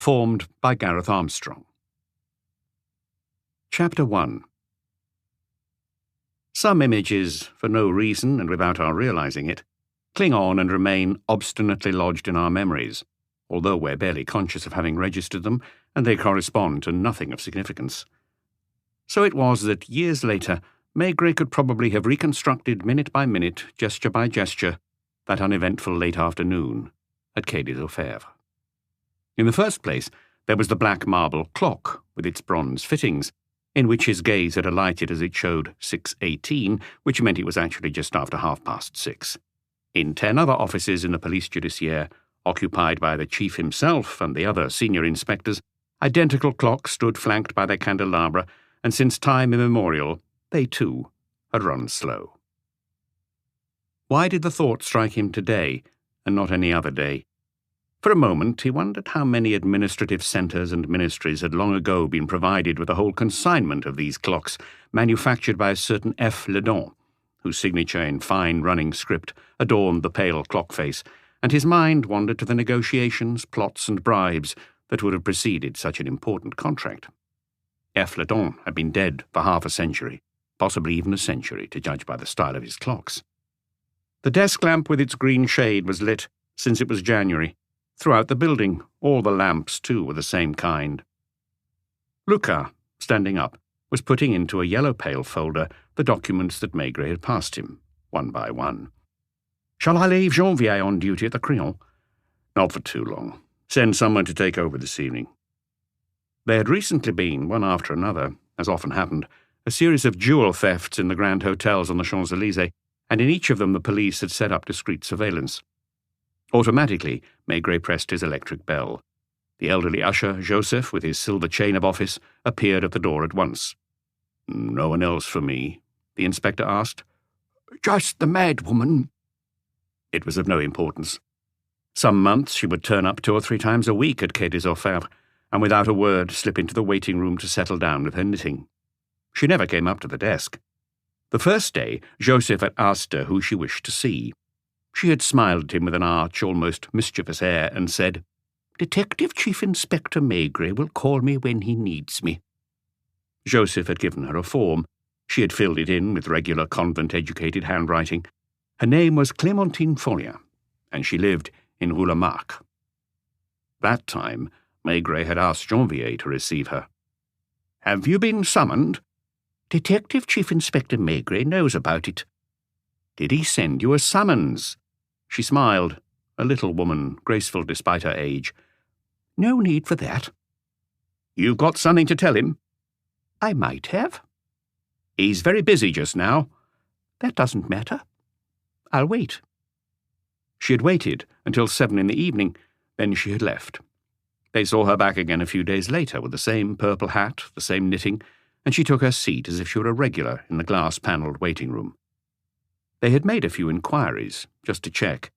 formed by Gareth Armstrong. Chapter 1. Some images, for no reason and without our realizing it, cling on and remain obstinately lodged in our memories, although we're barely conscious of having registered them, and they correspond to nothing of significance. So it was that years later, Maigret could probably have reconstructed minute by minute, gesture by gesture, that uneventful late afternoon at Quai des Orfèvres. In the first place, there was the black marble clock with its bronze fittings, in which his gaze had alighted as it showed 6:18, which meant it was actually just after 6:30. In 10 other offices in the police judiciaire, occupied by the chief himself and the other senior inspectors, identical clocks stood flanked by their candelabra, and since time immemorial, they too had run slow. Why did the thought strike him today, and not any other day? For a moment he wondered how many administrative centres and ministries had long ago been provided with a whole consignment of these clocks, manufactured by a certain F. Ledon, whose signature in fine running script adorned the pale clock face, and his mind wandered to the negotiations, plots, and bribes that would have preceded such an important contract. F. Ledon had been dead for half a century, possibly even a century, to judge by the style of his clocks. The desk lamp with its green shade was lit, since it was January. Throughout the building, all the lamps, too, were the same kind. Lucas, standing up, was putting into a yellow pale folder the documents that Maigret had passed him, one by one. "Shall I leave Janvier on duty at the Crillon?" "Not for too long. Send someone to take over this evening." There had recently been, one after another, as often happened, a series of jewel thefts in the grand hotels on the Champs-Élysées, and in each of them the police had set up discreet surveillance. Automatically, Maigret pressed his electric bell. The elderly usher, Joseph, with his silver chain of office, appeared at the door at once. "No one else for me?" the inspector asked. "Just the madwoman." It was of no importance. Some months she would turn up 2 or 3 times a week at Quai des Orfèvres, and without a word slip into the waiting room to settle down with her knitting. She never came up to the desk. The first day, Joseph had asked her who she wished to see. She had smiled at him with an arch, almost mischievous air, and said, "Detective Chief Inspector Maigret will call me when he needs me." Joseph had given her a form. She had filled it in with regular convent-educated handwriting. Her name was Clémentine Folliat, and she lived in Rue Lamarck. That time, Maigret had asked Janvier to receive her. "Have you been summoned?" "Detective Chief Inspector Maigret knows about it." "Did he send you a summons?" She smiled, a little woman, graceful despite her age. "No need for that." "You've got something to tell him?" "I might have." "He's very busy just now." "That doesn't matter. I'll wait." She had waited until 7 in the evening, then she had left. They saw her back again a few days later with the same purple hat, the same knitting, and she took her seat as if she were a regular in the glass-panelled waiting room. They had made a few inquiries, just to check.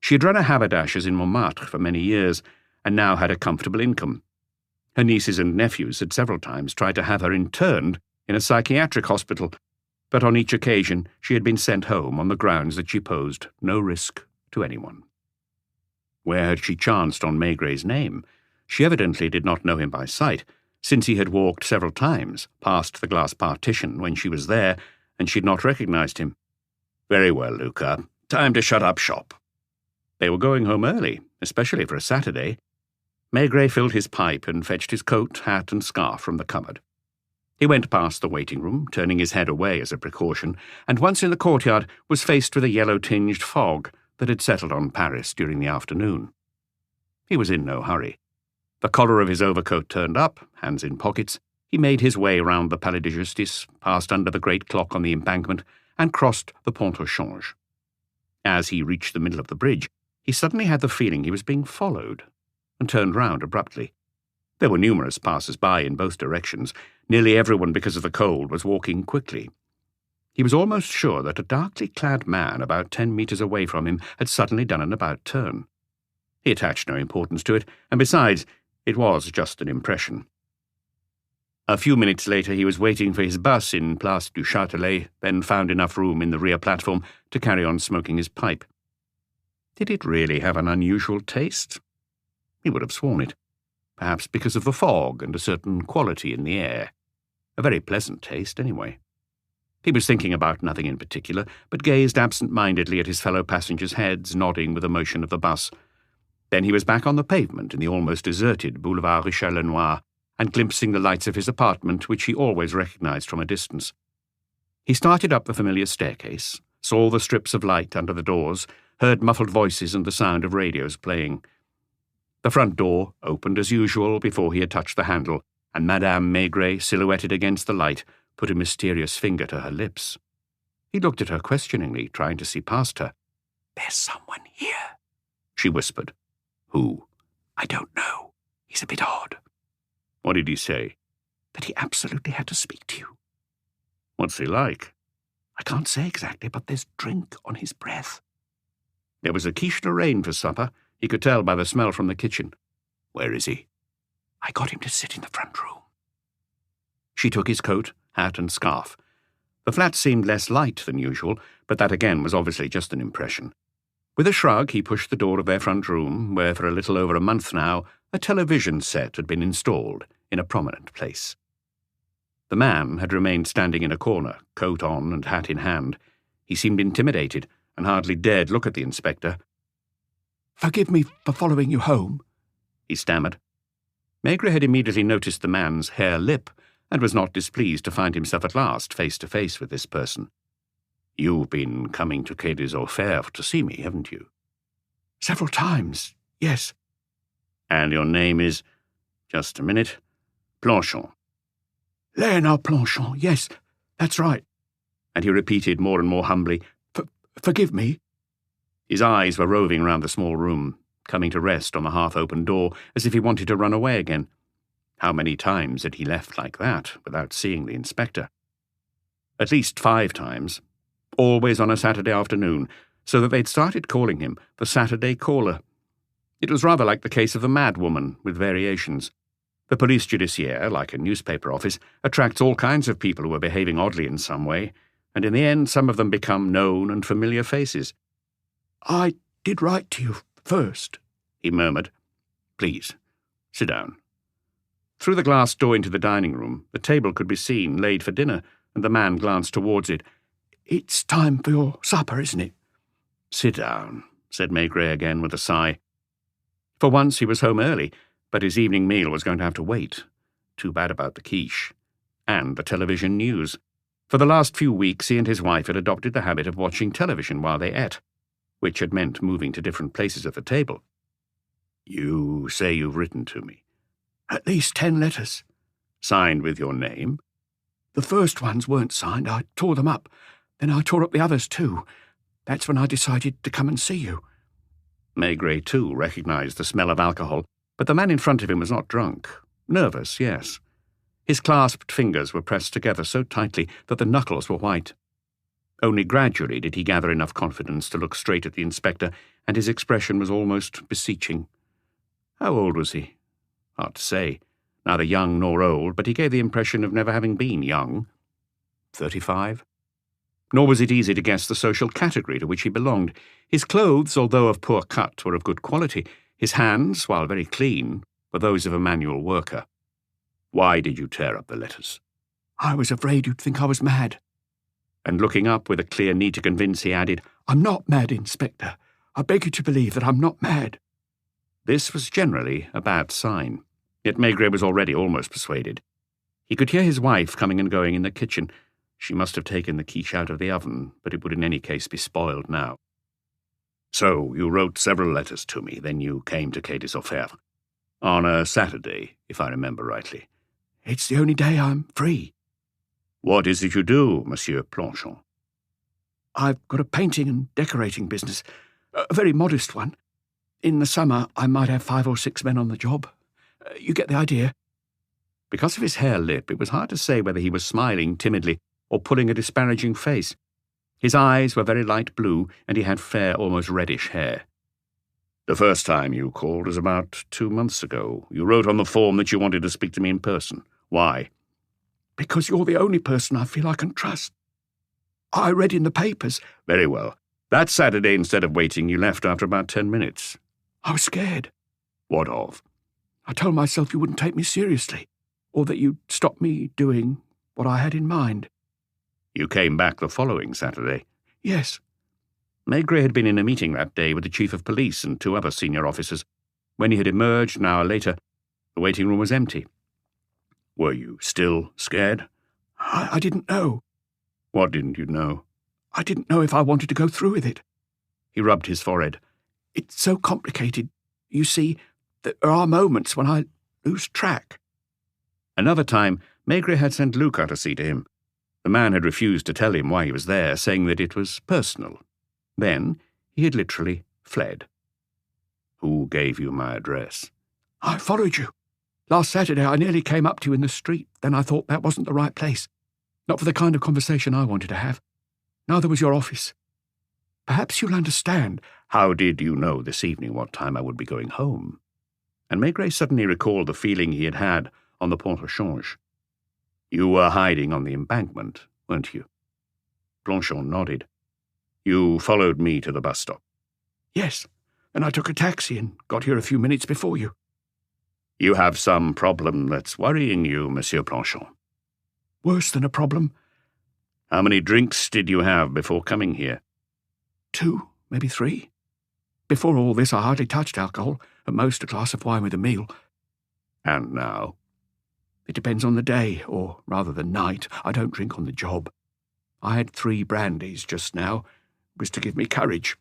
She had run a haberdasher's in Montmartre for many years, and now had a comfortable income. Her nieces and nephews had several times tried to have her interned in a psychiatric hospital, but on each occasion she had been sent home on the grounds that she posed no risk to anyone. Where had she chanced on Maigret's name? She evidently did not know him by sight, since he had walked several times past the glass partition when she was there, and she had not recognized him. "Very well, Lucas. Time to shut up shop." They were going home early, especially for a Saturday. Maigret filled his pipe and fetched his coat, hat, and scarf from the cupboard. He went past the waiting room, turning his head away as a precaution, and once in the courtyard was faced with a yellow-tinged fog that had settled on Paris during the afternoon. He was in no hurry. The collar of his overcoat turned up, hands in pockets, he made his way round the Palais de Justice, passed under the great clock on the embankment, and crossed the Pont au Change. As he reached the middle of the bridge, he suddenly had the feeling he was being followed, and turned round abruptly. There were numerous passers-by in both directions. Nearly everyone, because of the cold, was walking quickly. He was almost sure that a darkly clad man about 10 metres away from him had suddenly done an about-turn. He attached no importance to it, and besides, it was just an impression. A few minutes later he was waiting for his bus in Place du Châtelet, then found enough room in the rear platform to carry on smoking his pipe. Did it really have an unusual taste? He would have sworn it. perhaps because of the fog and a certain quality in the air. A very pleasant taste, anyway. He was thinking about nothing in particular, but gazed absent-mindedly at his fellow passengers' heads, nodding with the motion of the bus. Then he was back on the pavement in the almost deserted Boulevard Richelieu-Noir, and glimpsing the lights of his apartment, which he always recognized from a distance. He started up the familiar staircase, saw the strips of light under the doors, heard muffled voices and the sound of radios playing. The front door opened as usual before he had touched the handle, and Madame Maigret, silhouetted against the light, put a mysterious finger to her lips. He looked at her questioningly, trying to see past her. "There's someone here," she whispered. "Who?" "I don't know. He's a bit odd." "What did he say?" "That he absolutely had to speak to you." "What's he like?" "I can't say exactly, but there's drink on his breath." There was a quiche Lorraine for supper. He could tell by the smell from the kitchen. "Where is he?" "I got him to sit in the front room." She took his coat, hat and scarf. The flat seemed less light than usual, but that again was obviously just an impression. With a shrug, he pushed the door of their front room, where for a little over a month now a television set had been installed in a prominent place. The man had remained standing in a corner, coat on and hat in hand. He seemed intimidated and hardly dared look at the inspector. "Forgive me for following you home," he stammered. Maigret had immediately noticed the man's hare lip and was not displeased to find himself at last face to face with this person. "You've been coming to Quai des Orfèvres to see me, haven't you?" "Several times, yes." "And your name is—" "Just a minute. Planchon." "Léonard Planchon, yes, that's right." And he repeated more and more humbly, Forgive me." His eyes were roving round the small room, coming to rest on the half-open door as if he wanted to run away again. How many times had he left like that without seeing the inspector? At least 5 times, always on a Saturday afternoon, so that they'd started calling him the Saturday Caller. It was rather like the case of the madwoman, with variations. The police judiciaire, like a newspaper office, attracts all kinds of people who are behaving oddly in some way, and in the end some of them become known and familiar faces. "I did write to you first," he murmured. "Please, sit down." Through the glass door into the dining room, the table could be seen, laid for dinner, and the man glanced towards it. "It's time for your supper, isn't it?" "Sit down," said Maigret again with a sigh. For once he was home early, but his evening meal was going to have to wait. Too bad about the quiche. And the television news. For the last few weeks he and his wife had adopted the habit of watching television while they ate, which had meant moving to different places at the table. "You say you've written to me?" "At least 10 letters." "Signed with your name?" "The first ones weren't signed. I tore them up. Then I tore up the others too. That's when I decided to come and see you." Maigret, too, recognized the smell of alcohol, but the man in front of him was not drunk. Nervous, yes. His clasped fingers were pressed together so tightly that the knuckles were white. Only gradually did he gather enough confidence to look straight at the inspector, and his expression was almost beseeching. How old was he? Hard to say. Neither young nor old, but he gave the impression of never having been young. 35? Nor was it easy to guess the social category to which he belonged. His clothes, although of poor cut, were of good quality. His hands, while very clean, were those of a manual worker. "Why did you tear up the letters?" "I was afraid you'd think I was mad." And looking up with a clear need to convince, he added, "I'm not mad, Inspector. I beg you to believe that I'm not mad." This was generally a bad sign, yet Maigret was already almost persuaded. He could hear his wife coming and going in the kitchen. She must have taken the quiche out of the oven, but it would in any case be spoiled now. "So you wrote several letters to me, then you came to Quai des Orfèvres. On a Saturday, if I remember rightly." "It's the only day I'm free." "What is it you do, Monsieur Planchon?" "I've got a painting and decorating business, a very modest one. In the summer, I might have 5 or 6 men on the job. You get the idea." Because of his hare lip, it was hard to say whether he was smiling timidly or pulling a disparaging face. His eyes were very light blue, and he had fair, almost reddish hair. "The first time you called was about 2 months ago. You wrote on the form that you wanted to speak to me in person. Why?" "Because you're the only person I feel I can trust. I read in the papers." "Very well. That Saturday, instead of waiting, you left after about 10 minutes. "I was scared." "What of?" I told myself you wouldn't take me seriously, or that you'd stop me doing what I had in mind. You came back the following Saturday? Yes. Maigret had been in a meeting that day with the chief of police and 2 other senior officers. When he had emerged an hour later, the waiting room was empty. Were you still scared? I didn't know. What didn't you know? I didn't know if I wanted to go through with it. He rubbed his forehead. It's so complicated. You see, there are moments when I lose track. Another time, Maigret had sent Luca to see to him. The man had refused to tell him why he was there, saying that it was personal. Then he had literally fled. Who gave you my address? I followed you. Last Saturday I nearly came up to you in the street. Then I thought that wasn't the right place. Not for the kind of conversation I wanted to have. Neither was your office. Perhaps you'll understand. How did you know this evening what time I would be going home? And Maigret suddenly recalled the feeling he had had on the Pont au Change. You were hiding on the embankment, weren't you? Blanchon nodded. You followed me to the bus stop? Yes, and I took a taxi and got here a few minutes before you. You have some problem that's worrying you, Monsieur Blanchon. Worse than a problem. How many drinks did you have before coming here? 2, maybe 3. Before all this, I hardly touched alcohol, at most a glass of wine with a meal. And now? It depends on the day, or rather the night. I don't drink on the job. I had 3 brandies just now. It was to give me courage.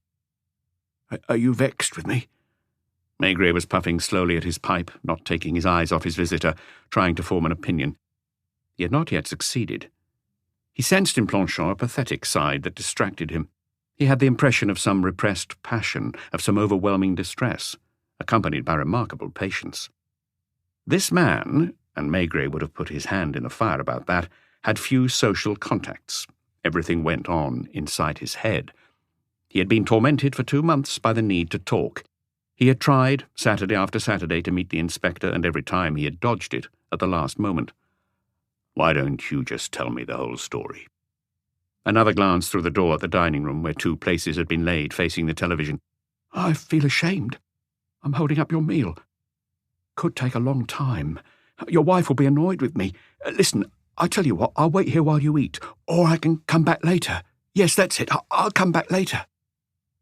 Are you vexed with me? Maigret was puffing slowly at his pipe, not taking his eyes off his visitor, trying to form an opinion. He had not yet succeeded. He sensed in Blanchon a pathetic side that distracted him. He had the impression of some repressed passion, of some overwhelming distress, accompanied by remarkable patience. This man, and Maigret would have put his hand in the fire about that, had few social contacts. Everything went on inside his head. He had been tormented for 2 months by the need to talk. He had tried, Saturday after Saturday, to meet the inspector, and every time he had dodged it at the last moment. Why don't you just tell me the whole story? Another glance through the door at the dining room, where 2 places had been laid facing the television. I feel ashamed. I'm holding up your meal. Could take a long time. Your wife will be annoyed with me. Listen, I tell you what, I'll wait here while you eat, or I can come back later. Yes, that's it. I'll come back later.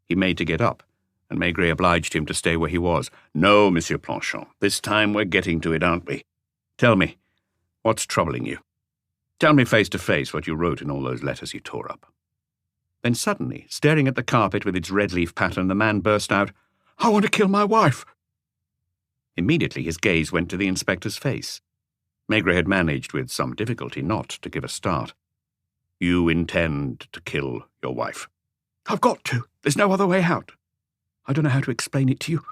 He made to get up, and Maigret obliged him to stay where he was. No, Monsieur Blanchon, this time we're getting to it, aren't we? Tell me, what's troubling you? Tell me face to face what you wrote in all those letters you tore up. Then suddenly, staring at the carpet with its red leaf pattern, the man burst out, I want to kill my wife. Immediately his gaze went to the inspector's face. Maigret had managed with some difficulty not to give a start. You intend to kill your wife? I've got to. There's no other way out. I don't know how to explain it to you.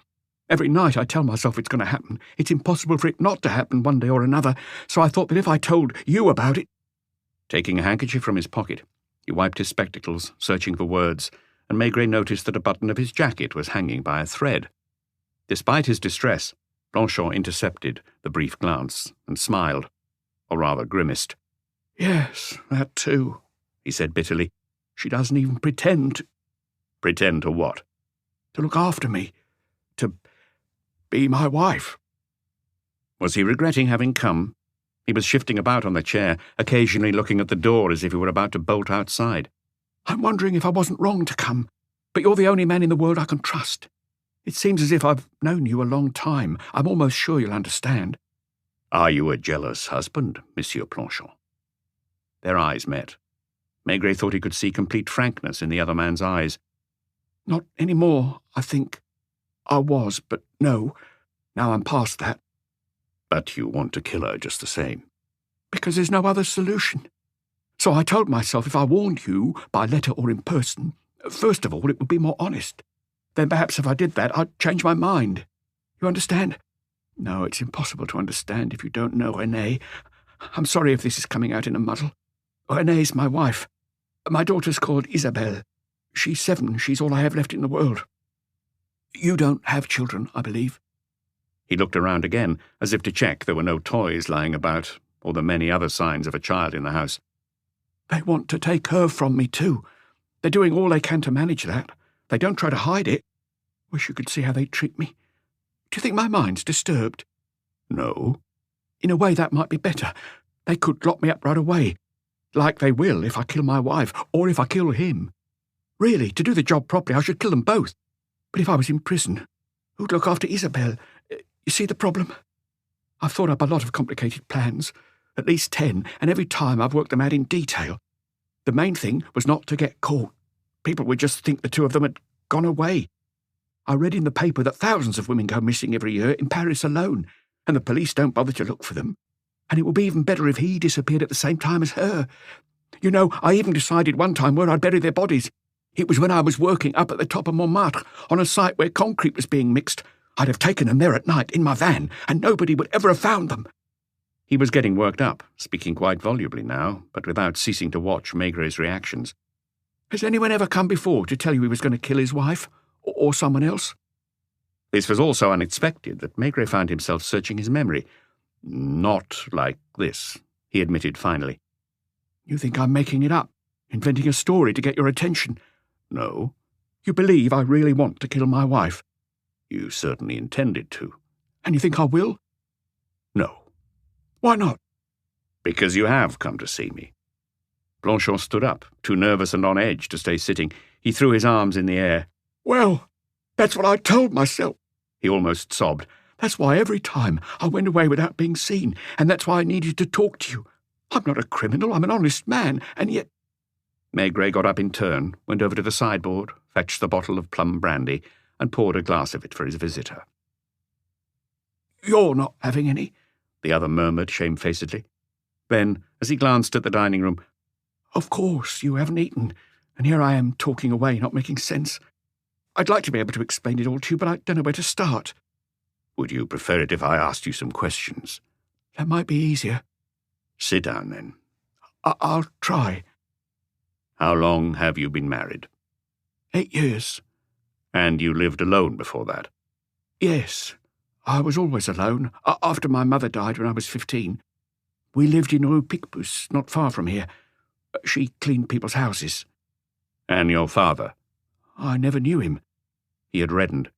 Every night I tell myself it's going to happen. It's impossible for it not to happen one day or another, so I thought that if I told you about it... Taking a handkerchief from his pocket, he wiped his spectacles, searching for words, and Maigret noticed that a button of his jacket was hanging by a thread. Despite his distress, Blanchon intercepted the brief glance and smiled, or rather grimaced. Yes, that too, he said bitterly. She doesn't even pretend to... Pretend to what? To look after me. To be my wife. Was he regretting having come? He was shifting about on the chair, occasionally looking at the door as if he were about to bolt outside. I'm wondering if I wasn't wrong to come, but you're the only man in the world I can trust. It seems as if I've known you a long time. I'm almost sure you'll understand. Are you a jealous husband, Monsieur Blanchon? Their eyes met. Maigret thought he could see complete frankness in the other man's eyes. Not any more, I think. I was, but no. Now I'm past that. But you want to kill her just the same. Because there's no other solution. So I told myself if I warned you, by letter or in person, first of all, it would be more honest. Then perhaps if I did that, I'd change my mind. You understand? No, it's impossible to understand if you don't know Renée. I'm sorry if this is coming out in a muddle. Renée's my wife. My daughter's called Isabelle. She's 7. She's all I have left in the world. You don't have children, I believe. He looked around again, as if to check there were no toys lying about, or the many other signs of a child in the house. They want to take her from me, too. They're doing all they can to manage that. They don't try to hide it. Wish you could see how they treat me. Do you think my mind's disturbed? No. In a way, that might be better. They could lock me up right away, like they will if I kill my wife, or if I kill him. Really, to do the job properly, I should kill them both. But if I was in prison, who'd look after Isabel? You see the problem? I've thought up a lot of complicated plans, at least 10, and every time I've worked them out in detail. The main thing was not to get caught. People would just think the two of them had gone away. I read in the paper that thousands of women go missing every year in Paris alone, and the police don't bother to look for them. And it would be even better if he disappeared at the same time as her. You know, I even decided one time where I'd bury their bodies. It was when I was working up at the top of Montmartre, on a site where concrete was being mixed. I'd have taken them there at night in my van, and nobody would ever have found them. He was getting worked up, speaking quite volubly now, but without ceasing to watch Maigret's reactions. Has anyone ever come before to tell you he was going to kill his wife? Or someone else? This was all so unexpected that Maigret found himself searching his memory. Not like this, he admitted finally. You think I'm making it up, inventing a story to get your attention? No. You believe I really want to kill my wife? You certainly intended to. And you think I will? No. Why not? Because you have come to see me. Blanchon stood up, too nervous and on edge to stay sitting. He threw his arms in the air. Well, that's what I told myself, he almost sobbed. That's why every time I went away without being seen, and that's why I needed to talk to you. I'm not a criminal, I'm an honest man, and yet... Maigret got up in turn, went over to the sideboard, fetched the bottle of plum brandy, and poured a glass of it for his visitor. You're not having any, the other murmured shamefacedly. Then, as he glanced at the dining room, Of course, you haven't eaten, and here I am talking away, not making sense. I'd like to be able to explain it all to you, but I don't know where to start. Would you prefer it if I asked you some questions? That might be easier. Sit down, then. I'll try. How long have you been married? 8 years. And you lived alone before that? Yes. I was always alone, after my mother died when I was 15. We lived in Rue Picpus, not far from here. She cleaned people's houses. And your father? I never knew him. He had reddened.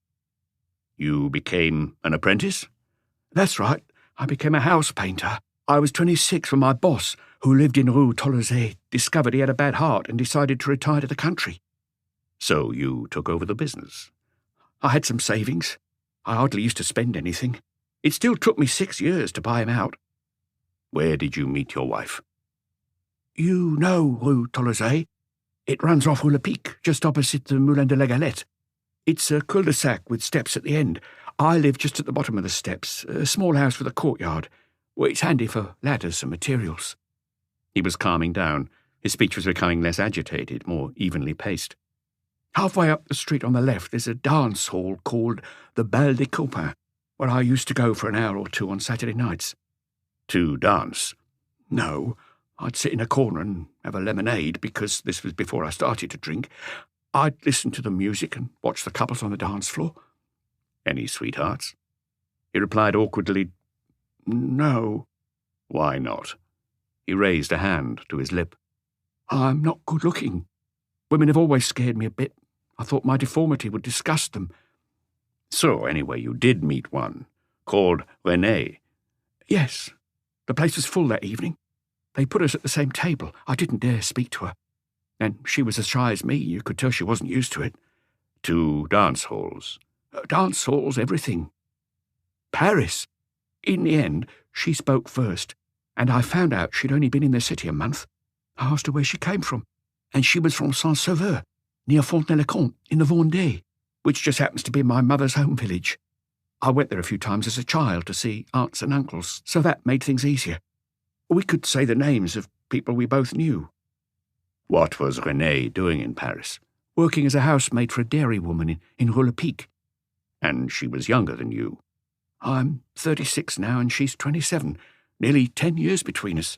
You became an apprentice? That's right. I became a house painter. I was 26 when my boss, who lived in Rue Tolosay, discovered he had a bad heart and decided to retire to the country. So you took over the business? I had some savings. I hardly used to spend anything. It still took me 6 years to buy him out. Where did you meet your wife? You know Rue Tolosay. It runs off Rue Le Pic, just opposite the Moulin de la Galette. It's a cul-de-sac with steps at the end. I live just at the bottom of the steps, a small house with a courtyard, where it's handy for ladders and materials. He was calming down. His speech was becoming less agitated, more evenly paced. Halfway up the street on the left, there's a dance hall called the Bal des Copains, where I used to go for an hour or two on Saturday nights. To dance? No, I'd sit in a corner and have a lemonade, because this was before I started to drink. I'd listen to the music and watch the couples on the dance floor. Any sweethearts? He replied awkwardly, No. Why not? He raised a hand to his lip. I'm not good-looking. Women have always scared me a bit. I thought my deformity would disgust them. So, anyway, you did meet one, called Renée. Yes. The place was full that evening. They put us at the same table. I didn't dare speak to her. And she was as shy as me. You could tell she wasn't used to it. To dance halls? Dance halls, everything. Paris. In the end, she spoke first, and I found out she'd only been in the city a month. I asked her where she came from, and she was from Saint-Sauveur, near Fontenay-le-Comte, in the Vendée, which just happens to be my mother's home village. I went there a few times as a child to see aunts and uncles, so that made things easier. We could say the names of people we both knew. What was Renée doing in Paris? Working as a housemaid for a dairy woman in Rue Le Pic. And she was younger than you? I'm 36 now and she's 27. Nearly 10 years between us.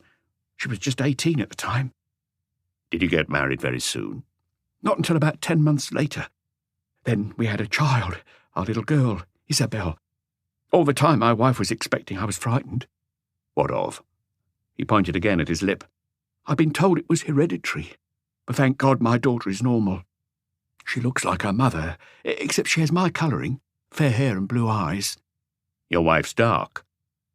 She was just 18 at the time. Did you get married very soon? Not until about 10 months later. Then we had a child, our little girl, Isabel. All the time my wife was expecting, I was frightened. What of? He pointed again at his lip. I've been told it was hereditary, but thank God my daughter is normal. She looks like her mother, except she has my colouring, fair hair and blue eyes. Your wife's dark?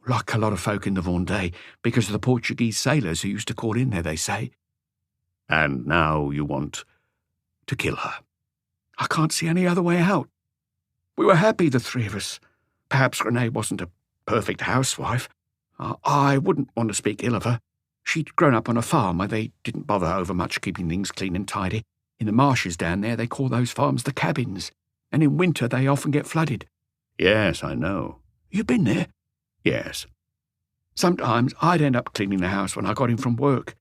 Like a lot of folk in the Vendée, because of the Portuguese sailors who used to call in there, they say. And now you want to kill her? I can't see any other way out. We were happy, the three of us. Perhaps Renee wasn't a perfect housewife. I wouldn't want to speak ill of her. She'd grown up on a farm where they didn't bother over much keeping things clean and tidy. In the marshes down there, they call those farms the cabins, and in winter they often get flooded. Yes, I know. You been there? Yes. Sometimes I'd end up cleaning the house when I got in from work.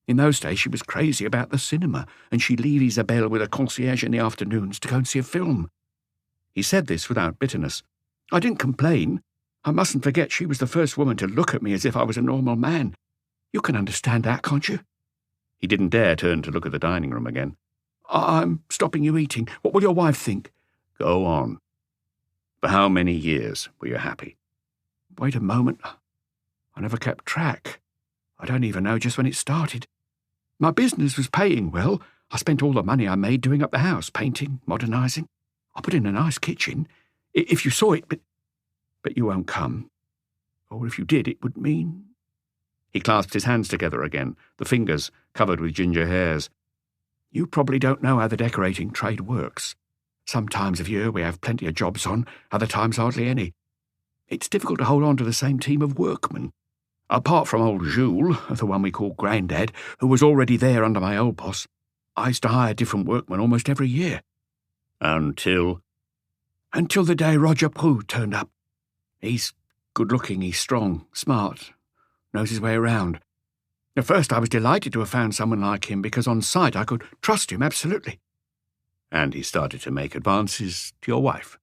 In those days she was crazy about the cinema, and she'd leave Isabelle with a concierge in the afternoons to go and see a film. He said this without bitterness. I didn't complain. I mustn't forget she was the first woman to look at me as if I was a normal man. You can understand that, can't you? He didn't dare turn to look at the dining room again. I'm stopping you eating. What will your wife think? Go on. For how many years were you happy? Wait a moment. I never kept track. I don't even know just when it started. My business was paying well. I spent all the money I made doing up the house, painting, modernising. I put in a nice kitchen. If you saw it, but you won't come. Or if you did, it would mean... He clasped his hands together again, the fingers covered with ginger hairs. You probably don't know how the decorating trade works. Some times of year we have plenty of jobs on, other times hardly any. It's difficult to hold on to the same team of workmen. Apart from old Jules, the one we call Grandad, who was already there under my old boss, I used to hire different workmen almost every year. Until the day Roger Prou turned up. He's good-looking, he's strong, smart, knows his way around. At first I was delighted to have found someone like him because on sight I could trust him absolutely. And he started to make advances to your wife?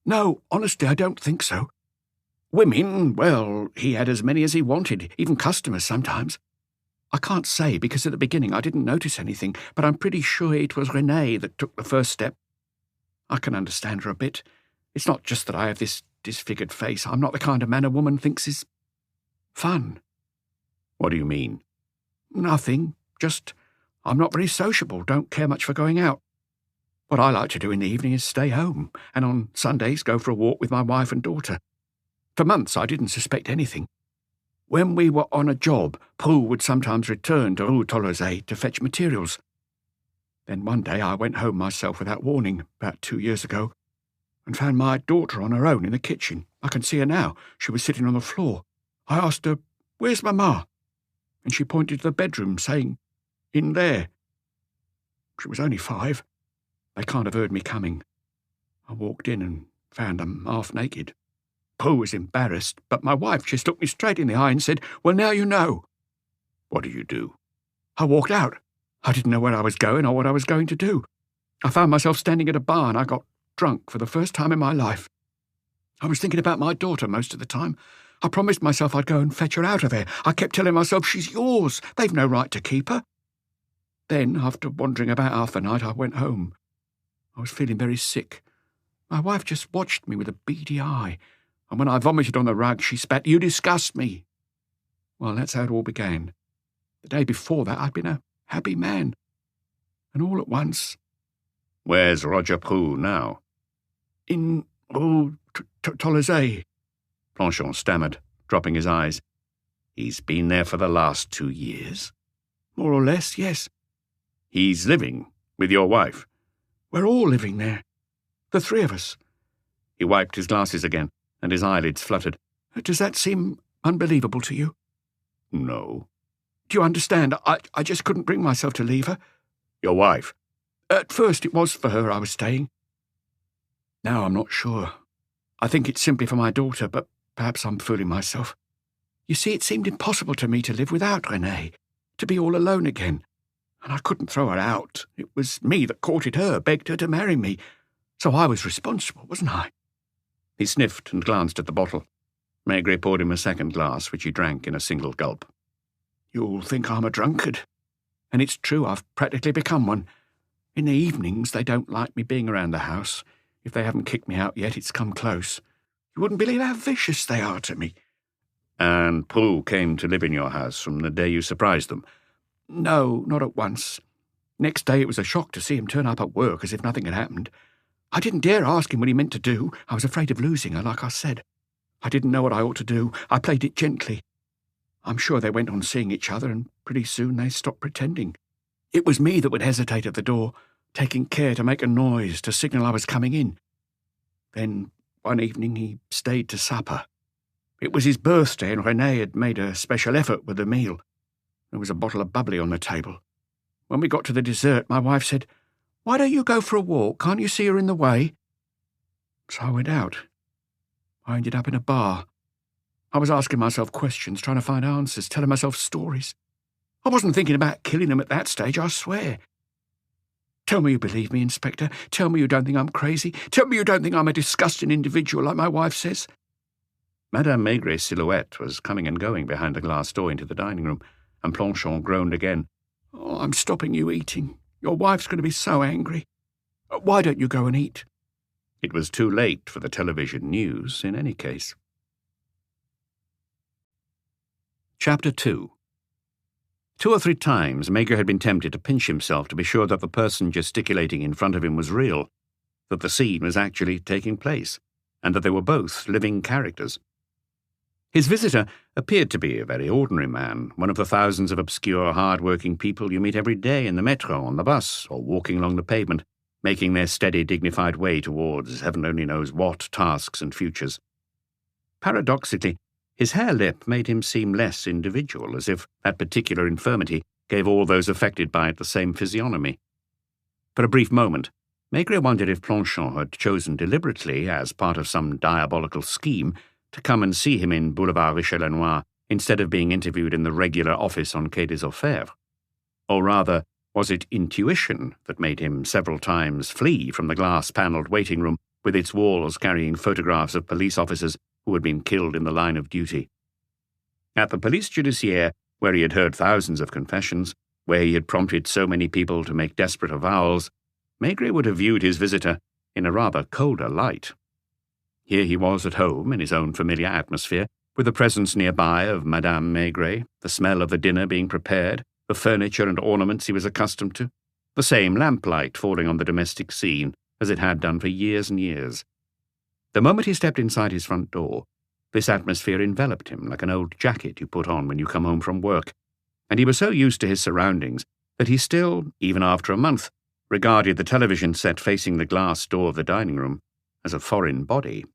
No, honestly, I don't think so. Women, well, he had as many as he wanted, even customers sometimes. I can't say because at the beginning I didn't notice anything, but I'm pretty sure it was Renee that took the first step. I can understand her a bit. It's not just that I have this disfigured face. I'm not the kind of man a woman thinks is fun. What do you mean? Nothing. Just, I'm not very sociable, don't care much for going out. What I like to do in the evening is stay home, and on Sundays go for a walk with my wife and daughter. For months I didn't suspect anything. When we were on a job, Prou would sometimes return to Rue Tolosay to fetch materials. Then one day I went home myself without warning, about 2 years ago, and found my daughter on her own in the kitchen. I can see her now. She was sitting on the floor. I asked her, "Where's Mamma?" And she pointed to the bedroom, saying, "In there." She was only 5. They can't have heard me coming. I walked in and found them half naked. Prou was embarrassed, but my wife just looked me straight in the eye and said, "Well, now you know." What did you do? I walked out. I didn't know where I was going or what I was going to do. I found myself standing at a bar and I got drunk for the first time in my life. I was thinking about my daughter most of the time. I promised myself I'd go and fetch her out of there. I kept telling myself, "She's yours. They've no right to keep her." Then, after wandering about half the night, I went home. I was feeling very sick. My wife just watched me with a beady eye, and when I vomited on the rug, she spat, "You disgust me." Well, that's how it all began. The day before that, I'd been a happy man. And all at once... Where's Roger Prou now? In Rue Tolosay. Planchon stammered, dropping his eyes. He's been there for the last 2 years? More or less, yes. He's living with your wife? We're all living there. The 3 of us. He wiped his glasses again, and his eyelids fluttered. Does that seem unbelievable to you? No. Do you understand? I just couldn't bring myself to leave her. Your wife? At first it was for her I was staying. Now I'm not sure. I think it's simply for my daughter, but perhaps I'm fooling myself. You see, it seemed impossible to me to live without Renee, to be all alone again. And I couldn't throw her out. It was me that courted her, begged her to marry me. So I was responsible, wasn't I? He sniffed and glanced at the bottle. Maigret poured him a second glass, which he drank in a single gulp. You'll think I'm a drunkard. And it's true, I've practically become one. In the evenings, they don't like me being around the house. If they haven't kicked me out yet, it's come close. You wouldn't believe how vicious they are to me. And Prou came to live in your house from the day you surprised them? No, not at once. Next day it was a shock to see him turn up at work as if nothing had happened. I didn't dare ask him what he meant to do. I was afraid of losing her, like I said. I didn't know what I ought to do. I played it gently. I'm sure they went on seeing each other, and pretty soon they stopped pretending. It was me that would hesitate at the door, taking care to make a noise to signal I was coming in. Then, one evening, he stayed to supper. It was his birthday, and René had made a special effort with the meal. There was a bottle of bubbly on the table. When we got to the dessert, my wife said, "Why don't you go for a walk? Can't you see her in the way?" So I went out. I ended up in a bar. I was asking myself questions, trying to find answers, telling myself stories. I wasn't thinking about killing them at that stage, I swear. Tell me you believe me, Inspector. Tell me you don't think I'm crazy. Tell me you don't think I'm a disgusting individual like my wife says. Madame Maigret's silhouette was coming and going behind the glass door into the dining room, and Planchon groaned again. "Oh, I'm stopping you eating. Your wife's going to be so angry. Why don't you go and eat?" It was too late for the television news, in any case. Chapter 2. 2 or 3 times Maigret had been tempted to pinch himself to be sure that the person gesticulating in front of him was real, that the scene was actually taking place, and that they were both living characters. His visitor appeared to be a very ordinary man, one of the thousands of obscure, hard-working people you meet every day in the metro, on the bus, or walking along the pavement, making their steady, dignified way towards heaven only knows what tasks and futures. Paradoxically, his hare lip made him seem less individual, as if that particular infirmity gave all those affected by it the same physiognomy. For a brief moment, Maigret wondered if Planchon had chosen deliberately, as part of some diabolical scheme, to come and see him in Boulevard Richelieu instead of being interviewed in the regular office on Quai des Orfèvres. Or rather, was it intuition that made him several times flee from the glass-panelled waiting room with its walls carrying photographs of police officers who had been killed in the line of duty? At the police judiciaire, where he had heard thousands of confessions, where he had prompted so many people to make desperate avowals, Maigret would have viewed his visitor in a rather colder light. Here he was at home in his own familiar atmosphere, with the presence nearby of Madame Maigret, the smell of the dinner being prepared, the furniture and ornaments he was accustomed to, the same lamplight falling on the domestic scene as it had done for years and years. The moment he stepped inside his front door, this atmosphere enveloped him like an old jacket you put on when you come home from work, and he was so used to his surroundings that he still, even after a month, regarded the television set facing the glass door of the dining room as a foreign body.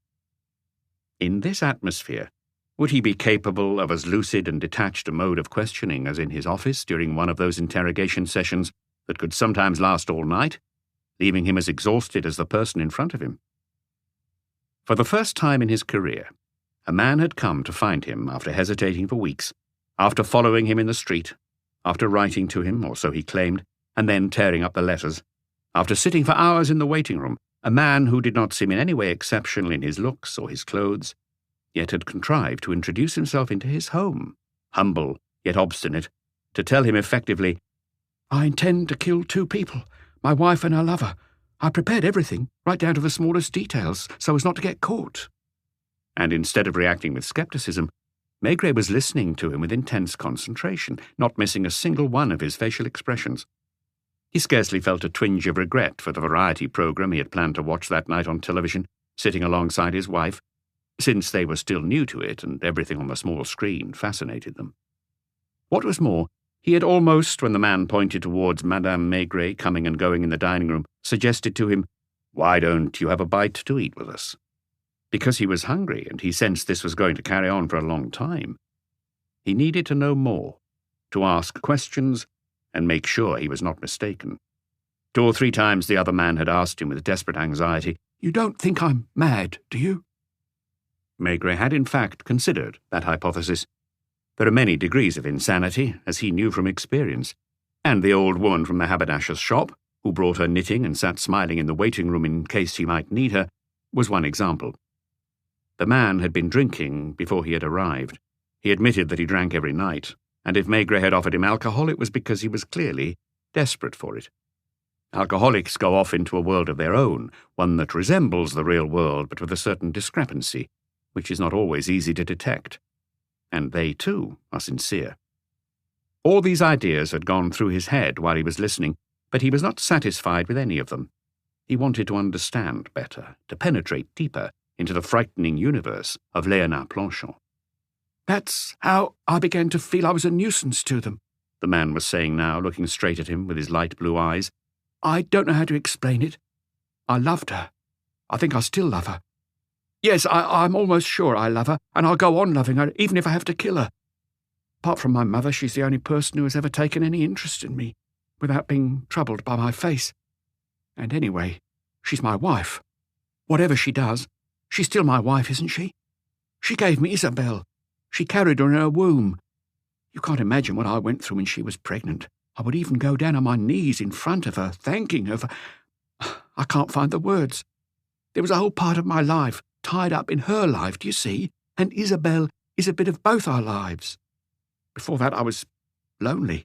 In this atmosphere, would he be capable of as lucid and detached a mode of questioning as in his office during one of those interrogation sessions that could sometimes last all night, leaving him as exhausted as the person in front of him? For the first time in his career, a man had come to find him after hesitating for weeks, after following him in the street, after writing to him, or so he claimed, and then tearing up the letters, after sitting for hours in the waiting room, a man who did not seem in any way exceptional in his looks or his clothes, yet had contrived to introduce himself into his home, humble yet obstinate, to tell him effectively, "I intend to kill 2 people, my wife and her lover. I prepared everything, right down to the smallest details, so as not to get caught." And instead of reacting with skepticism, Maigret was listening to him with intense concentration, not missing a single one of his facial expressions. He scarcely felt a twinge of regret for the variety program he had planned to watch that night on television, sitting alongside his wife, since they were still new to it and everything on the small screen fascinated them. What was more, he had almost, when the man pointed towards Madame Maigret coming and going in the dining room, suggested to him, "Why don't you have a bite to eat with us?" Because he was hungry and he sensed this was going to carry on for a long time. He needed to know more, to ask questions, and make sure he was not mistaken. 2 or 3 times the other man had asked him with desperate anxiety, "You don't think I'm mad, do you?" Maigret had in fact considered that hypothesis. There are many degrees of insanity, as he knew from experience, and the old woman from the haberdasher's shop, who brought her knitting and sat smiling in the waiting room in case he might need her, was one example. The man had been drinking before he had arrived. He admitted that he drank every night, and if Maigret had offered him alcohol, it was because he was clearly desperate for it. Alcoholics go off into a world of their own, one that resembles the real world, but with a certain discrepancy, which is not always easy to detect. And they, too, are sincere. All these ideas had gone through his head while he was listening, but he was not satisfied with any of them. He wanted to understand better, to penetrate deeper, into the frightening universe of Léonard Planchon. That's how I began to feel I was a nuisance to them, the man was saying now, looking straight at him with his light blue eyes. I don't know how to explain it. I loved her. I think I still love her. Yes, I'm almost sure I love her, and I'll go on loving her, even if I have to kill her. Apart from my mother, she's the only person who has ever taken any interest in me, without being troubled by my face. And anyway, she's my wife. Whatever she does, she's still my wife, isn't she? She gave me Isabelle. She carried her in her womb. You can't imagine what I went through when she was pregnant. I would even go down on my knees in front of her, thanking her for... I can't find the words. There was a whole part of my life tied up in her life, do you see? And Isabelle is a bit of both our lives. Before that, I was lonely.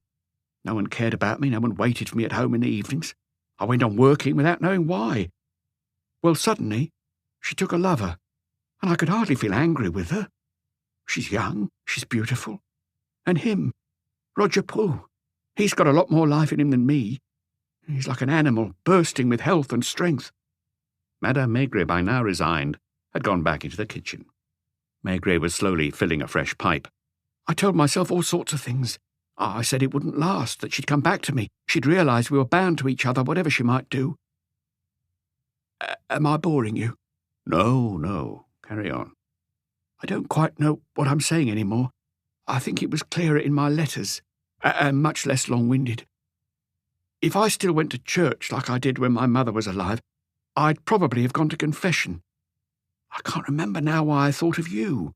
No one cared about me, no one waited for me at home in the evenings. I went on working without knowing why. Well, suddenly, she took a lover, and I could hardly feel angry with her. She's young, she's beautiful. And him, Roger Prou, he's got a lot more life in him than me. He's like an animal, bursting with health and strength. Madame Maigret, by now resigned, had gone back into the kitchen. Maigret was slowly filling a fresh pipe. I told myself all sorts of things. I said it wouldn't last, that she'd come back to me. She'd realise we were bound to each other, whatever she might do. Am I boring you? No. Carry on. I don't quite know what I'm saying anymore. I think it was clearer in my letters, and much less long-winded. If I still went to church like I did when my mother was alive, I'd probably have gone to confession. I can't remember now why I thought of you.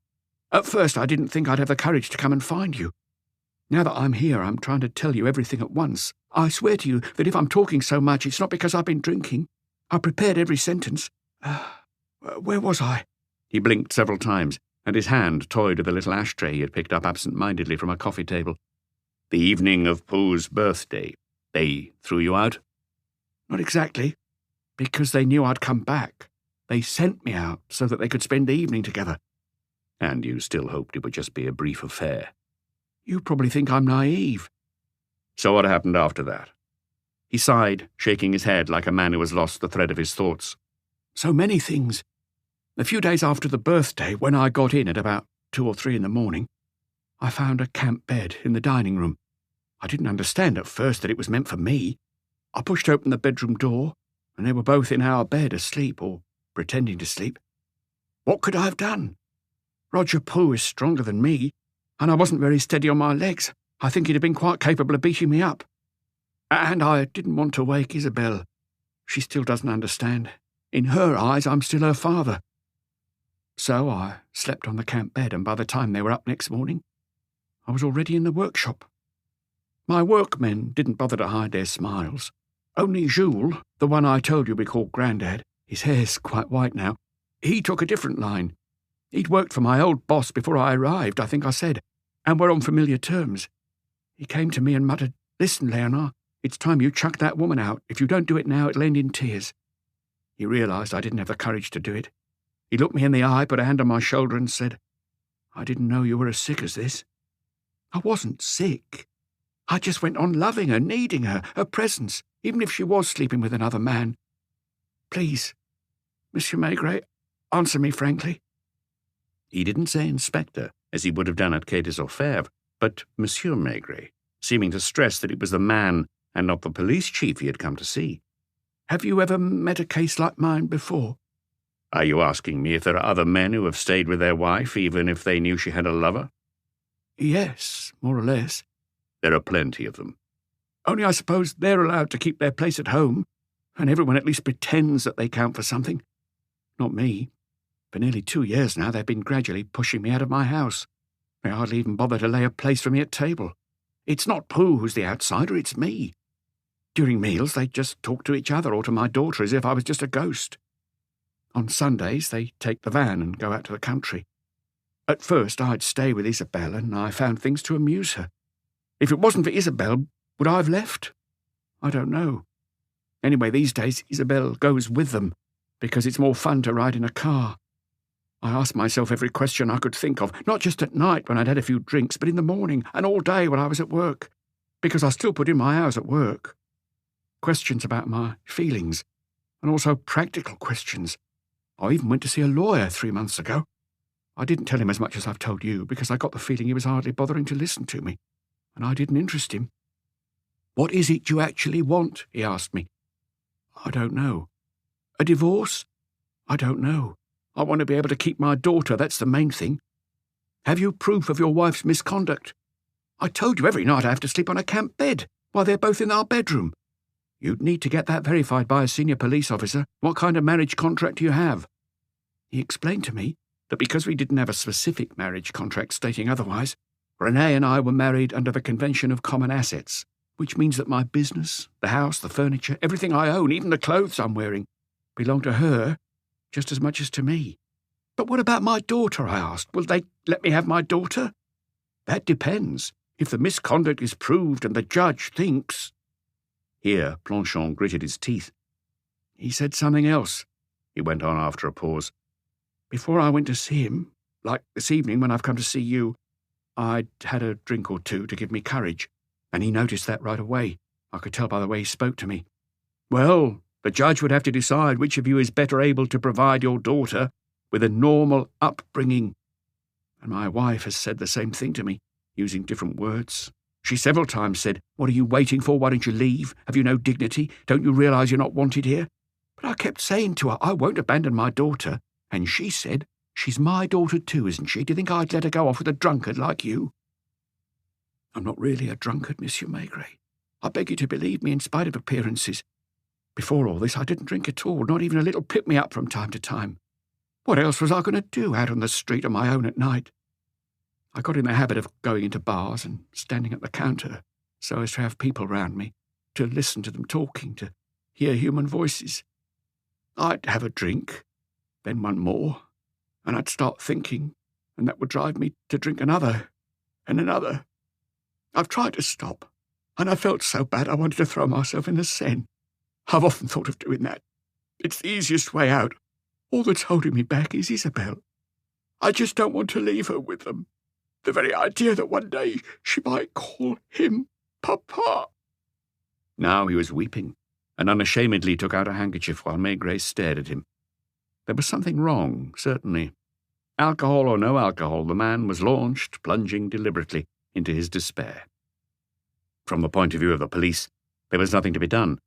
At first I didn't think I'd have the courage to come and find you. Now that I'm here, I'm trying to tell you everything at once. I swear to you that if I'm talking so much, it's not because I've been drinking. I prepared every sentence. Where was I? He blinked several times, and his hand toyed with a little ashtray he had picked up absent-mindedly from a coffee table. The evening of Prou's birthday. They threw you out? Not exactly, because they knew I'd come back. They sent me out so that they could spend the evening together. And you still hoped it would just be a brief affair? You probably think I'm naive. So what happened after that? He sighed, shaking his head like a man who has lost the thread of his thoughts. So many things. A few days after the birthday, when I got in at about 2 or 3 in the morning, I found a camp bed in the dining room. I didn't understand at first that it was meant for me. I pushed open the bedroom door, and they were both in our bed asleep, or pretending to sleep. What could I have done? Roger Prou is stronger than me, and I wasn't very steady on my legs. I think he'd have been quite capable of beating me up. And I didn't want to wake Isabelle. She still doesn't understand. In her eyes, I'm still her father. So I slept on the camp bed, and by the time they were up next morning, I was already in the workshop. My workmen didn't bother to hide their smiles. Only Jules, the one I told you we called Grandad, his hair's quite white now, he took a different line. He'd worked for my old boss before I arrived, I think I said, and we're on familiar terms. He came to me and muttered, "Listen, Léonard, it's time you chucked that woman out. If you don't do it now, it'll end in tears." He realised I didn't have the courage to do it. He looked me in the eye, put a hand on my shoulder and said, "I didn't know you were as sick as this." I wasn't sick. I just went on loving her, needing her presence, even if she was sleeping with another man. Please, Monsieur Maigret, answer me frankly. He didn't say Inspector, as he would have done at Quai des Orfèvres, but Monsieur Maigret, seeming to stress that it was the man and not the police chief he had come to see. Have you ever met a case like mine before? Are you asking me if there are other men who have stayed with their wife, even if they knew she had a lover? Yes, more or less. There are plenty of them. Only I suppose they're allowed to keep their place at home, and everyone at least pretends that they count for something. Not me. For nearly 2 years now, they've been gradually pushing me out of my house. They hardly even bother to lay a place for me at table. It's not Prou who's the outsider, it's me. During meals, they just talk to each other or to my daughter as if I was just a ghost. On Sundays, they take the van and go out to the country. At first, I'd stay with Isabelle, and I found things to amuse her. If it wasn't for Isabelle, would I have left? I don't know. Anyway, these days, Isabelle goes with them, because it's more fun to ride in a car. I asked myself every question I could think of, not just at night when I'd had a few drinks, but in the morning and all day when I was at work, because I still put in my hours at work. Questions about my feelings, and also practical questions. I even went to see a lawyer 3 months ago. I didn't tell him as much as I've told you, because I got the feeling he was hardly bothering to listen to me, and I didn't interest him. What is it you actually want? He asked me. I don't know. A divorce? I don't know. I want to be able to keep my daughter, that's the main thing. Have you proof of your wife's misconduct? I told you every night I have to sleep on a camp bed, while they're both in our bedroom. You'd need to get that verified by a senior police officer. What kind of marriage contract do you have? He explained to me that because we didn't have a specific marriage contract stating otherwise, Renee and I were married under the Convention of Common Assets, which means that my business, the house, the furniture, everything I own, even the clothes I'm wearing, belong to her just as much as to me. But what about my daughter, I asked. Will they let me have my daughter? That depends. If the misconduct is proved and the judge thinks... Here, Planchon gritted his teeth. He said something else, he went on after a pause. Before I went to see him, like this evening when I've come to see you, I'd had a drink or two to give me courage, and he noticed that right away. I could tell by the way he spoke to me. Well, the judge would have to decide which of you is better able to provide your daughter with a normal upbringing. And my wife has said the same thing to me, using different words. She several times said, "What are you waiting for? Why don't you leave? Have you no dignity? Don't you realise you're not wanted here?" But I kept saying to her, I won't abandon my daughter. And she said, "She's my daughter too, isn't she? Do you think I'd let her go off with a drunkard like you?" I'm not really a drunkard, Monsieur Maigret. I beg you to believe me in spite of appearances. Before all this, I didn't drink at all, not even a little pick-me-up from time to time. What else was I going to do out on the street on my own at night? I got in the habit of going into bars and standing at the counter so as to have people round me, to listen to them talking, to hear human voices. I'd have a drink, then one more, and I'd start thinking, and that would drive me to drink another, and another. I've tried to stop, and I felt so bad I wanted to throw myself in the Seine. I've often thought of doing that. It's the easiest way out. All that's holding me back is Isabelle. I just don't want to leave her with them. The very idea that one day she might call him Papa. Now he was weeping, and unashamedly took out a handkerchief while Maigret stared at him. There was something wrong, certainly. Alcohol or no alcohol, the man was launched, plunging deliberately into his despair. From the point of view of the police, there was nothing to be done.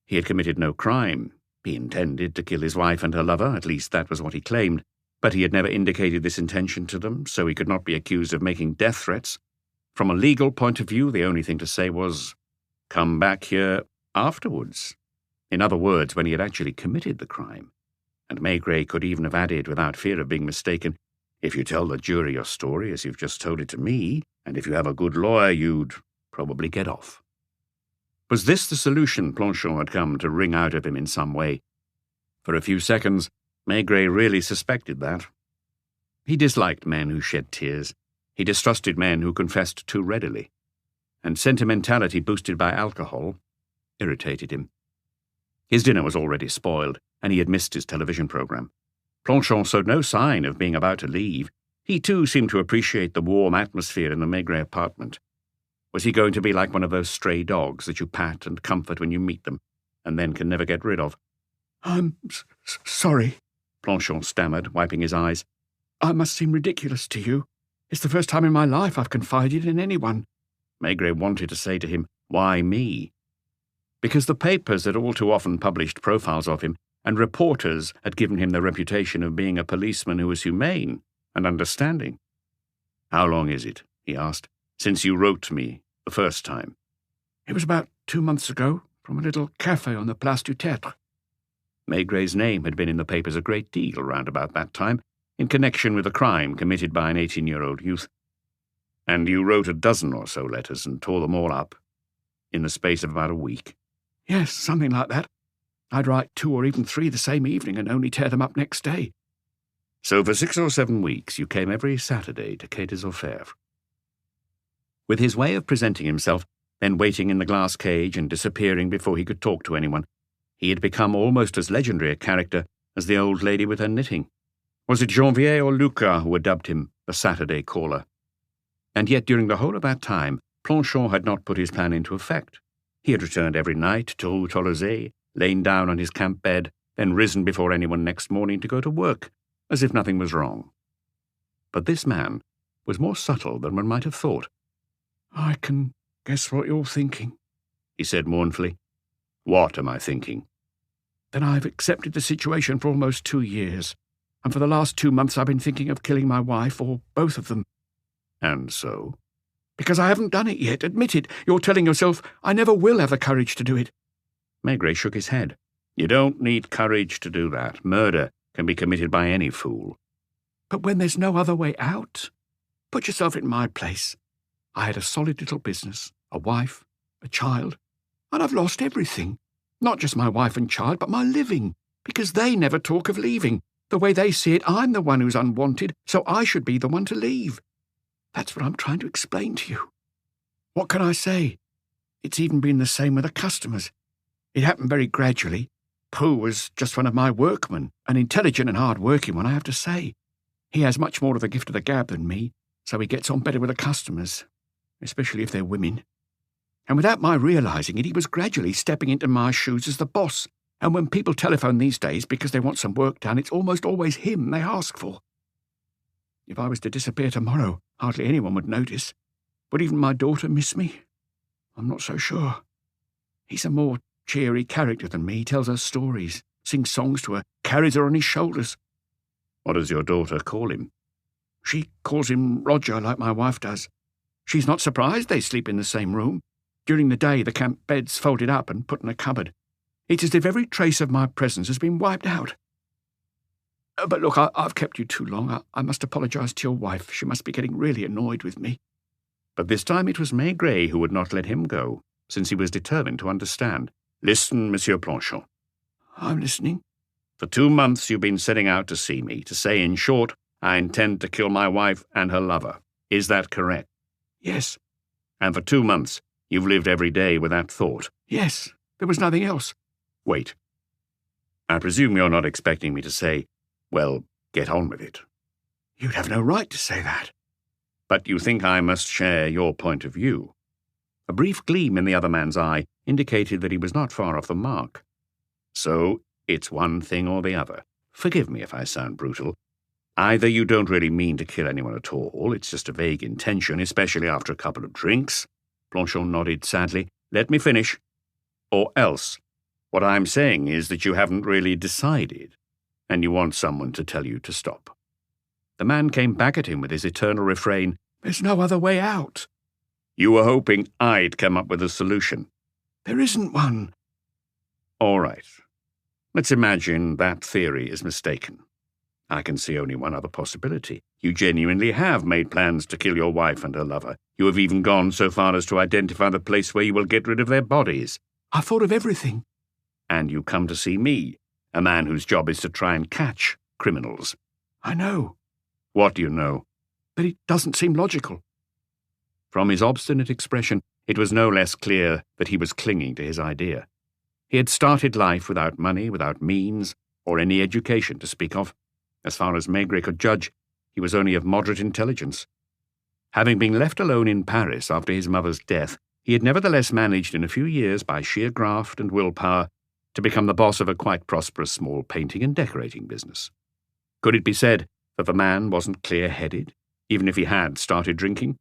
He had committed no crime. He intended to kill his wife and her lover, at least that was what he claimed, but he had never indicated this intention to them, so he could not be accused of making death threats. From a legal point of view, the only thing to say was, "Come back here afterwards." In other words, when he had actually committed the crime. And Maigret could even have added, without fear of being mistaken, "If you tell the jury your story as you've just told it to me, and if you have a good lawyer, you'd probably get off." Was this the solution Planchon had come to wring out of him in some way? For a few seconds, Maigret really suspected that. He disliked men who shed tears. He distrusted men who confessed too readily. And sentimentality boosted by alcohol irritated him. His dinner was already spoiled, and he had missed his television program. Planchon showed no sign of being about to leave. He too seemed to appreciate the warm atmosphere in the Maigret apartment. Was he going to be like one of those stray dogs that you pat and comfort when you meet them, and then can never get rid of? "I'm sorry," Planchon stammered, wiping his eyes. "I must seem ridiculous to you. It's the first time in my life I've confided in anyone." Maigret wanted to say to him, "Why me?" Because the papers had all too often published profiles of him, and reporters had given him the reputation of being a policeman who was humane and understanding. "How long is it," he asked, "since you wrote to me the first time?" "It was about 2 months ago, from a little café on the Place du Tertre." Maigret's name had been in the papers a great deal round about that time, in connection with a crime committed by an 18-year-old youth. "And you wrote a dozen or so letters and tore them all up in the space of about a week?" "Yes, something like that. I'd write 2 or even 3 the same evening and only tear them up next day." "So for 6 or 7 weeks you came every Saturday to Quai des Orfèvres." With his way of presenting himself, then waiting in the glass cage and disappearing before he could talk to anyone, he had become almost as legendary a character as the old lady with her knitting. Was it Janvier or Lucas who had dubbed him the Saturday caller? And yet during the whole of that time, Planchon had not put his plan into effect. He had returned every night to Rue Tolosé, lain down on his camp bed, then risen before anyone next morning to go to work, as if nothing was wrong. But this man was more subtle than one might have thought. I can guess what you're thinking, he said mournfully. What am I thinking? Then I've accepted the situation for almost 2 years, and for the last 2 months I've been thinking of killing my wife, or both of them. And so? Because I haven't done it yet. Admit it. You're telling yourself I never will have the courage to do it. Maigret shook his head. You don't need courage to do that. Murder can be committed by any fool. But when there's no other way out? Put yourself in my place. I had a solid little business, a wife, a child, and I've lost everything. Not just my wife and child, but my living, because they never talk of leaving. The way they see it, I'm the one who's unwanted, so I should be the one to leave. That's what I'm trying to explain to you. What can I say? It's even been the same with the customers. It happened very gradually. Pooh was just one of my workmen, an intelligent and hard-working one, I have to say. He has much more of the gift of the gab than me, so he gets on better with the customers, especially if they're women. And without my realising it, he was gradually stepping into my shoes as the boss. And when people telephone these days because they want some work done, it's almost always him they ask for. If I was to disappear tomorrow, hardly anyone would notice. Would even my daughter miss me? I'm not so sure. He's a more cheery character than me. He tells her stories, sings songs to her, carries her on his shoulders. What does your daughter call him? She calls him Roger, like my wife does. She's not surprised they sleep in the same room. During the day, the camp bed's folded up and put in a cupboard. It's as if every trace of my presence has been wiped out. But look, I've kept you too long. I must apologise to your wife. She must be getting really annoyed with me. But this time it was Maigret who would not let him go, since he was determined to understand. Listen, Monsieur Planchon. I'm listening. For 2 months you've been setting out to see me, to say, in short, I intend to kill my wife and her lover. Is that correct? Yes. And for 2 months you've lived every day with that thought? Yes. There was nothing else. Wait. I presume you're not expecting me to say, well, get on with it. You'd have no right to say that. But you think I must share your point of view? A brief gleam in the other man's eye indicated that he was not far off the mark. So, it's one thing or the other. Forgive me if I sound brutal. Either you don't really mean to kill anyone at all, it's just a vague intention, especially after a couple of drinks. Planchon nodded sadly. Let me finish. Or else, what I'm saying is that you haven't really decided, and you want someone to tell you to stop. The man came back at him with his eternal refrain, There's no other way out. You were hoping I'd come up with a solution. There isn't one. All right. Let's imagine that theory is mistaken. I can see only one other possibility. You genuinely have made plans to kill your wife and her lover. You have even gone so far as to identify the place where you will get rid of their bodies. I thought of everything. And you come to see me, a man whose job is to try and catch criminals. I know. What do you know? But it doesn't seem logical. From his obstinate expression, it was no less clear that he was clinging to his idea. He had started life without money, without means, or any education to speak of. As far as Maigret could judge, he was only of moderate intelligence. Having been left alone in Paris after his mother's death, he had nevertheless managed in a few years, by sheer graft and willpower, to become the boss of a quite prosperous small painting and decorating business. Could it be said that the man wasn't clear-headed, even if he had started drinking?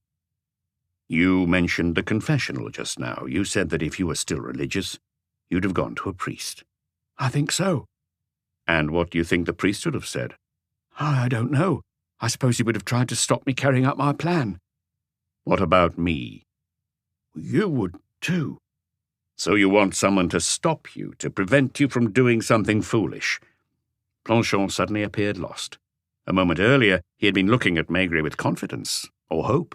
You mentioned the confessional just now. You said that if you were still religious, you'd have gone to a priest. I think so. And what do you think the priest would have said? I don't know. I suppose he would have tried to stop me carrying out my plan. What about me? You would, too. So you want someone to stop you, to prevent you from doing something foolish? Planchon suddenly appeared lost. A moment earlier, he had been looking at Maigret with confidence, or hope.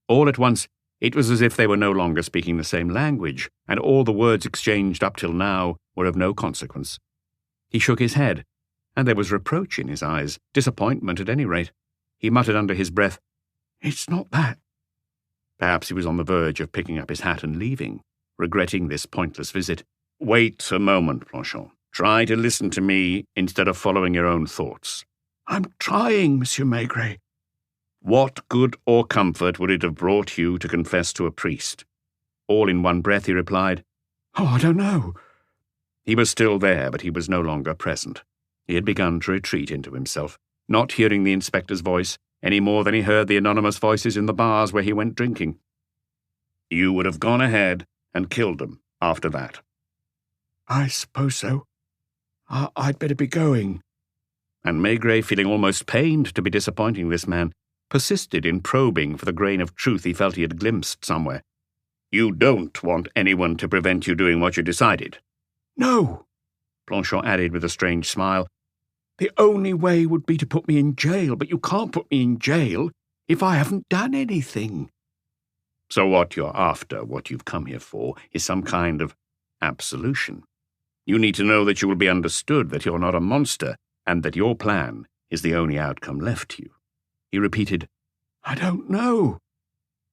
All at once, it was as if they were no longer speaking the same language, and all the words exchanged up till now were of no consequence. He shook his head, and there was reproach in his eyes, disappointment at any rate. He muttered under his breath, It's not that. Perhaps he was on the verge of picking up his hat and leaving, regretting this pointless visit. Wait a moment, Planchon. Try to listen to me instead of following your own thoughts. I'm trying, Monsieur Maigret. What good or comfort would it have brought you to confess to a priest? All in one breath he replied, Oh, I don't know. He was still there, but he was no longer present. He had begun to retreat into himself, not hearing the inspector's voice any more than he heard the anonymous voices in the bars where he went drinking. You would have gone ahead and killed them after that. I suppose so. I'd better be going. And Maigret, feeling almost pained to be disappointing this man, persisted in probing for the grain of truth he felt he had glimpsed somewhere. You don't want anyone to prevent you doing what you decided? No, Planchon added with a strange smile. The only way would be to put me in jail, but you can't put me in jail if I haven't done anything. So what you're after, what you've come here for, is some kind of absolution. You need to know that you will be understood, that you're not a monster, and that your plan is the only outcome left to you. He repeated, I don't know.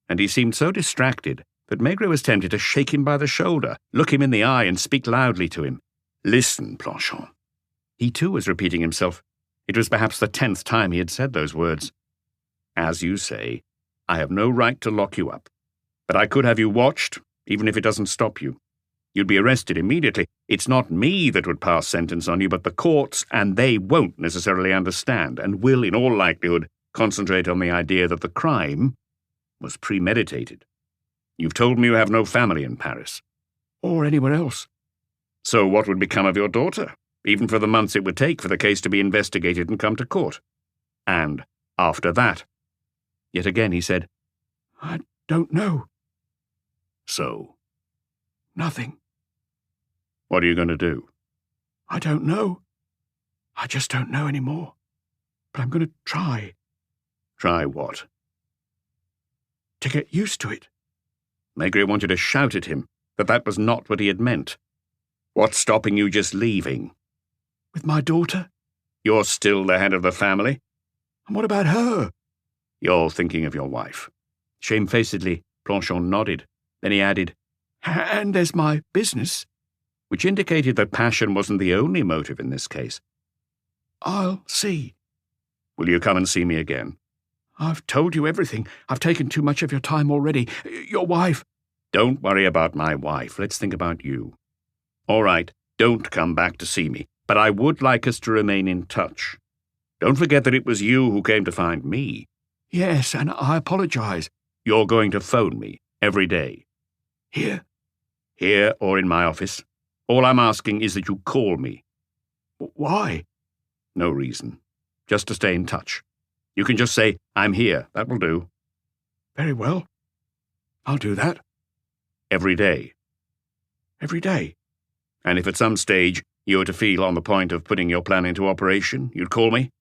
And he seemed so distracted that Maigret was tempted to shake him by the shoulder, look him in the eye, and speak loudly to him. Listen, Planchon. He too was repeating himself. It was perhaps the 10th time he had said those words. As you say, I have no right to lock you up, but I could have you watched, even if it doesn't stop you. You'd be arrested immediately. It's not me that would pass sentence on you, but the courts, and they won't necessarily understand, and will, in all likelihood, concentrate on the idea that the crime was premeditated. You've told me you have no family in Paris. Or anywhere else. So what would become of your daughter, even for the months it would take for the case to be investigated and come to court? And after that? Yet again he said, I don't know. So? Nothing. What are you going to do? I don't know. I just don't know anymore. But I'm going to try. Try what? To get used to it. Maigret wanted to shout at him that was not what he had meant. What's stopping you just leaving? With my daughter? You're still the head of the family? And what about her? You're thinking of your wife. Shamefacedly, Planchon nodded. Then he added, And there's my business. Which indicated that passion wasn't the only motive in this case. I'll see. Will you come and see me again? I've told you everything. I've taken too much of your time already. Your wife... Don't worry about my wife. Let's think about you. All right, don't come back to see me, but I would like us to remain in touch. Don't forget that it was you who came to find me. Yes, and I apologize. You're going to phone me every day. Here? Here or in my office. All I'm asking is that you call me. Why? No reason. Just to stay in touch. You can just say, I'm here. That will do. Very well. I'll do that. Every day. Every day. And if at some stage you were to feel on the point of putting your plan into operation, you'd call me?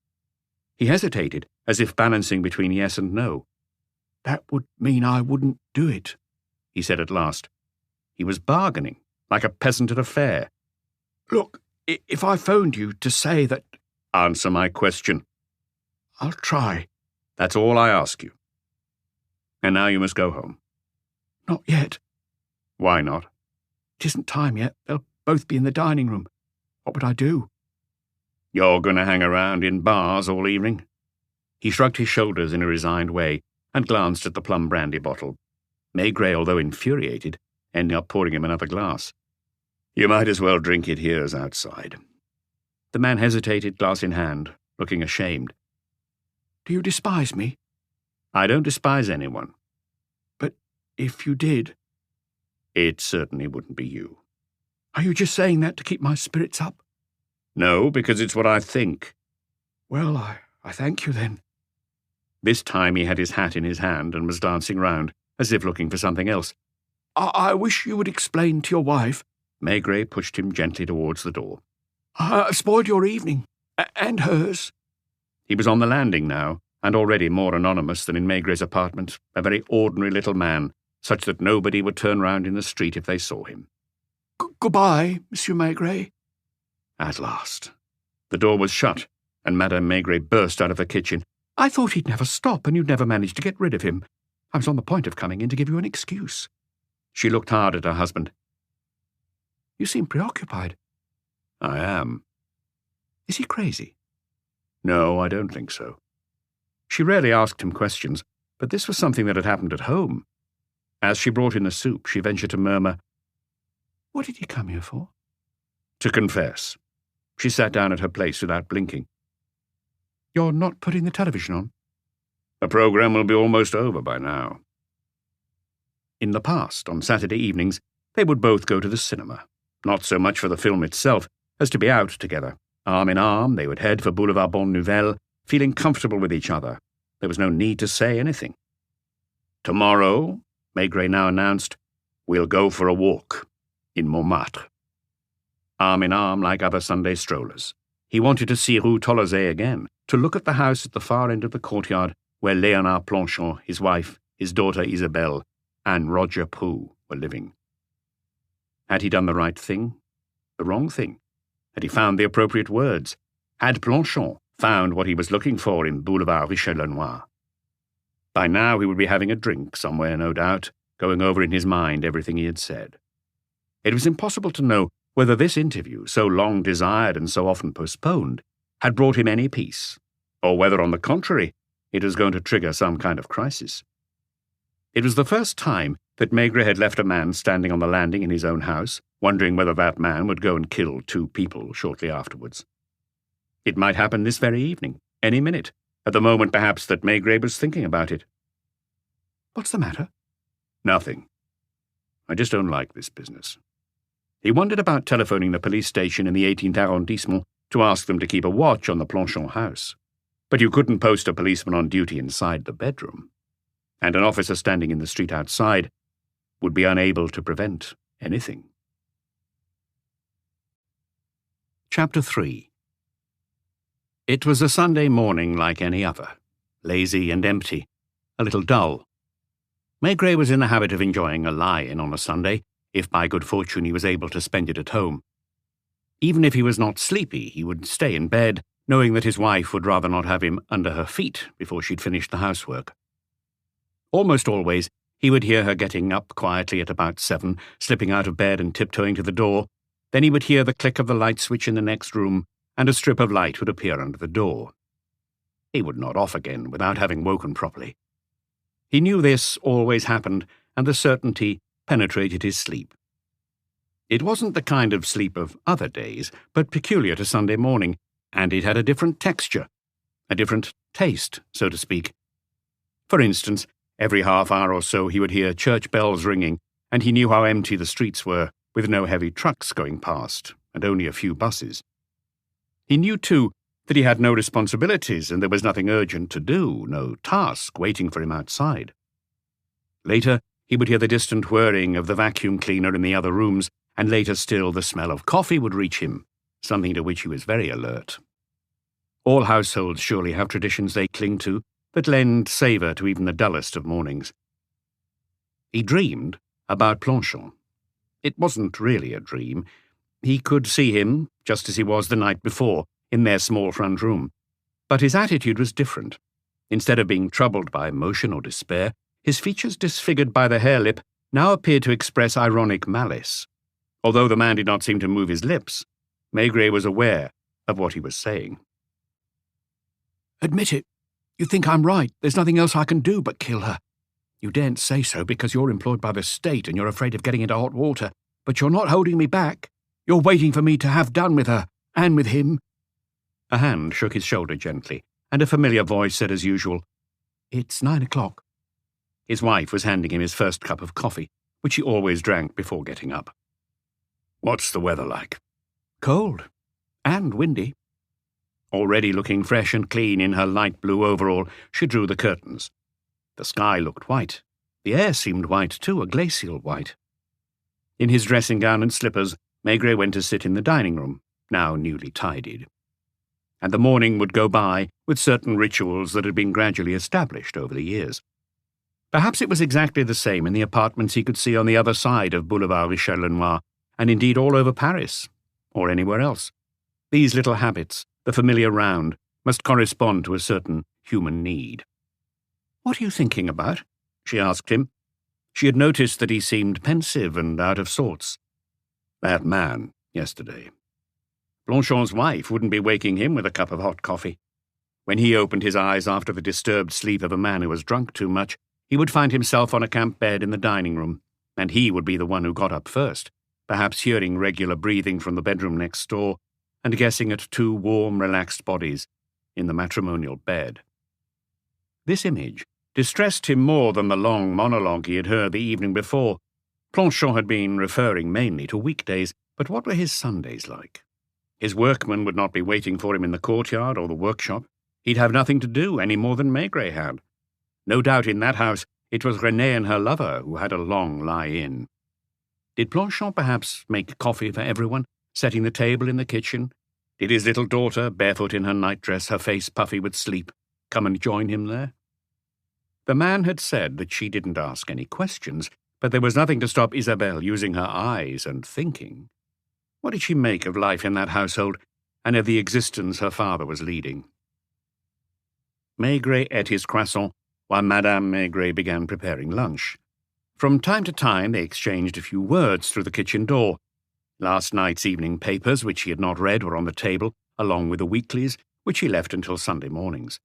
He hesitated, as if balancing between yes and no. That would mean I wouldn't do it, he said at last. He was bargaining, like a peasant at a fair. Look, if I phoned you to say that... Answer my question. I'll try. That's all I ask you. And now you must go home. Not yet. Why not? It isn't time yet. They'll both be in the dining room. What would I do? You're going to hang around in bars all evening? He shrugged his shoulders in a resigned way and glanced at the plum brandy bottle. Maigret, although infuriated, ended up pouring him another glass. You might as well drink it here as outside. The man hesitated, glass in hand, looking ashamed. Do you despise me? I don't despise anyone. But if you did... It certainly wouldn't be you. Are you just saying that to keep my spirits up? No, because it's what I think. Well, I thank you then. This time he had his hat in his hand and was dancing round, as if looking for something else. I wish you would explain to your wife... Maigret pushed him gently towards the door. I've spoiled your evening, and hers. He was on the landing now, and already more anonymous than in Maigret's apartment, a very ordinary little man, such that nobody would turn round in the street if they saw him. Goodbye, Monsieur Maigret. At last. The door was shut, and Madame Maigret burst out of the kitchen. I thought he'd never stop, and you'd never manage to get rid of him. I was on the point of coming in to give you an excuse. She looked hard at her husband. You seem preoccupied. I am. Is he crazy? No, I don't think so. She rarely asked him questions, but this was something that had happened at home. As she brought in the soup, she ventured to murmur, What did you come here for? To confess. She sat down at her place without blinking. You're not putting the television on? The programme will be almost over by now. In the past, on Saturday evenings, they would both go to the cinema, not so much for the film itself as to be out together. Arm in arm, they would head for Boulevard Bonne Nouvelle, feeling comfortable with each other. There was no need to say anything. Tomorrow, Maigret now announced, we'll go for a walk in Montmartre. Arm in arm like other Sunday strollers. He wanted to see Rue Tolosay again, to look at the house at the far end of the courtyard where Léonard Planchon, his wife, his daughter Isabelle, and Roger Prou were living. Had he done the right thing? The wrong thing? Had he found the appropriate words? Had Planchon found what he was looking for in Boulevard Richelieu-Noir? By now he would be having a drink somewhere, no doubt, going over in his mind everything he had said. It was impossible to know whether this interview, so long desired and so often postponed, had brought him any peace, or whether, on the contrary, it was going to trigger some kind of crisis. It was the first time that Maigret had left a man standing on the landing in his own house, wondering whether that man would go and kill 2 people shortly afterwards. It might happen this very evening, any minute, at the moment perhaps that Maigret was thinking about it. What's the matter? Nothing. I just don't like this business. He wondered about telephoning the police station in the 18th arrondissement to ask them to keep a watch on the Planchon house. But you couldn't post a policeman on duty inside the bedroom, and an officer standing in the street outside would be unable to prevent anything. Chapter 3. It was a Sunday morning like any other, lazy and empty, a little dull. Maigret was in the habit of enjoying a lie-in on a Sunday, if by good fortune he was able to spend it at home. Even if he was not sleepy, he would stay in bed, knowing that his wife would rather not have him under her feet before she'd finished the housework. Almost always, he would hear her getting up quietly at about 7, slipping out of bed and tiptoeing to the door. Then he would hear the click of the light switch in the next room, and a strip of light would appear under the door. He would not off again without having woken properly. He knew this always happened, and the certainty penetrated his sleep. It wasn't the kind of sleep of other days, but peculiar to Sunday morning, and it had a different texture, a different taste, so to speak. For instance, every half hour or so he would hear church bells ringing, and he knew how empty the streets were, with no heavy trucks going past, and only a few buses. He knew, too, that he had no responsibilities, and there was nothing urgent to do, no task waiting for him outside. Later, he would hear the distant whirring of the vacuum cleaner in the other rooms, and later still the smell of coffee would reach him, something to which he was very alert. All households surely have traditions they cling to that lend savour to even the dullest of mornings. He dreamed about Planchon. It wasn't really a dream. He could see him, just as he was the night before, in their small front room. But his attitude was different. Instead of being troubled by emotion or despair, his features disfigured by the hair lip now appeared to express ironic malice. Although the man did not seem to move his lips, Maigret was aware of what he was saying. Admit it. You think I'm right. There's nothing else I can do but kill her. You daren't say so because you're employed by the state and you're afraid of getting into hot water. But you're not holding me back. You're waiting for me to have done with her, and with him. A hand shook his shoulder gently, and a familiar voice said as usual, It's 9 o'clock. His wife was handing him his first cup of coffee, which he always drank before getting up. What's the weather like? Cold. And windy. Already looking fresh and clean in her light blue overall, she drew the curtains. The sky looked white. The air seemed white too, a glacial white. In his dressing gown and slippers, Maigret went to sit in the dining room, now newly tidied. And the morning would go by with certain rituals that had been gradually established over the years. Perhaps it was exactly the same in the apartments he could see on the other side of Boulevard Richelieu-Noir, and indeed all over Paris, or anywhere else. These little habits, the familiar round, must correspond to a certain human need. "What are you thinking about?" she asked him. She had noticed that he seemed pensive and out of sorts. That man, yesterday. Planchon's wife wouldn't be waking him with a cup of hot coffee. When he opened his eyes after the disturbed sleep of a man who was drunk too much, he would find himself on a camp bed in the dining room, and he would be the one who got up first. perhaps hearing regular breathing from the bedroom next door, and guessing at two warm, relaxed bodies in the matrimonial bed. This image distressed him more than the long monologue he had heard the evening before. Planchon had been referring mainly to weekdays, but what were his Sundays like? His workmen would not be waiting for him in the courtyard or the workshop. He'd have nothing to do any more than Maigret had. No doubt in that house it was Renée and her lover who had a long lie-in. Did Planchon perhaps make coffee for everyone, setting the table in the kitchen? Did his little daughter, barefoot in her nightdress, her face puffy with sleep, come and join him there? The man had said that she didn't ask any questions, but there was nothing to stop Isabelle using her eyes and thinking. What did she make of life in that household, and of the existence her father was leading? Maigret ate his croissant, while Madame Maigret began preparing lunch. From time to time they exchanged a few words through the kitchen door. Last night's evening papers, which he had not read, were on the table, along with the weeklies, which he left until Sunday mornings.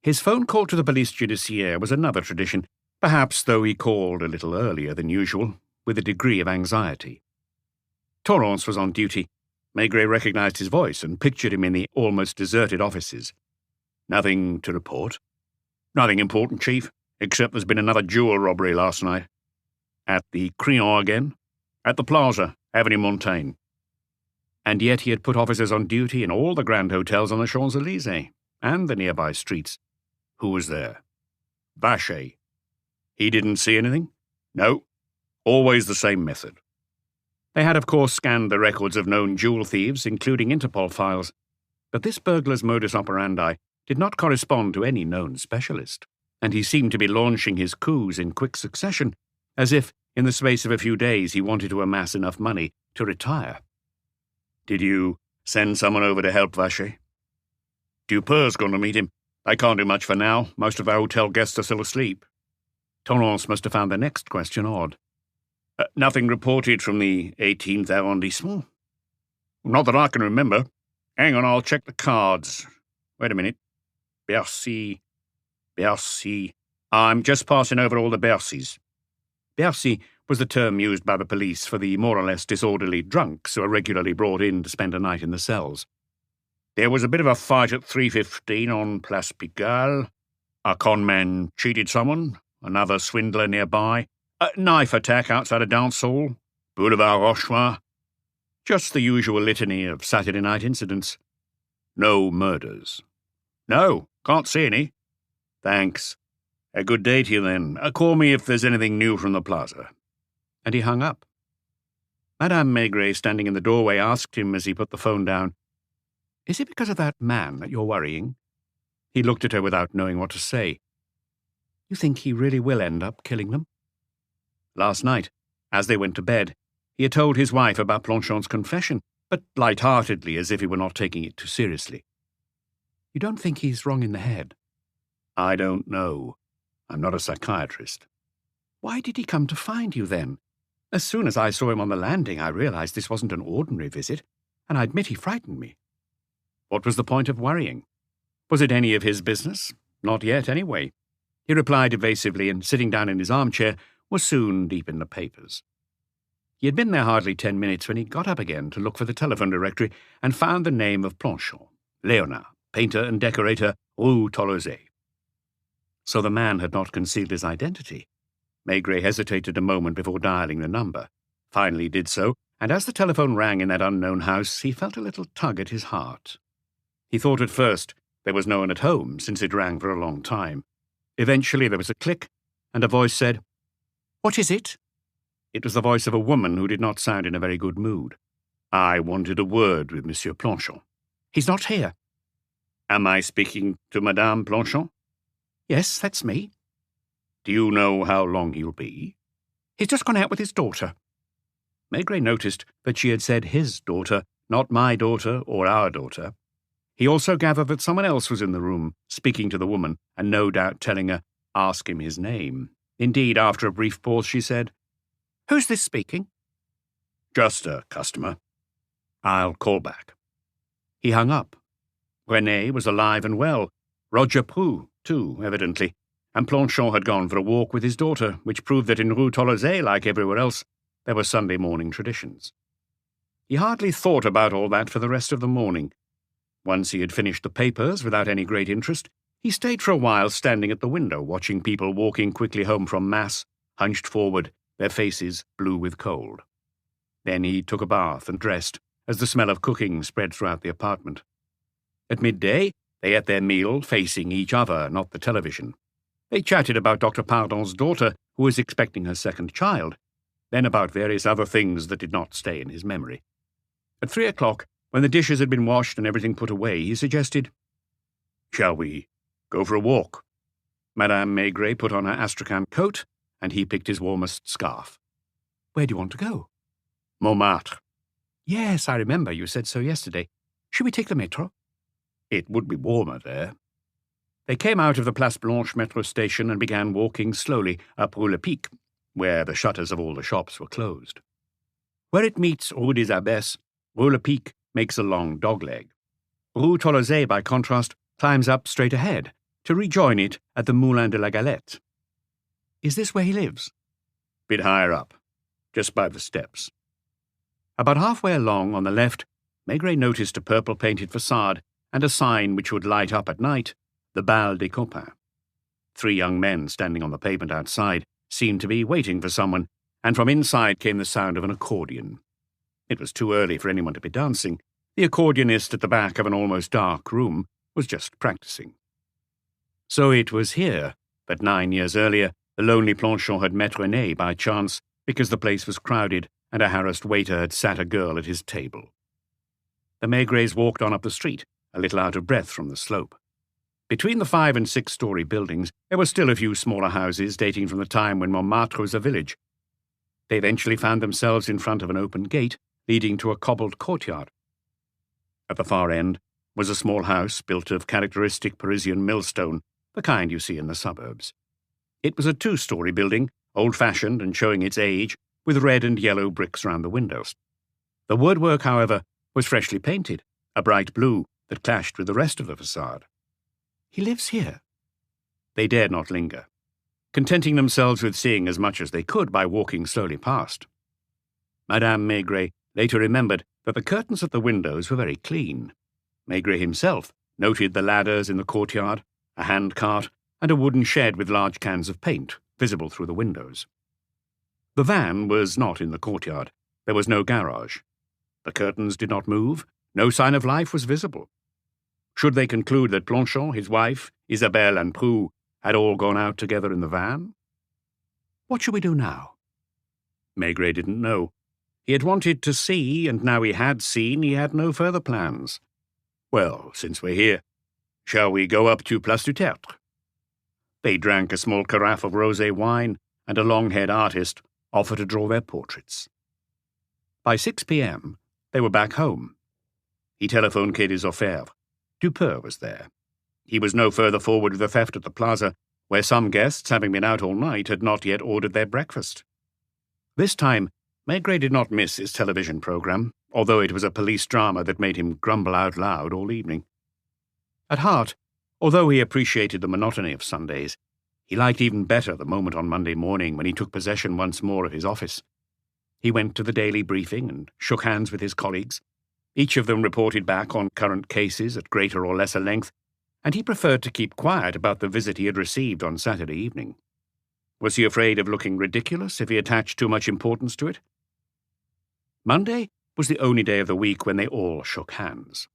His phone call to the police judiciaire was another tradition, perhaps though he called a little earlier than usual, with a degree of anxiety. Torrance was on duty. Maigret recognized his voice and pictured him in the almost deserted offices. "Nothing to report?" "Nothing important, Chief, except there's been another jewel robbery last night." "At the Crillon again?" "At the Plaza, Avenue Montaigne." And yet he had put officers on duty in all the grand hotels on the Champs-Élysées and the nearby streets. Who was there? Vacher. He didn't see anything? No. Always the same method. They had, of course, scanned the records of known jewel thieves, including Interpol files, but this burglar's modus operandi did not correspond to any known specialist, and he seemed to be launching his coups in quick succession, as if, in the space of a few days, he wanted to amass enough money to retire. "Did you send someone over to help Vacher?" "Dupeur's going to meet him. I can't do much for now. Most of our hotel guests are still asleep." Torrance must have found the next question odd. "Nothing reported from the 18th arrondissement?" "Not that I can remember. Hang on, I'll check the cards. Wait a minute. Bercy. I'm just passing over all the Bercys." Bercy was the term used by the police for the more or less disorderly drunks who are regularly brought in to spend a night in the cells. "There was a bit of a fight at 3:15 on Place Pigalle. A conman cheated someone, another swindler nearby. A knife attack outside a dance hall. Boulevard Rochefort. Just the usual litany of Saturday night incidents." "No murders?" "No, can't see any." "Thanks. A good day to you then. Call me if there's anything new from the Plaza." And he hung up. Madame Maigret, standing in the doorway, asked him as he put the phone down, "Is it because of that man that you're worrying?" He looked at her without knowing what to say. "You think he really will end up killing them?" Last night, as they went to bed, he had told his wife about Planchon's confession, but light-heartedly, as if he were not taking it too seriously. "You don't think he's wrong in the head?" "I don't know. I'm not a psychiatrist." "Why did he come to find you, then? As soon as I saw him on the landing, I realized this wasn't an ordinary visit, and I admit he frightened me." What was the point of worrying? Was it any of his business? Not yet, anyway. He replied evasively, and sitting down in his armchair, was soon deep in the papers. He had been there hardly 10 minutes when he got up again to look for the telephone directory and found the name of Planchon, Léonard, painter and decorator, Rue Tolosay. So the man had not concealed his identity. Maigret hesitated a moment before dialing the number, finally did so, and as the telephone rang in that unknown house, he felt a little tug at his heart. He thought at first there was no one at home, since it rang for a long time. Eventually there was a click, and a voice said, "What is it?" It was the voice of a woman who did not sound in a very good mood. "I wanted a word with Monsieur Planchon." "He's not here." "Am I speaking to Madame Planchon?" "Yes, that's me." "Do you know how long he'll be?" "He's just gone out with his daughter." Maigret noticed that she had said his daughter, not my daughter or our daughter. He also gathered that someone else was in the room, speaking to the woman, and no doubt telling her, ask him his name. Indeed, after a brief pause, she said, "Who's this speaking?" "Just a customer. I'll call back." He hung up. Renée was alive and well. Roger Prou, too, evidently, and Planchon had gone for a walk with his daughter, which proved that in Rue Tolosay, like everywhere else, there were Sunday morning traditions. He hardly thought about all that for the rest of the morning. Once he had finished the papers without any great interest, he stayed for a while standing at the window watching people walking quickly home from Mass, hunched forward, their faces blue with cold. Then he took a bath and dressed, as the smell of cooking spread throughout the apartment. At midday, they ate their meal facing each other, not the television. They chatted about Dr. Pardon's daughter, who was expecting her second child, then about various other things that did not stay in his memory. At 3 o'clock, when the dishes had been washed and everything put away, he suggested, "Shall we go for a walk?" Madame Maigret put on her astrakhan coat, and he picked his warmest scarf. "Where do you want to go?" "Montmartre." "Yes, I remember. You said so yesterday. Should we take the metro?" "It would be warmer there." They came out of the Place Blanche metro station and began walking slowly up Rue Lepic, where the shutters of all the shops were closed. Where it meets Rue des Abbesses, Rue Lepic makes a long dogleg. Rue Tolosay, by contrast, climbs up straight ahead to rejoin it at the Moulin de la Galette. "Is this where he lives?" "Bit higher up, just by the steps." About halfway along on the left, Maigret noticed a purple-painted facade and a sign which would light up at night, the Bal des Copains. 3 young men standing on the pavement outside seemed to be waiting for someone, and from inside came the sound of an accordion. It was too early for anyone to be dancing. The accordionist at the back of an almost dark room was just practicing. So it was here that 9 years earlier the lonely Planchon had met René by chance, because the place was crowded and a harassed waiter had sat a girl at his table. The Maigrets walked on up the street, a little out of breath from the slope. Between the 5- and 6-story buildings, there were still a few smaller houses dating from the time when Montmartre was a village. They eventually found themselves in front of an open gate leading to a cobbled courtyard. At the far end was a small house built of characteristic Parisian millstone, the kind you see in the suburbs. It was a 2-story building, old-fashioned and showing its age, with red and yellow bricks round the windows. The woodwork, however, was freshly painted, a bright blue that clashed with the rest of the facade. "He lives here." They dared not linger, contenting themselves with seeing as much as they could by walking slowly past. Madame Maigret later remembered that the curtains at the windows were very clean. Maigret himself noted the ladders in the courtyard, a hand-cart, and a wooden shed with large cans of paint visible through the windows. The van was not in the courtyard. There was no garage. The curtains did not move. No sign of life was visible. Should they conclude that Planchon, his wife, Isabelle, and Prue had all gone out together in the van? What should we do now? Maigret didn't know. He had wanted to see, and now he had seen, he had no further plans. Well, since we're here, shall we go up to Place du Tertre? They drank a small carafe of rosé wine, and a long-haired artist offered to draw their portraits. By 6 p.m., they were back home. He telephoned Quai des Orfèvres. Dupeur was there. He was no further forward with the theft at the plaza, where some guests, having been out all night, had not yet ordered their breakfast. This time, Maigret did not miss his television program, although it was a police drama that made him grumble out loud all evening. At heart, although he appreciated the monotony of Sundays, he liked even better the moment on Monday morning when he took possession once more of his office. He went to the daily briefing and shook hands with his colleagues. Each of them reported back on current cases at greater or lesser length, and he preferred to keep quiet about the visit he had received on Saturday evening. Was he afraid of looking ridiculous if he attached too much importance to it? Monday was the only day of the week when they all shook hands.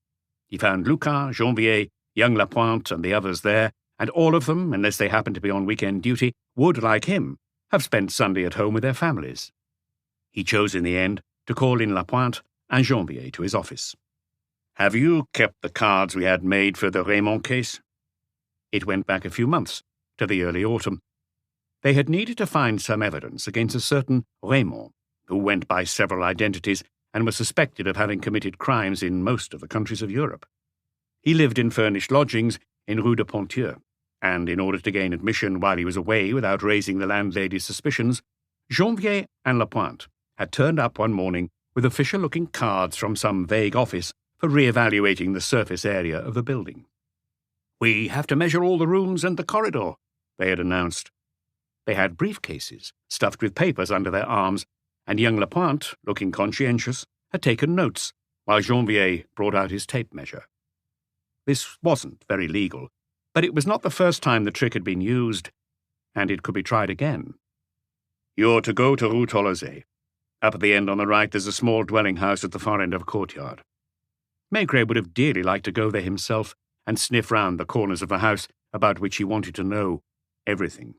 He found Lucas, Janvier, young Lapointe, and the others there, and all of them, unless they happened to be on weekend duty, would, like him, have spent Sunday at home with their families. He chose in the end to call in Lapointe and Janvier to his office. "Have you kept the cards we had made for the Raymond case?" It went back a few months, to the early autumn. They had needed to find some evidence against a certain Raymond, who went by several identities and was suspected of having committed crimes in most of the countries of Europe. He lived in furnished lodgings in Rue de Ponthieu, and in order to gain admission while he was away without raising the landlady's suspicions, Janvier and Lapointe had turned up one morning with official-looking cards from some vague office for re-evaluating the surface area of the building. "We have to measure all the rooms and the corridor," they had announced. They had briefcases stuffed with papers under their arms, and young Lapointe, looking conscientious, had taken notes, while Janvier brought out his tape measure. This wasn't very legal, but it was not the first time the trick had been used, and it could be tried again. "You're to go to Rue Tolosay. Up at the end on the right there's a small dwelling house at the far end of a courtyard." Maigret would have dearly liked to go there himself and sniff round the corners of the house about which he wanted to know everything.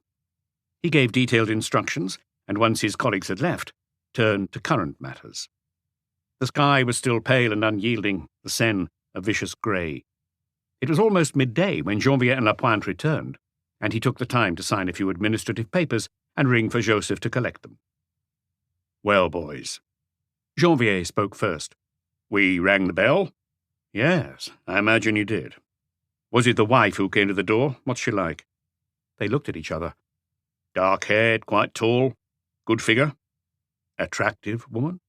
He gave detailed instructions, and once his colleagues had left, turned to current matters. The sky was still pale and unyielding, the Seine a vicious grey. It was almost midday when Janvier and Lapointe returned, and he took the time to sign a few administrative papers and ring for Joseph to collect them. "Well, boys." Janvier spoke first. "We rang the bell?" "Yes, I imagine you did. Was it the wife who came to the door? What's she like?" They looked at each other. "Dark-haired, quite tall, good figure. Attractive woman?"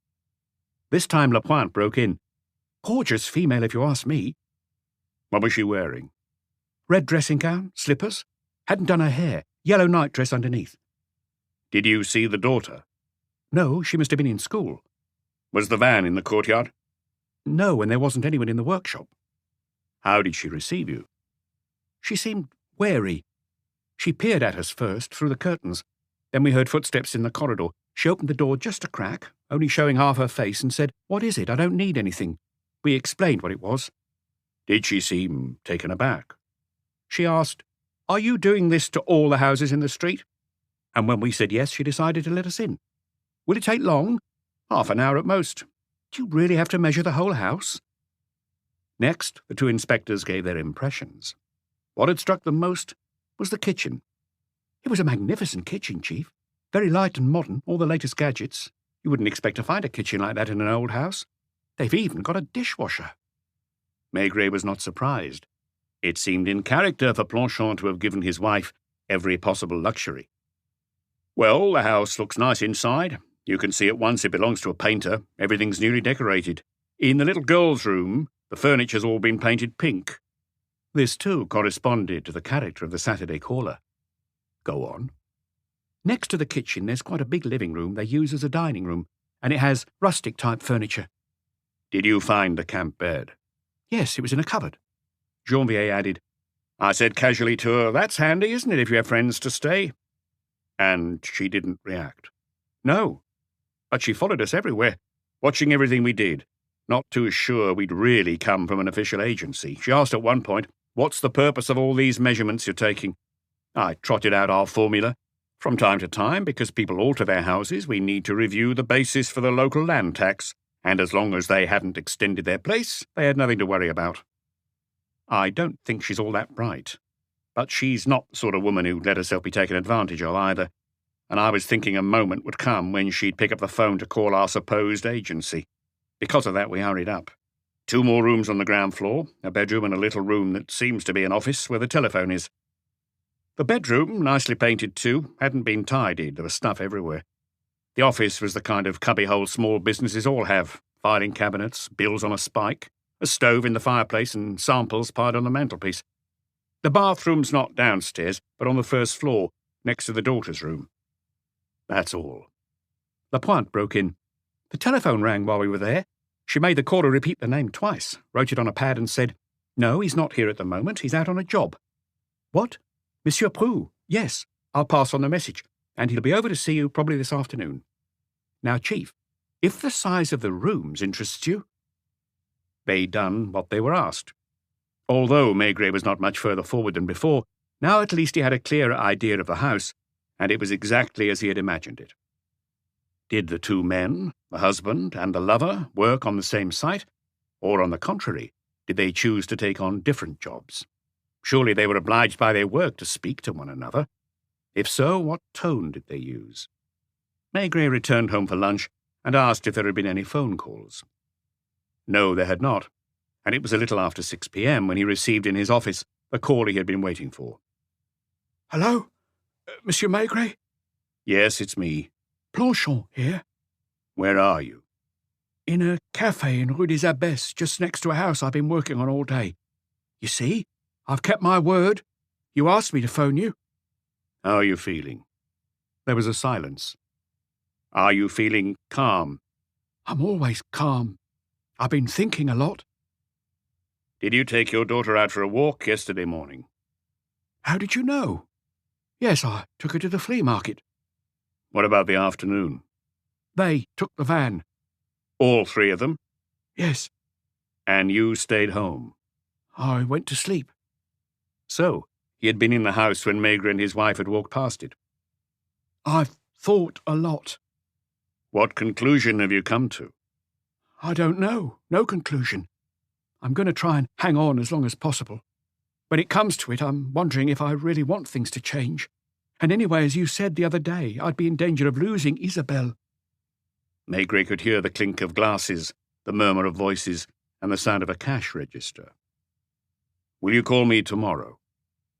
This time Lapointe broke in. "Gorgeous female, if you ask me." "What was she wearing?" "Red dressing gown, slippers. Hadn't done her hair. Yellow nightdress underneath." "Did you see the daughter?" "No, she must have been in school." "Was the van in the courtyard?" "No, and there wasn't anyone in the workshop." "How did she receive you?" "She seemed wary. She peered at us first, through the curtains. Then we heard footsteps in the corridor. She opened the door just a crack, only showing half her face, and said, 'What is it? I don't need anything.' We explained what it was." "Did she seem taken aback?" "She asked, 'Are you doing this to all the houses in the street?' And when we said yes, she decided to let us in. 'Will it take long?' 'Half an hour at most.' 'Do you really have to measure the whole house?' Next, the two inspectors gave their impressions. What had struck them most was the kitchen. It was a magnificent kitchen, Chief. Very light and modern, all the latest gadgets. You wouldn't expect to find a kitchen like that in an old house. They've even got a dishwasher." Maigret was not surprised. It seemed in character for Planchon to have given his wife every possible luxury. "Well, the house looks nice inside. You can see at once it belongs to a painter. Everything's newly decorated. In the little girl's room, the furniture's all been painted pink." This, too, corresponded to the character of the Saturday caller. "Go on." "Next to the kitchen there's quite a big living room they use as a dining room, and it has rustic-type furniture." "Did you find the camp bed?" "Yes, it was in a cupboard." Janvier added, "I said casually to her, 'That's handy, isn't it, if you have friends to stay?' And she didn't react." "No, but she followed us everywhere, watching everything we did, not too sure we'd really come from an official agency. She asked at one point, 'What's the purpose of all these measurements you're taking?' I trotted out our formula. From time to time, because people alter their houses, we need to review the basis for the local land tax, and as long as they hadn't extended their place, they had nothing to worry about. I don't think she's all that bright, but she's not the sort of woman who'd let herself be taken advantage of either, and I was thinking a moment would come when she'd pick up the phone to call our supposed agency. Because of that, we hurried up. 2 more rooms on the ground floor, a bedroom and a little room that seems to be an office where the telephone is. The bedroom, nicely painted too, hadn't been tidied. There was stuff everywhere. The office was the kind of cubbyhole small businesses all have, filing cabinets, bills on a spike, a stove in the fireplace and samples piled on the mantelpiece. The bathroom's not downstairs, but on the first floor, next to the daughter's room. That's all." Lapointe broke in. "The telephone rang while we were there. She made the caller repeat the name twice, wrote it on a pad and said, 'No, he's not here at the moment, he's out on a job.' 'What? Monsieur Prou? Yes, I'll pass on the message, and he'll be over to see you probably this afternoon. Now, Chief, if the size of the rooms interests you—'" They'd done what they were asked. Although Maigret was not much further forward than before, now at least he had a clearer idea of the house, and it was exactly as he had imagined it. Did the 2 men, the husband and the lover, work on the same site, or on the contrary, did they choose to take on different jobs? Surely they were obliged by their work to speak to one another. If so, what tone did they use? Maigret returned home for lunch and asked if there had been any phone calls. No, there had not, and it was a little after 6 p.m. when he received in his office the call he had been waiting for. "Hello? Monsieur Maigret?" "Yes, it's me." "Planchon here." "Where are you?" "In a cafe in Rue des Abbesses, just next to a house I've been working on all day. You see, I've kept my word. You asked me to phone you." "How are you feeling?" There was a silence. Are you feeling calm? I'm always calm. I've been thinking a lot. Did you take your daughter out for a walk yesterday morning? How did you know? Yes, I took her to the flea market. What about the afternoon? They took the van. All three of them? Yes, And you stayed home? I went to sleep. So, he had been in the house when Maigret and his wife had walked past it. I've thought a lot. What conclusion have you come to? I don't know. No conclusion. I'm going to try and hang on as long as possible. When it comes to it, I'm wondering if I really want things to change. And anyway, as you said the other day, I'd be in danger of losing Isabelle. Maigret could hear the clink of glasses, the murmur of voices, and the sound of a cash register. Will you call me tomorrow?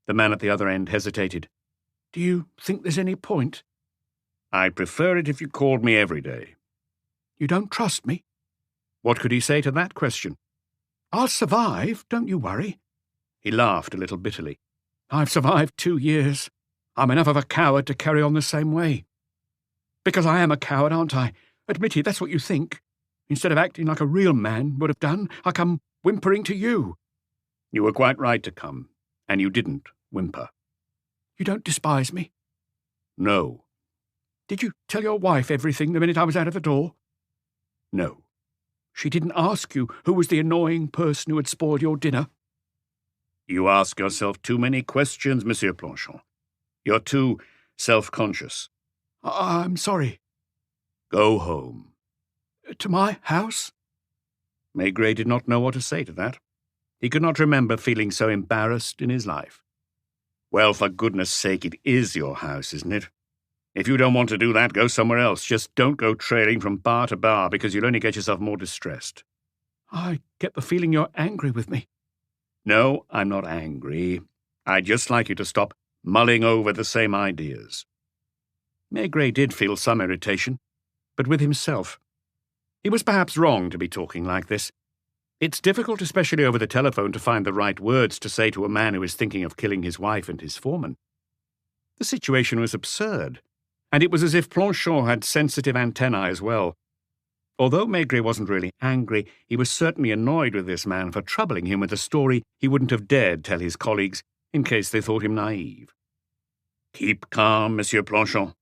The man at the other end hesitated. Do you think there's any point? I'd prefer it if you called me every day. You don't trust me? What could he say to that question? I'll survive, don't you worry. He laughed a little bitterly. I've survived 2 years. I'm enough of a coward to carry on the same way. Because I am a coward, aren't I? Admit it, that's what you think. Instead of acting like a real man would have done, I come whimpering to you. You were quite right to come, and you didn't whimper. You don't despise me? No. Did you tell your wife everything the minute I was out of the door? No. She didn't ask you who was the annoying person who had spoiled your dinner? You ask yourself too many questions, Monsieur Planchon. You're too self-conscious. I'm sorry. Go home. To my house? Maigret did not know what to say to that. He could not remember feeling so embarrassed in his life. Well, for goodness sake, it is your house, isn't it? If you don't want to do that, go somewhere else. Just don't go trailing from bar to bar, because you'll only get yourself more distressed. I get the feeling you're angry with me. No, I'm not angry. I'd just like you to stop mulling over the same ideas. Maigret did feel some irritation, but with himself. He was perhaps wrong to be talking like this. It's difficult, especially over the telephone, to find the right words to say to a man who is thinking of killing his wife and his foreman. The situation was absurd, and it was as if Planchon had sensitive antennae as well. Although Maigret wasn't really angry, he was certainly annoyed with this man for troubling him with a story he wouldn't have dared tell his colleagues in case they thought him naive. Keep calm, Monsieur Planchon.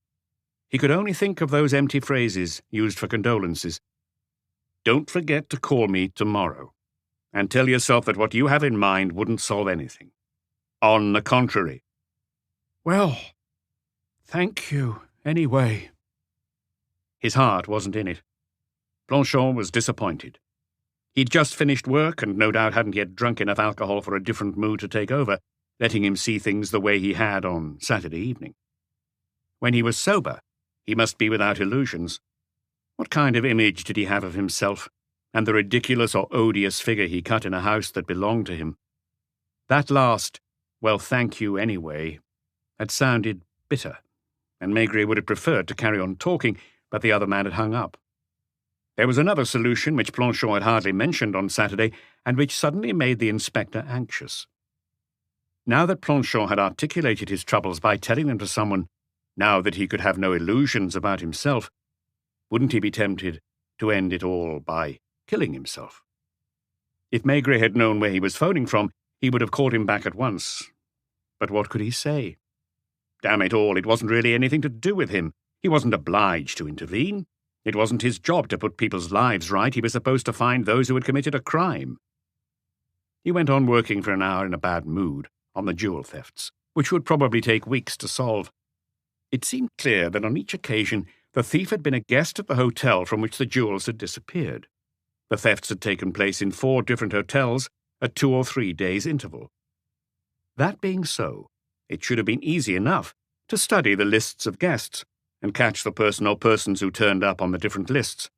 He could only think of those empty phrases used for condolences. Don't forget to call me tomorrow, and tell yourself that what you have in mind wouldn't solve anything. On the contrary. Well, thank you, anyway. His heart wasn't in it. Planchon was disappointed. He'd just finished work and no doubt hadn't yet drunk enough alcohol for a different mood to take over, letting him see things the way he had on Saturday evening. When he was sober, he must be without illusions. What kind of image did he have of himself, and the ridiculous or odious figure he cut in a house that belonged to him? That last, well, thank you anyway, had sounded bitter, and Maigret would have preferred to carry on talking, but the other man had hung up. There was another solution which Planchon had hardly mentioned on Saturday, and which suddenly made the inspector anxious. Now that Planchon had articulated his troubles by telling them to someone, now that he could have no illusions about himself, wouldn't he be tempted to end it all by killing himself? If Maigret had known where he was phoning from, he would have called him back at once. But what could he say? Damn it all, it wasn't really anything to do with him. He wasn't obliged to intervene. It wasn't his job to put people's lives right. He was supposed to find those who had committed a crime. He went on working for an hour in a bad mood on the jewel thefts, which would probably take weeks to solve. It seemed clear that on each occasion the thief had been a guest at the hotel from which the jewels had disappeared. The thefts had taken place in 4 different hotels at 2 or 3 days' interval. That being so, it should have been easy enough to study the lists of guests and catch the person or persons who turned up on the different lists.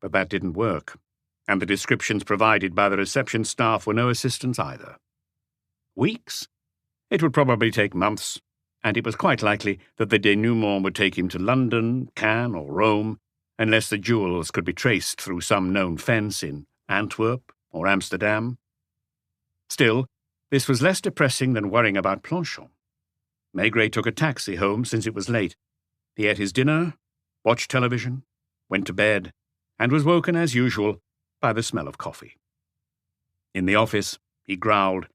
But that didn't work, and the descriptions provided by the reception staff were no assistance either. Weeks? It would probably take months, and it was quite likely that the denouement would take him to London, Cannes, or Rome, unless the jewels could be traced through some known fence in Antwerp or Amsterdam. Still, this was less depressing than worrying about Planchon. Maigret took a taxi home since it was late. He ate his dinner watched television, went to bed, and was woken as usual by the smell of coffee. In the office, he growled,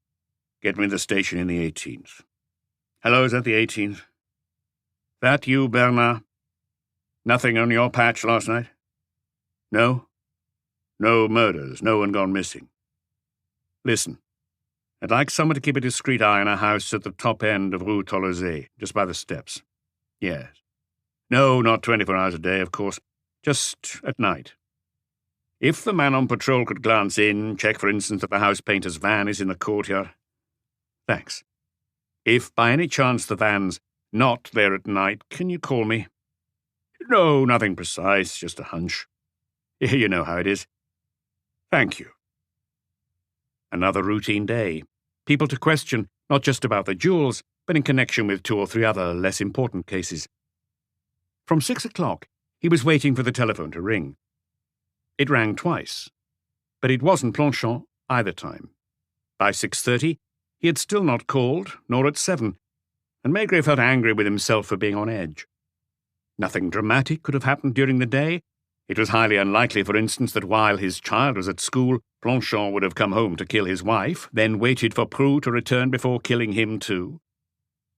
"Get me the station in the 18th. Hello, is that the 18th? That you, Bernard? Nothing on your patch last night? No? No murders, no one gone missing. Listen, I'd like someone to keep a discreet eye on a house at the top end of Rue Tolosay, just by the steps. Yes. No, not 24 hours a day, of course. Just at night. If the man on patrol could glance in, check, for instance, that the house painter's van is in the courtyard. Thanks. If by any chance the van's not there at night, can you call me? No, nothing precise, just a hunch. You know how it is. Thank you." Another routine day. People to question, not just about the jewels, but in connection with 2 or 3 other less important cases. From 6 o'clock, he was waiting for the telephone to ring. It rang twice, but it wasn't Planchon either time. By 6:30, he had still not called, nor at 7, and Maigret felt angry with himself for being on edge. Nothing dramatic could have happened during the day. It was highly unlikely, for instance, that while his child was at school, Planchon would have come home to kill his wife, then waited for Prue to return before killing him too.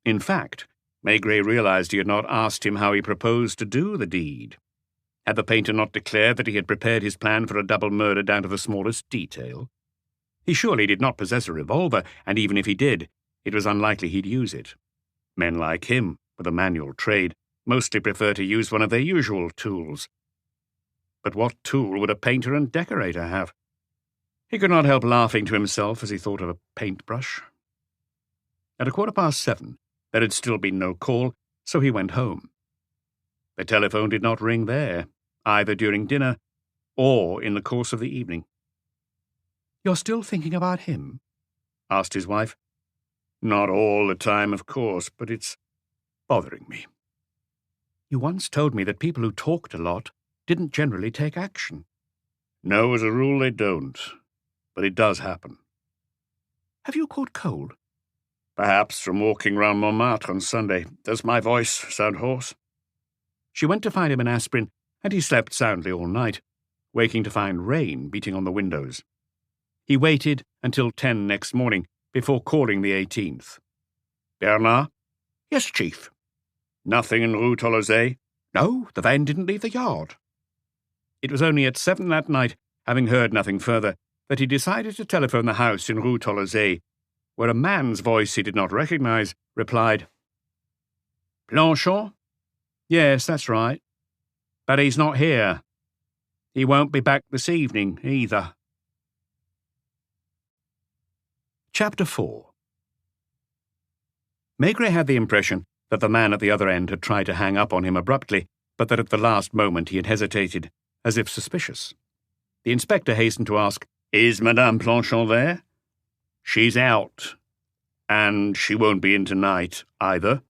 In fact, Maigret realized he had not asked him how he proposed to do the deed. Had the painter not declared that he had prepared his plan for a double murder down to the smallest detail? He surely did not possess a revolver, and even if he did, it was unlikely he'd use it. Men like him, with a manual trade, mostly prefer to use one of their usual tools. But what tool would a painter and decorator have? He could not help laughing to himself as he thought of a paintbrush. At 7:15, there had still been no call, so he went home. The telephone did not ring there, either during dinner or in the course of the evening. "You're still thinking about him?" asked his wife. "Not all the time, of course, but it's bothering me." "You once told me that people who talked a lot didn't generally take action." "No, as a rule they don't, but it does happen." "Have you caught cold?" "Perhaps from walking round Montmartre on Sunday. Does my voice sound hoarse?" She went to find him an aspirin, and he slept soundly all night, waking to find rain beating on the windows. He waited until 10 next morning before calling the 18th. "Bernard?" "Yes, Chief." "Nothing in Rue Tolosay?" "No, the van didn't leave the yard." It was only at 7 that night, having heard nothing further, that he decided to telephone the house in Rue Tolosay, where a man's voice he did not recognize replied, "Planchon? Yes, that's right. But he's not here. He won't be back this evening, either." Chapter 4. Maigret had the impression that the man at the other end had tried to hang up on him abruptly, but that at the last moment he had hesitated, as if suspicious. The inspector hastened to ask, "Is Madame Planchon there?" "She's out. And she won't be in tonight, either.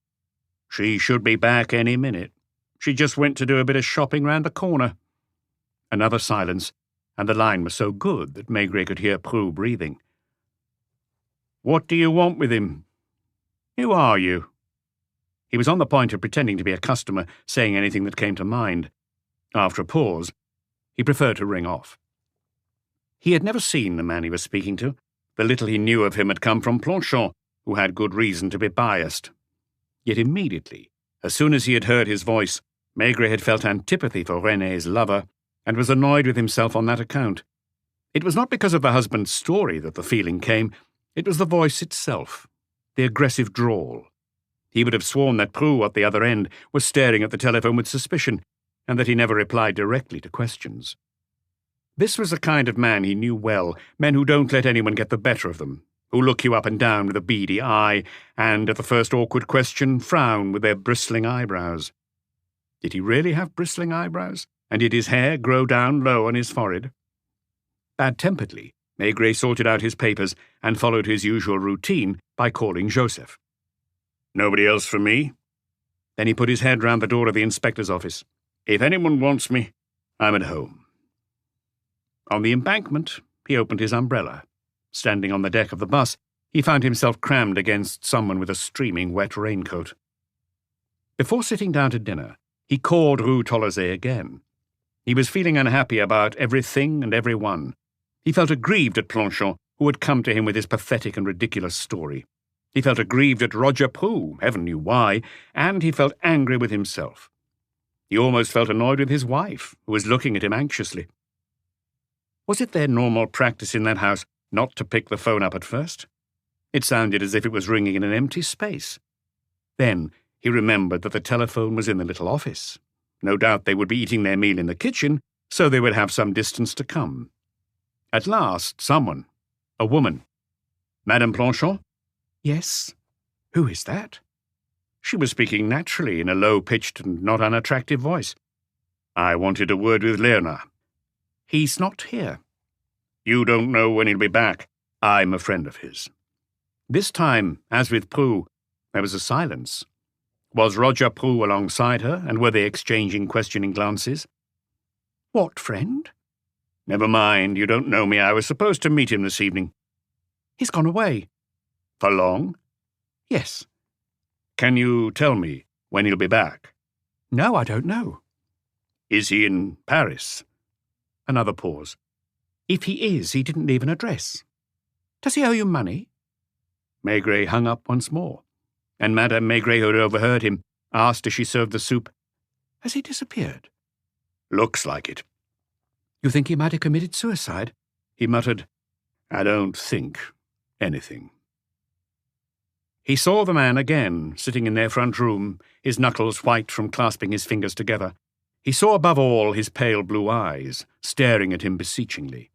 She should be back any minute. She just went to do a bit of shopping round the corner." Another silence, and the line was so good that Maigret could hear Prue breathing. "What do you want with him? Who are you?" He was on the point of pretending to be a customer, saying anything that came to mind. After a pause, he preferred to ring off. He had never seen the man he was speaking to. The little he knew of him had come from Planchon, who had good reason to be biased. Yet immediately, as soon as he had heard his voice, Maigret had felt antipathy for René's lover, and was annoyed with himself on that account. It was not because of the husband's story that the feeling came. It was the voice itself, the aggressive drawl. He would have sworn that Prue at the other end was staring at the telephone with suspicion, and that he never replied directly to questions. This was the kind of man he knew well, men who don't let anyone get the better of them, who look you up and down with a beady eye, and at the first awkward question frown with their bristling eyebrows. Did he really have bristling eyebrows? And did his hair grow down low on his forehead? Bad-temperedly, Maigret sorted out his papers and followed his usual routine by calling Joseph. "Nobody else for me?" Then he put his head round the door of the inspector's office. "If anyone wants me, I'm at home." On the embankment, he opened his umbrella. Standing on the deck of the bus, he found himself crammed against someone with a streaming wet raincoat. Before sitting down to dinner, He called Rue Tolosay again. He was feeling unhappy about everything and everyone. He felt aggrieved at Planchon, who had come to him with his pathetic and ridiculous story. He felt aggrieved at Roger Prou, heaven knew why, and he felt angry with himself. He almost felt annoyed with his wife, who was looking at him anxiously. Was it their normal practice in that house not to pick the phone up at first? It sounded as if it was ringing in an empty space. Then he remembered that the telephone was in the little office. No doubt they would be eating their meal in the kitchen, so they would have some distance to come. At last, someone, a woman. Madame Planchon? Yes. Who is that? She was speaking naturally in a low-pitched and not unattractive voice. I wanted a word with Léonard. He's not here. You don't know when he'll be back. I'm a friend of his. This time, as with Prou, there was a silence. Was Roger Prou alongside her, and were they exchanging questioning glances? What friend? Never mind, you don't know me. I was supposed to meet him this evening. He's gone away. For long? Yes. Can you tell me when he'll be back? No, I don't know. Is he in Paris? Another pause. If he is, he didn't leave an address. Does he owe you money? Maigret hung up once more, and Madame Maigret, who had overheard him, asked as she served the soup, Has he disappeared? Looks like it. You think he might have committed suicide? He muttered, I don't think anything. He saw the man again, sitting in their front room, his knuckles white from clasping his fingers together. He saw above all his pale blue eyes, staring at him beseechingly.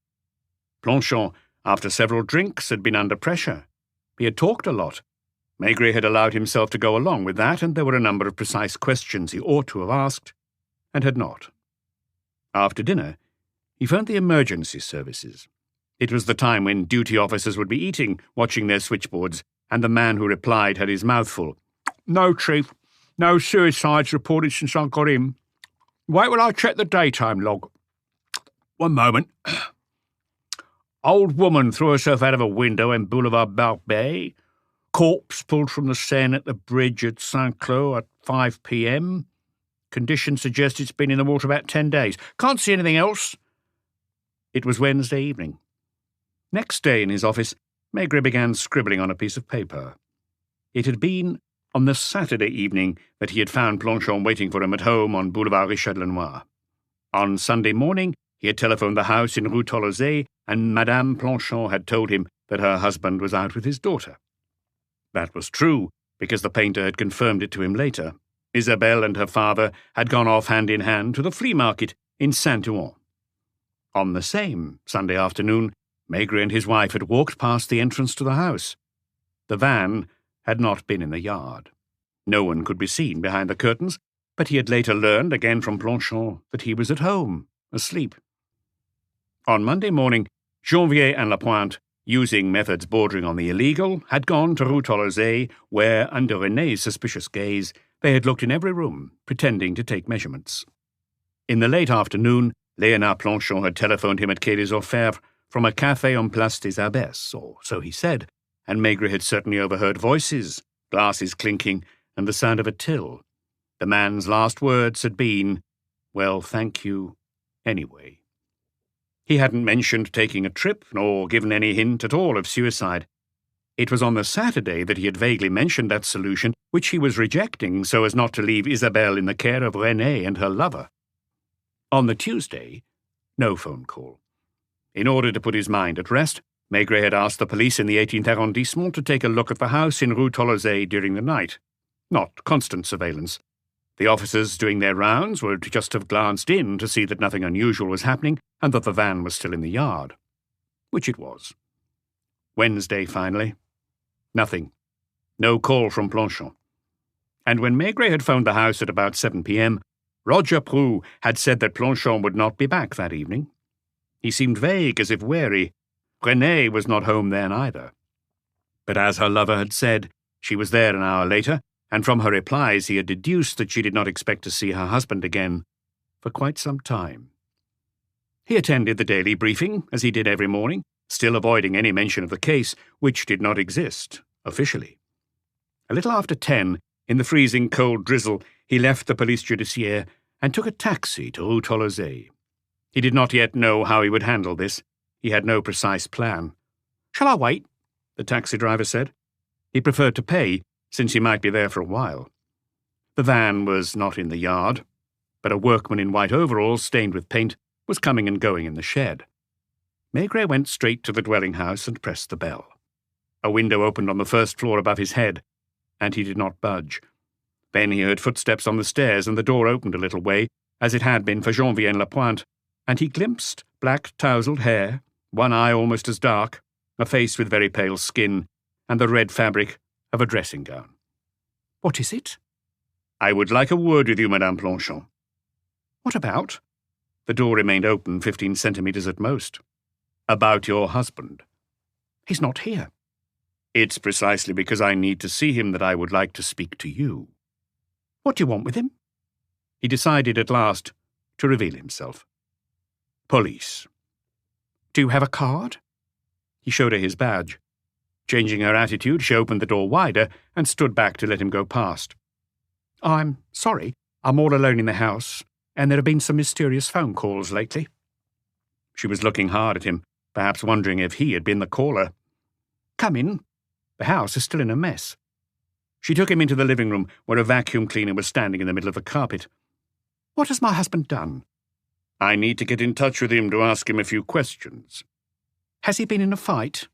Planchon, after several drinks, had been under pressure. He had talked a lot. Maigret had allowed himself to go along with that, and there were a number of precise questions he ought to have asked, and had not. After dinner, he phoned the emergency services. It was the time when duty officers would be eating, watching their switchboards, and the man who replied had his mouth full. No, Chief. No suicides reported since I got in. Wait till I check the daytime log. One moment. Old woman threw herself out of a window in Boulevard Barbet. Corpse pulled from the Seine at the bridge at Saint-Cloud at 5 p.m. Condition suggests it's been in the water about 10 days. Can't see anything else. It was Wednesday evening. Next day in his office, Maigret began scribbling on a piece of paper. It had been on the Saturday evening that he had found Planchon waiting for him at home on Boulevard Richard-Lenoir. On Sunday morning, he had telephoned the house in Rue Tolosay, and Madame Planchon had told him that her husband was out with his daughter. That was true, because the painter had confirmed it to him later. Isabelle and her father had gone off hand in hand to the flea market in Saint-Ouen. On the same Sunday afternoon, Maigret and his wife had walked past the entrance to the house. The van had not been in the yard. No one could be seen behind the curtains, but he had later learned, again from Planchon, that he was at home, asleep. On Monday morning, Janvier and Lapointe, using methods bordering on the illegal, had gone to Rue Tolosay, where, under René's suspicious gaze, they had looked in every room, pretending to take measurements. In the late afternoon, Léonard Planchon had telephoned him at Quai des Orfèvres from a café on Place des Abbesses, or so he said, and Maigret had certainly overheard voices, glasses clinking, and the sound of a till. The man's last words had been, "Well, thank you, anyway." He hadn't mentioned taking a trip, nor given any hint at all of suicide. It was on the Saturday that he had vaguely mentioned that solution, which he was rejecting so as not to leave Isabelle in the care of René and her lover. On the Tuesday, no phone call. In order to put his mind at rest, Maigret had asked the police in the 18th arrondissement to take a look at the house in Rue Tolosay during the night. Not constant surveillance. The officers doing their rounds would just have glanced in to see that nothing unusual was happening and that the van was still in the yard. Which it was. Wednesday, finally. Nothing. No call from Planchon. And when Maigret had phoned the house at about 7 p.m., Roger Prou had said that Planchon would not be back that evening. He seemed vague, as if wary. René was not home then either. But as her lover had said, she was there an hour later, and from her replies he had deduced that she did not expect to see her husband again for quite some time. He attended the daily briefing, as he did every morning, still avoiding any mention of the case, which did not exist, officially. A little after 10, In the freezing cold drizzle, he left the police judiciaire and took a taxi to Rue Tolosay. He did not yet know how he would handle this. He had no precise plan. "Shall I wait?" the taxi driver said. He preferred to pay, since he might be there for a while. The van was not in the yard, but a workman in white overalls stained with paint was coming and going in the shed. Maigret went straight to the dwelling house and pressed the bell. A window opened on the first floor above his head, and he did not budge. Then he heard footsteps on the stairs, and the door opened a little way, as it had been for Janvier Lapointe, and he glimpsed black tousled hair, one eye almost as dark, a face with very pale skin, and the red fabric of a dressing gown. "What is it?" "I would like a word with you, Madame Planchon." "What about?" The door remained open 15 centimetres at most. "About your husband." "He's not here." "It's precisely because I need to see him that I would like to speak to you." "What do you want with him?" He decided at last to reveal himself. "Police." "Do you have a card?" He showed her his badge. Changing her attitude, she opened the door wider and stood back to let him go past. "I'm sorry. I'm all alone in the house, and there have been some mysterious phone calls lately." She was looking hard at him, perhaps wondering if he had been the caller. "Come in. The house is still in a mess." She took him into the living room, where a vacuum cleaner was standing in the middle of the carpet. "What has my husband done?" "I need to get in touch with him to ask him a few questions." "Has he been in a fight?"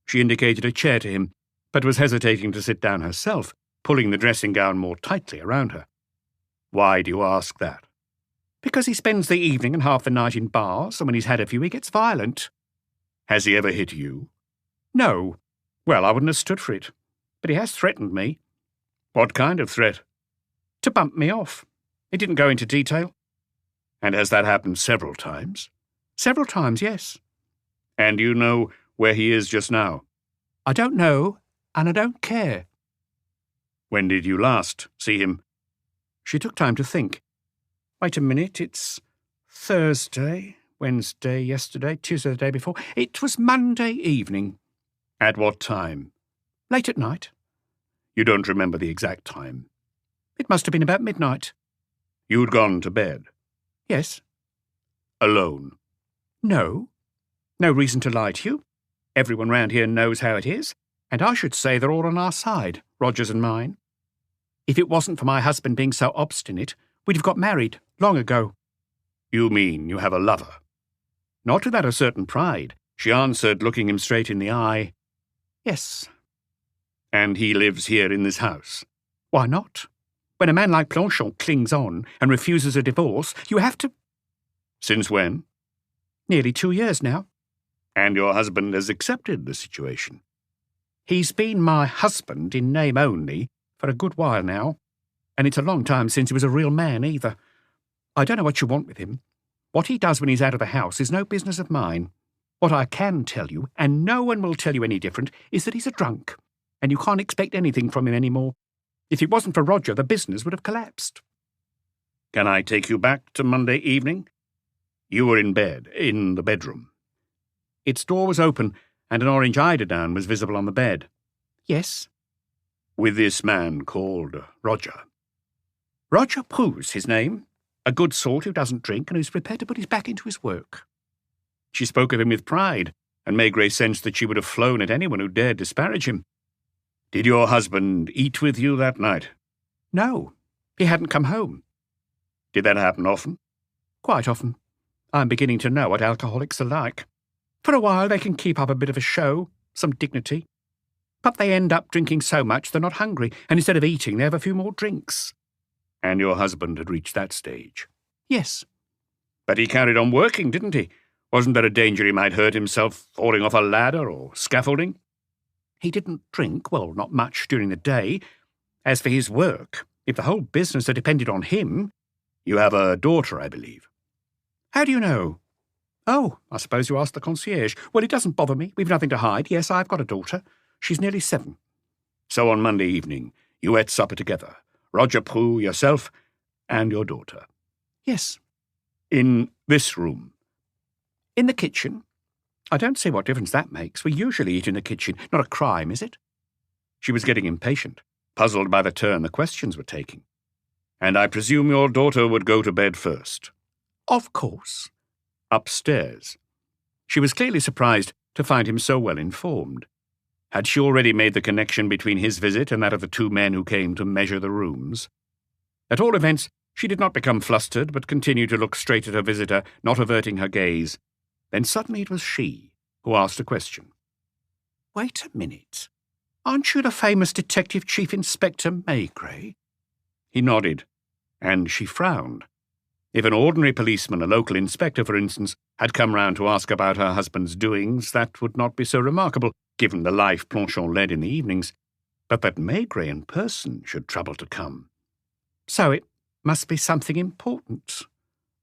She indicated a chair to him, but was hesitating to sit down herself, pulling the dressing gown more tightly around her. "Why do you ask that?" "Because he spends the evening and half the night in bars, and when he's had a few he gets violent." "Has he ever hit you?" "No. Well, I wouldn't have stood for it. But he has threatened me." "What kind of threat?" "To bump me off. He didn't go into detail." "And has that happened several times?" "Several times, yes." "And you know where he is just now?" "I don't know, and I don't care." "When did you last see him?" She took time to think. "Wait a minute, it's Thursday, Wednesday, yesterday, Tuesday the day before. It was Monday evening." "At what time?" "Late at night." "You don't remember the exact time?" "It must have been about midnight." "You'd gone to bed?" "Yes." "Alone?" "No. No reason to lie to you. Everyone round here knows how it is, and I should say they're all on our side, Roger's and mine. If it wasn't for my husband being so obstinate, we'd have got married long ago." "You mean you have a lover?" Not without a certain pride, she answered, looking him straight in the eye. "Yes." "And he lives here in this house?" "Why not? When a man like Planchon clings on and refuses a divorce, you have to—" "Since when?" "Nearly 2 years now." "And your husband has accepted the situation?" "He's been my husband in name only for a good while now, and it's a long time since he was a real man either. I don't know what you want with him. What he does when he's out of the house is no business of mine. What I can tell you, and no one will tell you any different, is that he's a drunk, and you can't expect anything from him any more. If it wasn't for Roger, the business would have collapsed." "Can I take you back to Monday evening?" "You were in bed, in the bedroom." Its door was open, and an orange eiderdown was visible on the bed. "Yes." "With this man called Roger?" "Roger Prou's his name. A good sort who doesn't drink and who's prepared to put his back into his work." She spoke of him with pride, and Maigret sensed that she would have flown at anyone who dared disparage him. "Did your husband eat with you that night?" "No. He hadn't come home." "Did that happen often?" "Quite often. I'm beginning to know what alcoholics are like. For a while they can keep up a bit of a show, some dignity. But they end up drinking so much they're not hungry, and instead of eating they have a few more drinks." "And your husband had reached that stage?" "Yes." "But he carried on working, didn't he? Wasn't there a danger he might hurt himself falling off a ladder or scaffolding?" "He didn't drink, well, not much during the day. As for his work, if the whole business had depended on him—" "You have a daughter, I believe." "How do you know?" "Oh, I suppose you asked the concierge. Well, it doesn't bother me. We've nothing to hide. Yes, I've got a daughter. She's nearly 7. "So on Monday evening, you ate supper together, Roger Prou, yourself, and your daughter?" "Yes." "In this room?" "In the kitchen. I don't see what difference that makes. We usually eat in the kitchen. Not a crime, is it?" She was getting impatient. puzzled by the turn the questions were taking. "And I presume your daughter would go to bed first?" Of course. Upstairs. She was clearly surprised to find him so well informed. Had she already made the connection between his visit and that of the two men who came to measure the rooms? At all events, she did not become flustered, but continued to look straight at her visitor, not averting her gaze. Then suddenly it was she who asked a question. Wait a minute. Aren't you the famous Detective Chief Inspector Maigret? He nodded, and she frowned. If an ordinary policeman, a local inspector, for instance, had come round to ask about her husband's doings, that would not be so remarkable, given the life Planchon led in the evenings. But that Maigret in person should trouble to come. So it must be something important.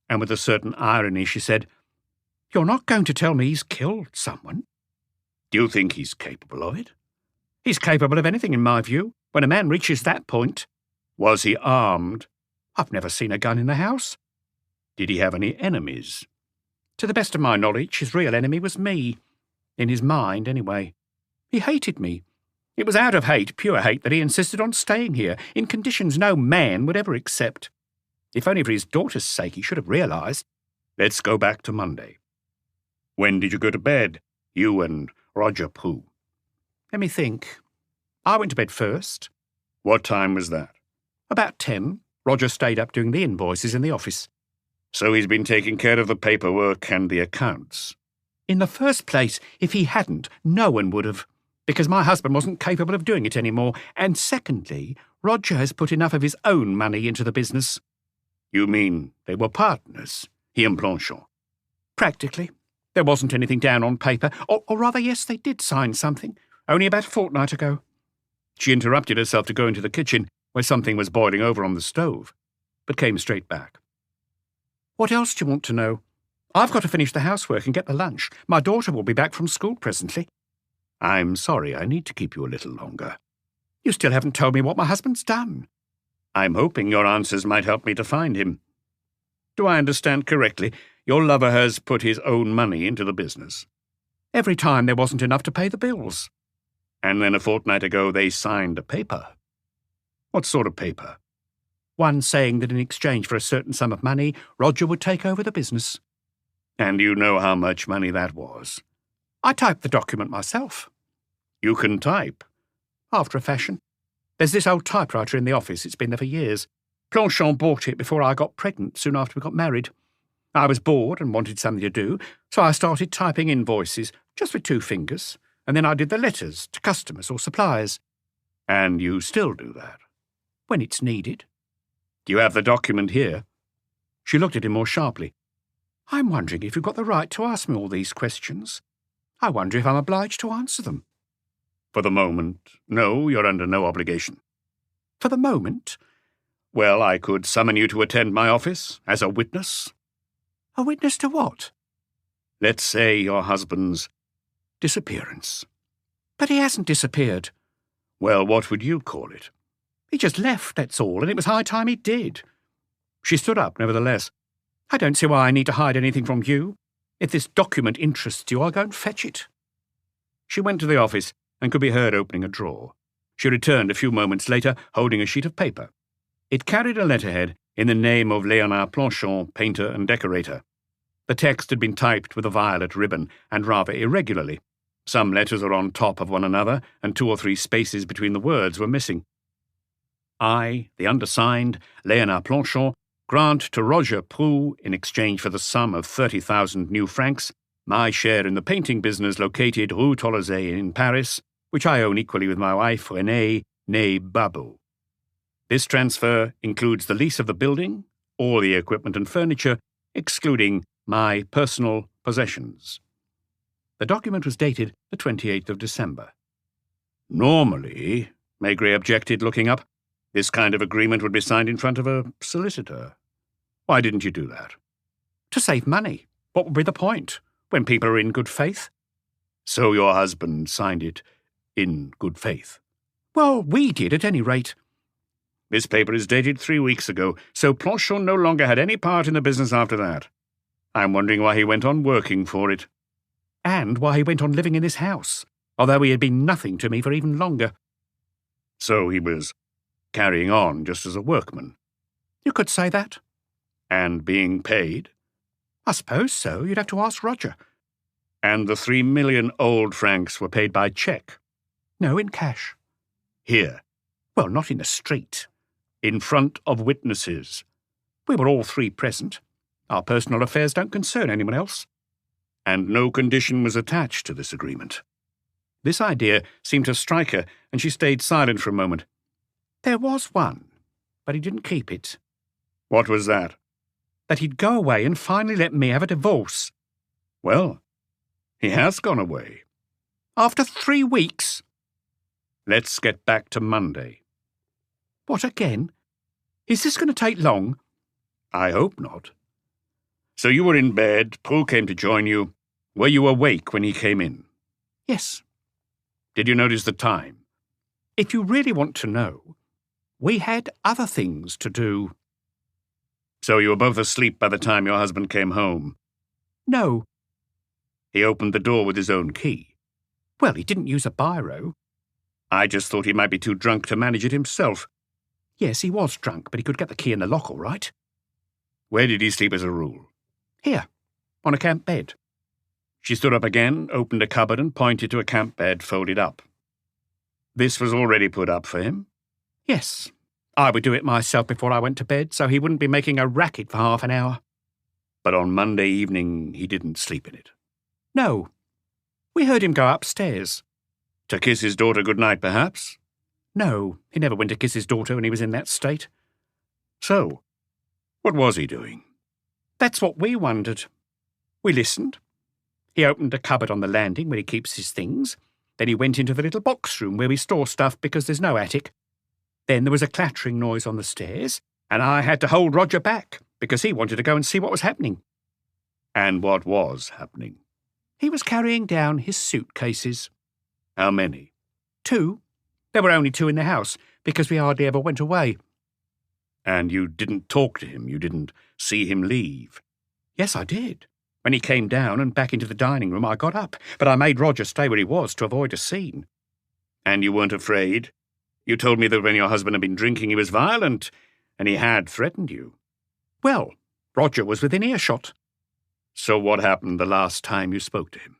And with a certain irony she said, You're not going to tell me he's killed someone? Do you think he's capable of it? He's capable of anything, in my view, when a man reaches that point. Was he armed? I've never seen a gun in the house. Did he have any enemies? To the best of my knowledge, his real enemy was me. In his mind, anyway. He hated me. It was out of hate, pure hate, that he insisted on staying here, in conditions no man would ever accept. If only for his daughter's sake, he should have realised. Let's go back to Monday. When did you go to bed, you and Roger Prue? Let me think. I went to bed first. What time was that? About 10. Roger stayed up doing the invoices in the office. So he's been taking care of the paperwork and the accounts? In the first place, if he hadn't, no one would have, because my husband wasn't capable of doing it anymore. And secondly, Roger has put enough of his own money into the business. You mean they were partners, he and Planchon? Practically. There wasn't anything down on paper, or rather, yes, they did sign something, only about a fortnight ago. She interrupted herself to go into the kitchen, where something was boiling over on the stove, but came straight back. What else do you want to know? I've got to finish the housework and get the lunch. My daughter will be back from school presently. I'm sorry, I need to keep you a little longer. You still haven't told me what my husband's done. I'm hoping your answers might help me to find him. Do I understand correctly? Your lover has put his own money into the business. Every time there wasn't enough to pay the bills. And then a fortnight ago they signed a paper. What sort of paper? One saying that in exchange for a certain sum of money, Roger would take over the business. And you know how much money that was? I typed the document myself. You can type? After a fashion. There's this old typewriter in the office. It's been there for years. Planchon bought it before I got pregnant, soon after we got married. I was bored and wanted something to do, so I started typing invoices, just with 2 fingers, and then I did the letters to customers or suppliers. And you still do that? When it's needed. Do you have the document here? She looked at him more sharply. I'm wondering if you've got the right to ask me all these questions. I wonder if I'm obliged to answer them. For the moment, no, you're under no obligation. For the moment? Well, I could summon you to attend my office as a witness. A witness to what? Let's say your husband's disappearance. But he hasn't disappeared. Well, what would you call it? He just left, that's all, and it was high time he did. She stood up, nevertheless. I don't see why I need to hide anything from you. If this document interests you, I'll go and fetch it. She went to the office and could be heard opening a drawer. She returned a few moments later, holding a sheet of paper. It carried a letterhead in the name of Léonard Planchon, painter and decorator. The text had been typed with a violet ribbon, and rather irregularly. Some letters are on top of one another, and 2 or 3 spaces between the words were missing. I, the undersigned, Léonard Planchon, grant to Roger Prue, in exchange for the sum of 30,000 new francs, my share in the painting business located Rue Tolosay in Paris, which I own equally with my wife, Renée, née Babou. This transfer includes the lease of the building, all the equipment and furniture, excluding my personal possessions. The document was dated the 28th of December. Normally, Maigret objected, looking up, this kind of agreement would be signed in front of a solicitor. Why didn't you do that? To save money. What would be the point, when people are in good faith? So your husband signed it in good faith? Well, we did, at any rate. This paper is dated 3 weeks ago, so Planchon no longer had any part in the business after that. I'm wondering why he went on working for it. And why he went on living in this house, although he had been nothing to me for even longer. So he was carrying on just as a workman. You could say that. And being paid? I suppose so. You'd have to ask Roger. And the 3 million old francs were paid by cheque? No, in cash. Here? Well, not in the street. In front of witnesses? We were all three present. Our personal affairs don't concern anyone else. And no condition was attached to this agreement? This idea seemed to strike her, and she stayed silent for a moment. There was one, but he didn't keep it. What was that? That he'd go away and finally let me have a divorce. Well, he has gone away. After 3 weeks? Let's get back to Monday. What, again? Is this going to take long? I hope not. So you were in bed, Prue came to join you. Were you awake when he came in? Yes. Did you notice the time? If you really want to know, we had other things to do. So you were both asleep by the time your husband came home? No. He opened the door with his own key? Well, he didn't use a biro. I just thought he might be too drunk to manage it himself. Yes, he was drunk, but he could get the key in the lock all right. Where did he sleep as a rule? Here, on a camp bed. She stood up again, opened a cupboard and pointed to a camp bed folded up. This was already put up for him? Yes. I would do it myself before I went to bed, so he wouldn't be making a racket for half an hour. But on Monday evening he didn't sleep in it? No. We heard him go upstairs. To kiss his daughter good night, perhaps? No, he never went to kiss his daughter when he was in that state. So, what was he doing? That's what we wondered. We listened. He opened a cupboard on the landing where he keeps his things. Then he went into the little box room where we store stuff because there's no attic. Then there was a clattering noise on the stairs, and I had to hold Roger back because he wanted to go and see what was happening. And what was happening? He was carrying down his suitcases. How many? 2. There were only 2 in the house because we hardly ever went away. And you didn't talk to him? You didn't see him leave? Yes, I did. When he came down and back into the dining room, I got up, but I made Roger stay where he was to avoid a scene. And you weren't afraid? You told me that when your husband had been drinking he was violent, and he had threatened you. Well, Roger was within earshot. So what happened the last time you spoke to him?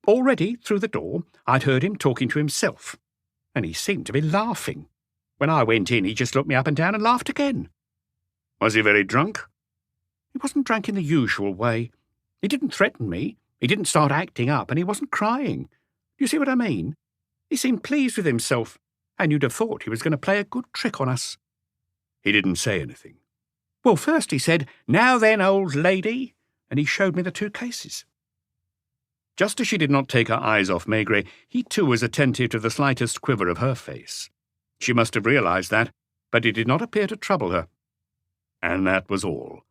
Already, through the door, I'd heard him talking to himself, and he seemed to be laughing. When I went in, he just looked me up and down and laughed again. Was he very drunk? He wasn't drunk in the usual way. He didn't threaten me, he didn't start acting up, and he wasn't crying. You see what I mean? He seemed pleased with himself, and you'd have thought he was going to play a good trick on us. He didn't say anything? Well, first he said, "Now then, old lady," and he showed me the 2 cases. Just as she did not take her eyes off Maigret, he too was attentive to the slightest quiver of her face. She must have realized that, but it did not appear to trouble her. And that was all.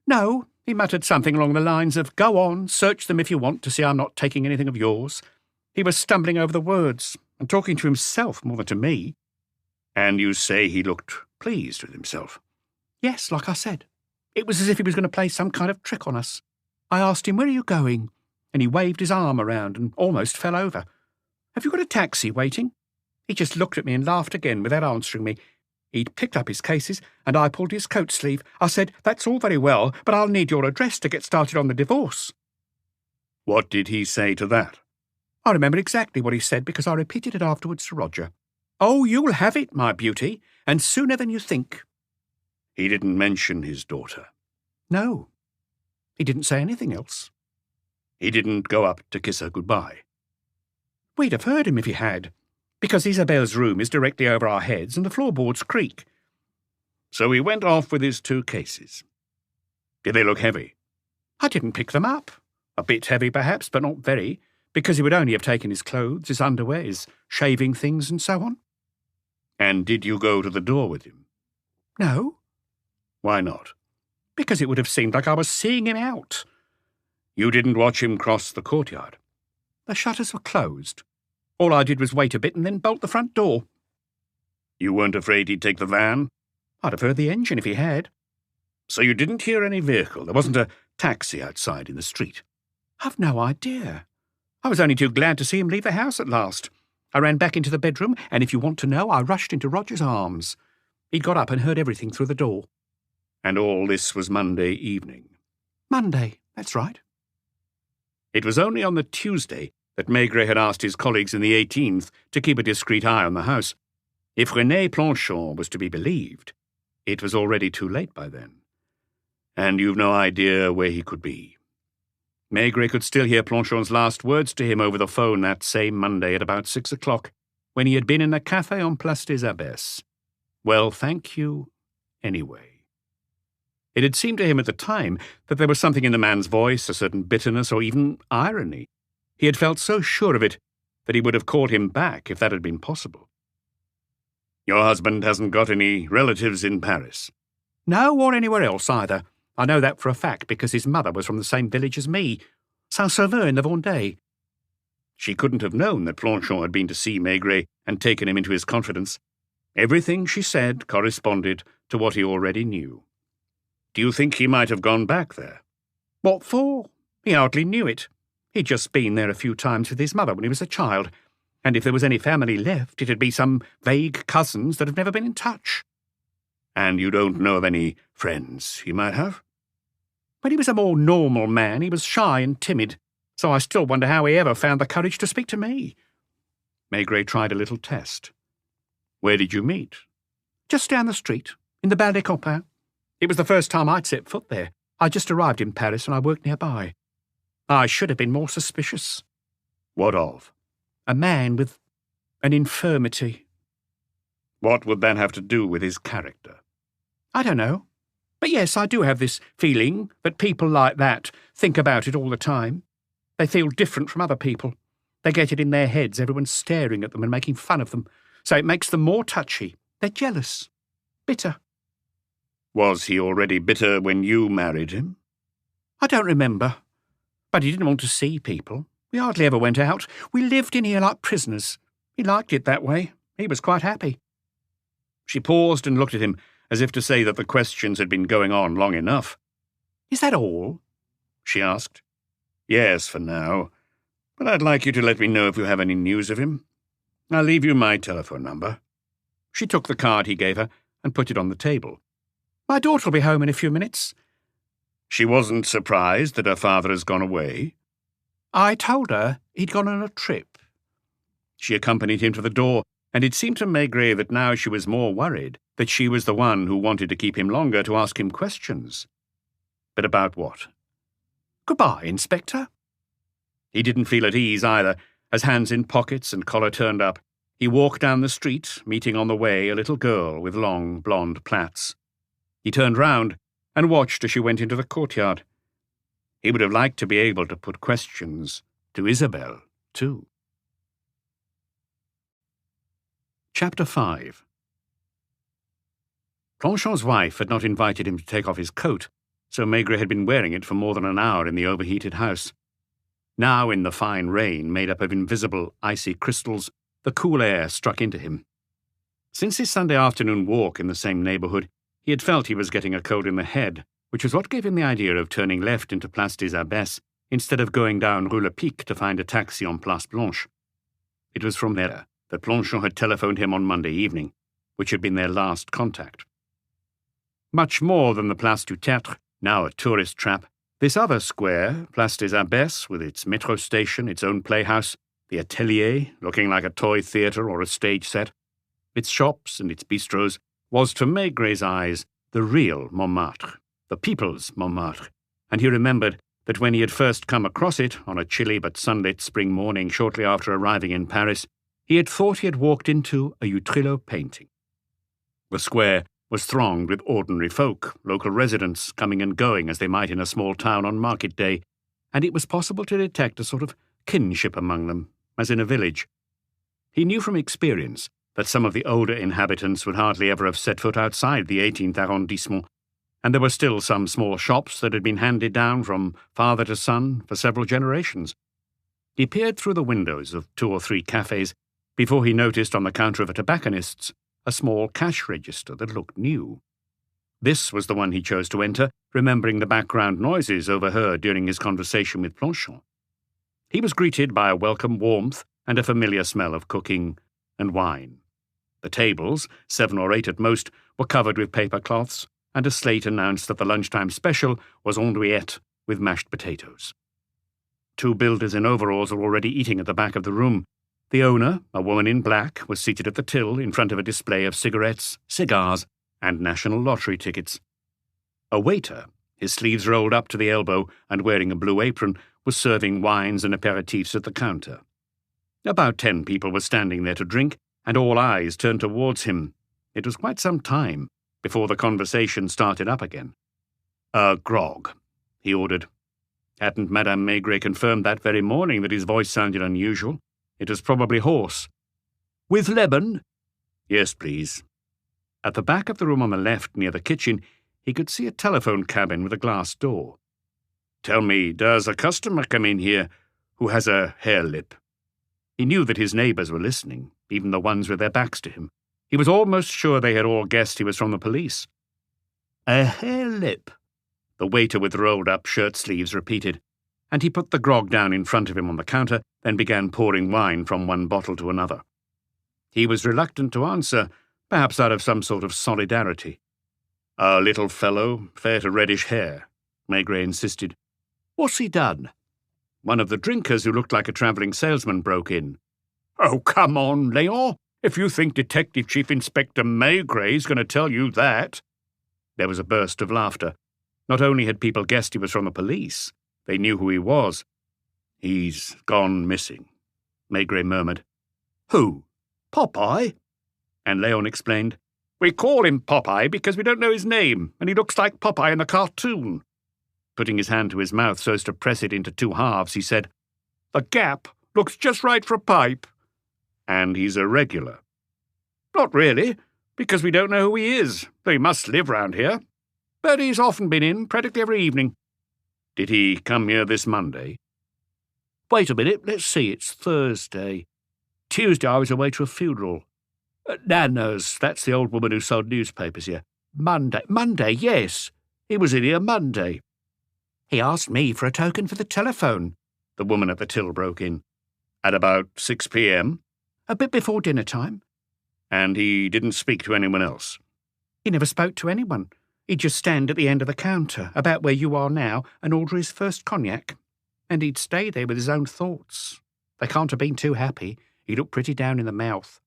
No, he muttered something along the lines of, "Go on, search them if you want to see I'm not taking anything of yours." He was stumbling over the words and talking to himself more than to me. And you say he looked pleased with himself? Yes, like I said. It was as if he was going to play some kind of trick on us. I asked him, "Where are you going?" And he waved his arm around and almost fell over. "Have you got a taxi waiting?" He just looked at me and laughed again without answering me. He'd picked up his cases, and I pulled his coat sleeve. I said, "That's all very well, but I'll need your address to get started on the divorce." What did he say to that? I remember exactly what he said because I repeated it afterwards to Roger. "Oh, you'll have it, my beauty, and sooner than you think." He didn't mention his daughter? No. He didn't say anything else. He didn't go up to kiss her goodbye? We'd have heard him if he had, because Isabelle's room is directly over our heads and the floorboards creak. So he went off with his 2 cases. Did they look heavy? I didn't pick them up. A bit heavy, perhaps, but not very, because he would only have taken his clothes, his underwear, his shaving things, and so on. And did you go to the door with him? No. Why not? Because it would have seemed like I was seeing him out. You didn't watch him cross the courtyard? The shutters were closed. All I did was wait a bit and then bolt the front door. You weren't afraid he'd take the van? I'd have heard the engine if he had. So you didn't hear any vehicle? There wasn't a taxi outside in the street? I've no idea. I was only too glad to see him leave the house at last. I ran back into the bedroom, and if you want to know, I rushed into Roger's arms. He'd got up and heard everything through the door. And all this was Monday evening. Monday, that's right. It was only on the Tuesday that Maigret had asked his colleagues in the 18th to keep a discreet eye on the house. If René Planchon was to be believed, it was already too late by then. And you've no idea where he could be. Maigret could still hear Planchon's last words to him over the phone that same Monday at about 6 o'clock, when he had been in the café on Place des Abbesses. Well, thank you, anyway. It had seemed to him at the time that there was something in the man's voice, a certain bitterness or even irony. He had felt so sure of it that he would have called him back if that had been possible. Your husband hasn't got any relatives in Paris? No, or anywhere else either. I know that for a fact because his mother was from the same village as me, Saint-Sauveur in the Vendée. She couldn't have known that Planchon had been to see Maigret and taken him into his confidence. Everything she said corresponded to what he already knew. Do you think he might have gone back there? What for? He hardly knew it. He'd just been there a few times with his mother when he was a child, and if there was any family left, it'd be some vague cousins that have never been in touch. And you don't know of any friends he might have? When he was a more normal man, he was shy and timid, so I still wonder how he ever found the courage to speak to me. Maigret tried a little test. Where did you meet? Just down the street, in the Bar des Copains. It was the first time I'd set foot there. I'd just arrived in Paris and I worked nearby. I should have been more suspicious. What of? A man with an infirmity. What would that have to do with his character? I don't know. But yes, I do have this feeling that people like that think about it all the time. They feel different from other people. They get it in their heads, everyone's staring at them and making fun of them, so it makes them more touchy. They're jealous. Bitter. Was he already bitter when you married him? I don't remember. But he didn't want to see people. We hardly ever went out. We lived in here like prisoners. He liked it that way. He was quite happy. She paused and looked at him, as if to say that the questions had been going on long enough. Is that all? She asked. Yes, for now. But I'd like you to let me know if you have any news of him. I'll leave you my telephone number. She took the card he gave her and put it on the table. My daughter will be home in a few minutes. She wasn't surprised that her father has gone away? I told her he'd gone on a trip. She accompanied him to the door, and it seemed to Maigret that now she was more worried that she was the one who wanted to keep him longer to ask him questions. But about what? Goodbye, Inspector. He didn't feel at ease either, as hands in pockets and collar turned up, he walked down the street, meeting on the way a little girl with long blonde plaits. He turned round and watched as she went into the courtyard. He would have liked to be able to put questions to Isabelle, too. Chapter 5. Planchon's wife had not invited him to take off his coat, so Maigret had been wearing it for more than an hour in the overheated house. Now, in the fine rain made up of invisible, icy crystals, the cool air struck into him. Since his Sunday afternoon walk in the same neighbourhood, he had felt he was getting a cold in the head, which was what gave him the idea of turning left into Place des Abbesses instead of going down Rue Le Pic to find a taxi on Place Blanche. It was from there that Planchon had telephoned him on Monday evening, which had been their last contact. Much more than the Place du Tertre, now a tourist trap, this other square, Place des Abbesses, with its metro station, its own playhouse, the atelier, looking like a toy theatre or a stage set, its shops and its bistros, was to Maigret's eyes the real Montmartre, the people's Montmartre, and he remembered that when he had first come across it on a chilly but sunlit spring morning shortly after arriving in Paris, he had thought he had walked into a Utrillo painting. The square was thronged with ordinary folk, local residents, coming and going as they might in a small town on market day, and it was possible to detect a sort of kinship among them, as in a village. He knew from experience that some of the older inhabitants would hardly ever have set foot outside the 18th arrondissement, and there were still some small shops that had been handed down from father to son for several generations. He peered through the windows of 2 or 3 cafes before he noticed on the counter of a tobacconist's a small cash register that looked new. This was the one he chose to enter, remembering the background noises overheard during his conversation with Planchon. He was greeted by a welcome warmth and a familiar smell of cooking and wine. The tables, 7 or 8 at most, were covered with paper cloths, and a slate announced that the lunchtime special was andouillette with mashed potatoes. 2 builders in overalls were already eating at the back of the room. The owner, a woman in black, was seated at the till in front of a display of cigarettes, cigars, and national lottery tickets. A waiter, his sleeves rolled up to the elbow and wearing a blue apron, was serving wines and aperitifs at the counter. About 10 people were standing there to drink, and all eyes turned towards him. It was quite some time before the conversation started up again. "A grog," he ordered. Hadn't Madame Maigret confirmed that very morning that his voice sounded unusual? It was probably hoarse. "With lemon?" "Yes, please." At the back of the room on the left, near the kitchen, he could see a telephone cabin with a glass door. "Tell me, does a customer come in here who has a hare lip?" He knew that his neighbours were listening, even the ones with their backs to him. He was almost sure they had all guessed he was from the police. "A hare lip," the waiter with rolled-up shirt sleeves repeated, and he put the grog down in front of him on the counter, then began pouring wine from one bottle to another. He was reluctant to answer, perhaps out of some sort of solidarity. "A little fellow, fair to reddish hair," Maigret insisted. "What's he done?" One of the drinkers, who looked like a travelling salesman, broke in. "Oh, come on, Léon, if you think Detective Chief Inspector Maigret is going to tell you that." There was a burst of laughter. Not only had people guessed he was from the police, they knew who he was. "He's gone missing," Maigret murmured. "Who? Popeye?" And Léon explained, "We call him Popeye because we don't know his name, and he looks like Popeye in the cartoon." Putting his hand to his mouth so as to press it into 2 halves, he said, "The gap looks just right for a pipe." "And he's a regular?" "Not really, because we don't know who he is, though he must live round here. But he's often been in, practically every evening." "Did he come here this Monday?" "Wait a minute, let's see, it's Thursday. Tuesday I was away to a funeral. Nana's, that's the old woman who sold newspapers here. Monday, yes, he was in here Monday." "He asked me for a token for the telephone," the woman at the till broke in. "At about 6 p.m? "A bit before dinner time." "And he didn't speak to anyone else?" "He never spoke to anyone. He'd just stand at the end of the counter, about where you are now, and order his first cognac. And he'd stay there with his own thoughts. They can't have been too happy. He looked pretty down in the mouth."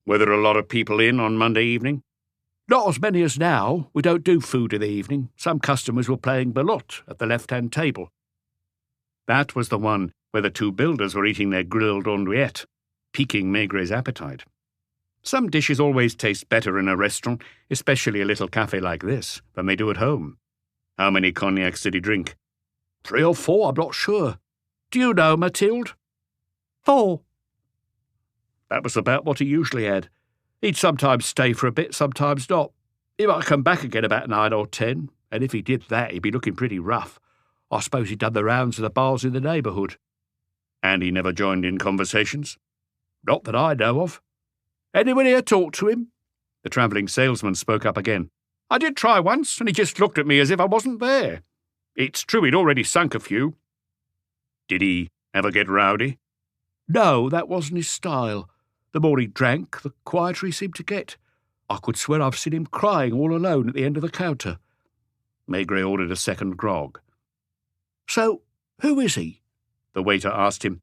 "Were there a lot of people in on Monday evening?" "Not as many as now. We don't do food in the evening. Some customers were playing belote at the left-hand table." That was the one where the 2 builders were eating their grilled andouillette, piquing Maigret's appetite. Some dishes always taste better in a restaurant, especially a little café like this, than they do at home. How many cognacs did he drink? 3 or 4, I'm not sure. Do you know, Mathilde? 4. That was about what he usually had. He'd sometimes stay for a bit, sometimes not. He might come back again about 9 or 10, and if he did that, he'd be looking pretty rough. I suppose he'd done the rounds of the bars in the neighbourhood." "And he never joined in conversations?" "Not that I know of." "Anyone here talk to him?" The travelling salesman spoke up again. "I did try once, and he just looked at me as if I wasn't there. It's true he'd already sunk a few." "Did he ever get rowdy?" "No, that wasn't his style. The more he drank, the quieter he seemed to get. I could swear I've seen him crying all alone at the end of the counter." Maigret ordered a second grog. "So, who is he?" the waiter asked him.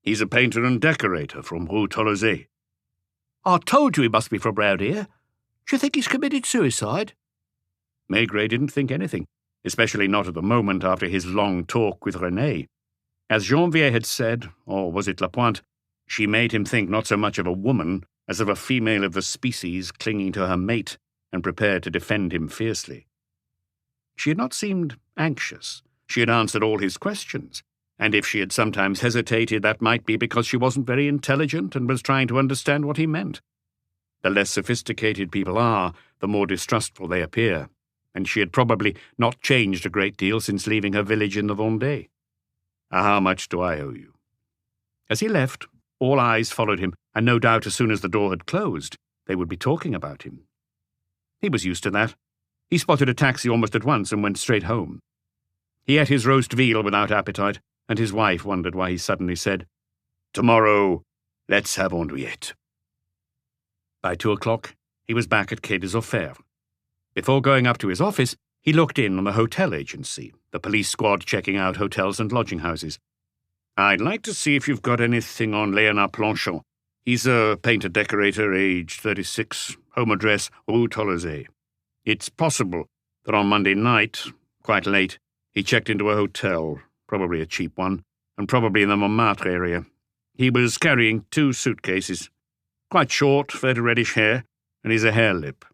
"He's a painter and decorator from Rue Tolosé." "I told you he must be from round here. Do you think he's committed suicide?" Maigret didn't think anything, especially not at the moment after his long talk with René. As Janvier had said, or was it Lapointe, she made him think not so much of a woman as of a female of the species clinging to her mate and prepared to defend him fiercely. She had not seemed anxious. She had answered all his questions, and if she had sometimes hesitated, that might be because she wasn't very intelligent and was trying to understand what he meant. The less sophisticated people are, the more distrustful they appear, and she had probably not changed a great deal since leaving her village in the Vendée. "How much do I owe you?" As he left, all eyes followed him, and no doubt as soon as the door had closed, they would be talking about him. He was used to that. He spotted a taxi almost at once and went straight home. He ate his roast veal without appetite, and his wife wondered why he suddenly said, Tomorrow, let's have Henriette. By 2 o'clock, he was back at Quai des Orfèvres. Before going up to his office, he looked in on the hotel agency, the police squad checking out hotels and lodging houses. "I'd like to see if you've got anything on Léonard Planchon. He's a painter-decorator, aged 36, home address, Rue Tolosay. It's possible that on Monday night, quite late, he checked into a hotel, probably a cheap one, and probably in the Montmartre area. He was carrying 2 suitcases. Quite short, fairly reddish hair, and he's a hare-lip."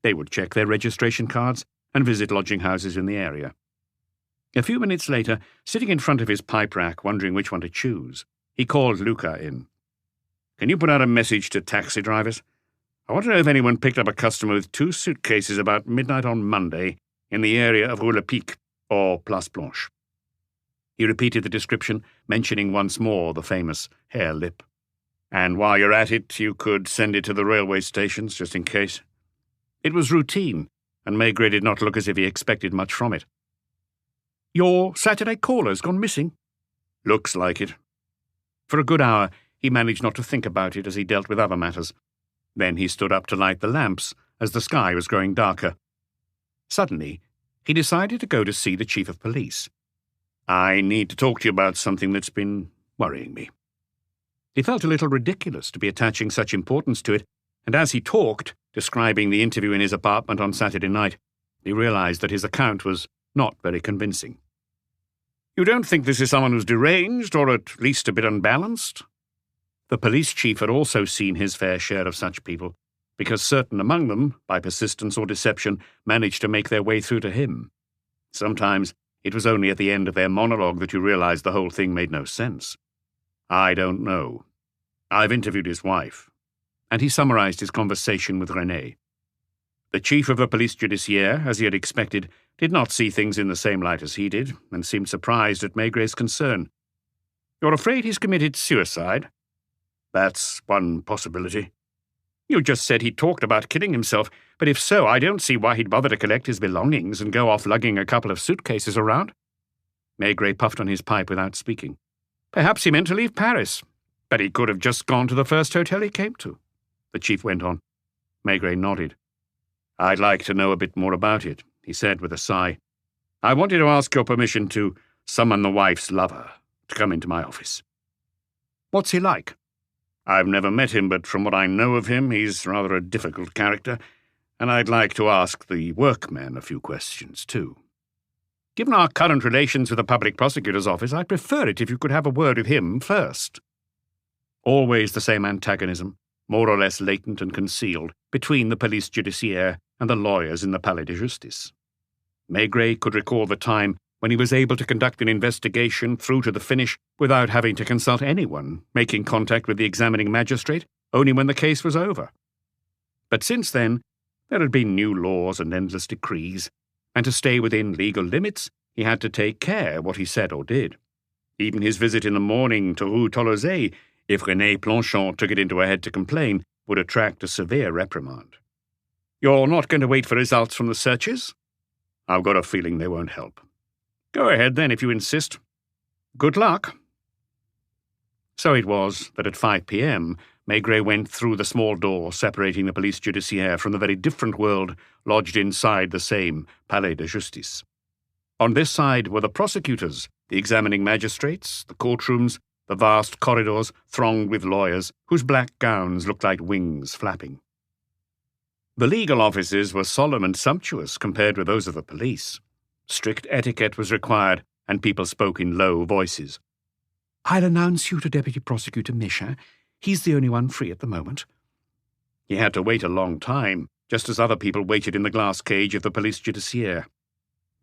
They would check their registration cards and visit lodging houses in the area. A few minutes later, sitting in front of his pipe rack, wondering which one to choose, he called Luca in. "Can you put out a message to taxi drivers? I want to know if anyone picked up a customer with 2 suitcases about midnight on Monday in the area of Rue Le Pic or Place Blanche." He repeated the description, mentioning once more the famous hare-lip. "And while you're at it, you could send it to the railway stations, just in case." It was routine, and Maigret did not look as if he expected much from it. "Your Saturday caller's gone missing?" "Looks like it." For a good hour, he managed not to think about it as he dealt with other matters. Then he stood up to light the lamps as the sky was growing darker. Suddenly, he decided to go to see the chief of police. "I need to talk to you about something that's been worrying me." He felt a little ridiculous to be attaching such importance to it, and as he talked, describing the interview in his apartment on Saturday night, he realized that his account was not very convincing. "You don't think this is someone who's deranged, or at least a bit unbalanced?" The police chief had also seen his fair share of such people, because certain among them, by persistence or deception, managed to make their way through to him. Sometimes it was only at the end of their monologue that you realized the whole thing made no sense. "I don't know. I've interviewed his wife." And he summarized his conversation with René. The chief of the police judiciaire, as he had expected, did not see things in the same light as he did, and seemed surprised at Maigret's concern. "You're afraid he's committed suicide?" "That's one possibility." "You just said he talked about killing himself, but if so, I don't see why he'd bother to collect his belongings and go off lugging a couple of suitcases around." Maigret puffed on his pipe without speaking. "Perhaps he meant to leave Paris, but he could have just gone to the first hotel he came to," the chief went on. Maigret nodded. "I'd like to know a bit more about it," he said with a sigh. "I wanted to ask your permission to summon the wife's lover to come into my office." "What's he like?" "I've never met him, but from what I know of him, he's rather a difficult character, and I'd like to ask the workman a few questions, too." "Given our current relations with the public prosecutor's office, I'd prefer it if you could have a word with him first." Always the same antagonism, more or less latent and concealed, between the police judiciaire and the lawyers in the Palais de Justice. Maigret could recall the time when he was able to conduct an investigation through to the finish without having to consult anyone, making contact with the examining magistrate only when the case was over. But since then, there had been new laws and endless decrees, and to stay within legal limits, he had to take care what he said or did. Even his visit in the morning to Rue Tolosay, if René Planchon took it into her head to complain, would attract a severe reprimand. "You're not going to wait for results from the searches?" "I've got a feeling they won't help." "Go ahead, then, if you insist. Good luck." So it was that at 5 p.m. Maigret went through the small door separating the police judiciaire from the very different world lodged inside the same Palais de Justice. On this side were the prosecutors, the examining magistrates, the courtrooms, the vast corridors thronged with lawyers whose black gowns looked like wings flapping. The legal offices were solemn and sumptuous compared with those of the police. Strict etiquette was required, and people spoke in low voices. "I'll announce you to Deputy Prosecutor Michin. He's the only one free at the moment." He had to wait a long time, just as other people waited in the glass cage of the police judiciaire.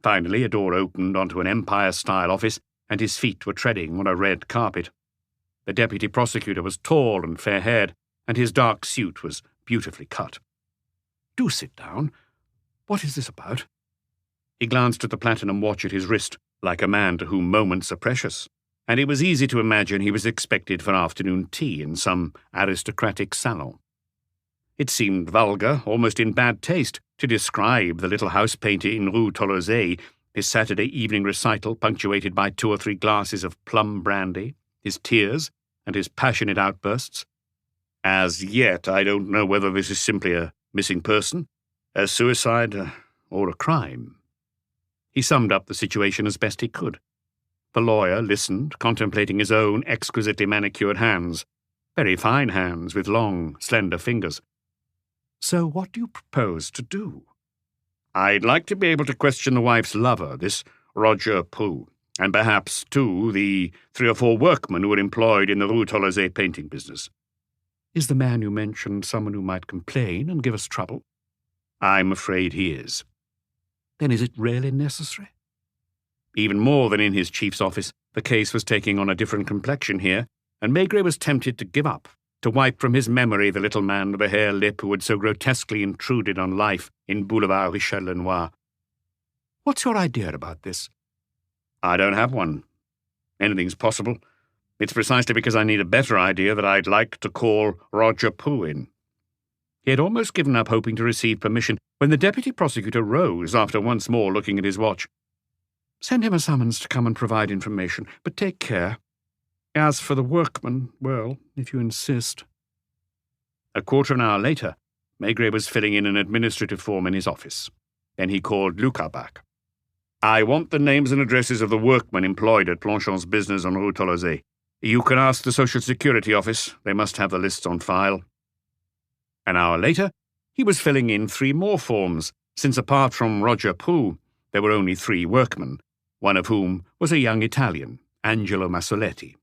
Finally, a door opened onto an Empire-style office, and his feet were treading on a red carpet. The deputy prosecutor was tall and fair-haired, and his dark suit was beautifully cut. "Do sit down. What is this about?" He glanced at the platinum watch at his wrist, like a man to whom moments are precious, and it was easy to imagine he was expected for afternoon tea in some aristocratic salon. It seemed vulgar, almost in bad taste, to describe the little house painter in Rue Tolosay, his Saturday evening recital punctuated by 2 or 3 glasses of plum brandy, his tears, and his passionate outbursts. As yet, I don't know whether this is simply a missing person, a suicide, or a crime. He summed up the situation as best he could. The lawyer listened, contemplating his own exquisitely manicured hands, very fine hands with long, slender fingers. So what do you propose to do? I'd like to be able to question the wife's lover, this Roger Prue, and perhaps, too, the 3 or 4 workmen who were employed in the Rue Tolosay painting business. Is the man you mentioned someone who might complain and give us trouble? I'm afraid he is. Then is it really necessary? Even more than in his chief's office, the case was taking on a different complexion here, and Maigret was tempted to give up, to wipe from his memory the little man with the hare lip who had so grotesquely intruded on life in Boulevard Richelieu-Lenoir. What's your idea about this? I don't have one. Anything's possible. It's precisely because I need a better idea that I'd like to call Roger Prue in. He had almost given up hoping to receive permission when the deputy prosecutor rose after once more looking at his watch. Send him a summons to come and provide information, but take care. As for the workman, well, if you insist. A quarter of an hour later, Maigret was filling in an administrative form in his office. Then he called Lucas back. I want the names and addresses of the workmen employed at Planchon's business on Rue Tolosay. You can ask the Social Security office. They must have the lists on file. An hour later, he was filling in 3 more forms, since apart from Roger Prue, there were only 3 workmen, one of whom was a young Italian, Angelo Massoletti.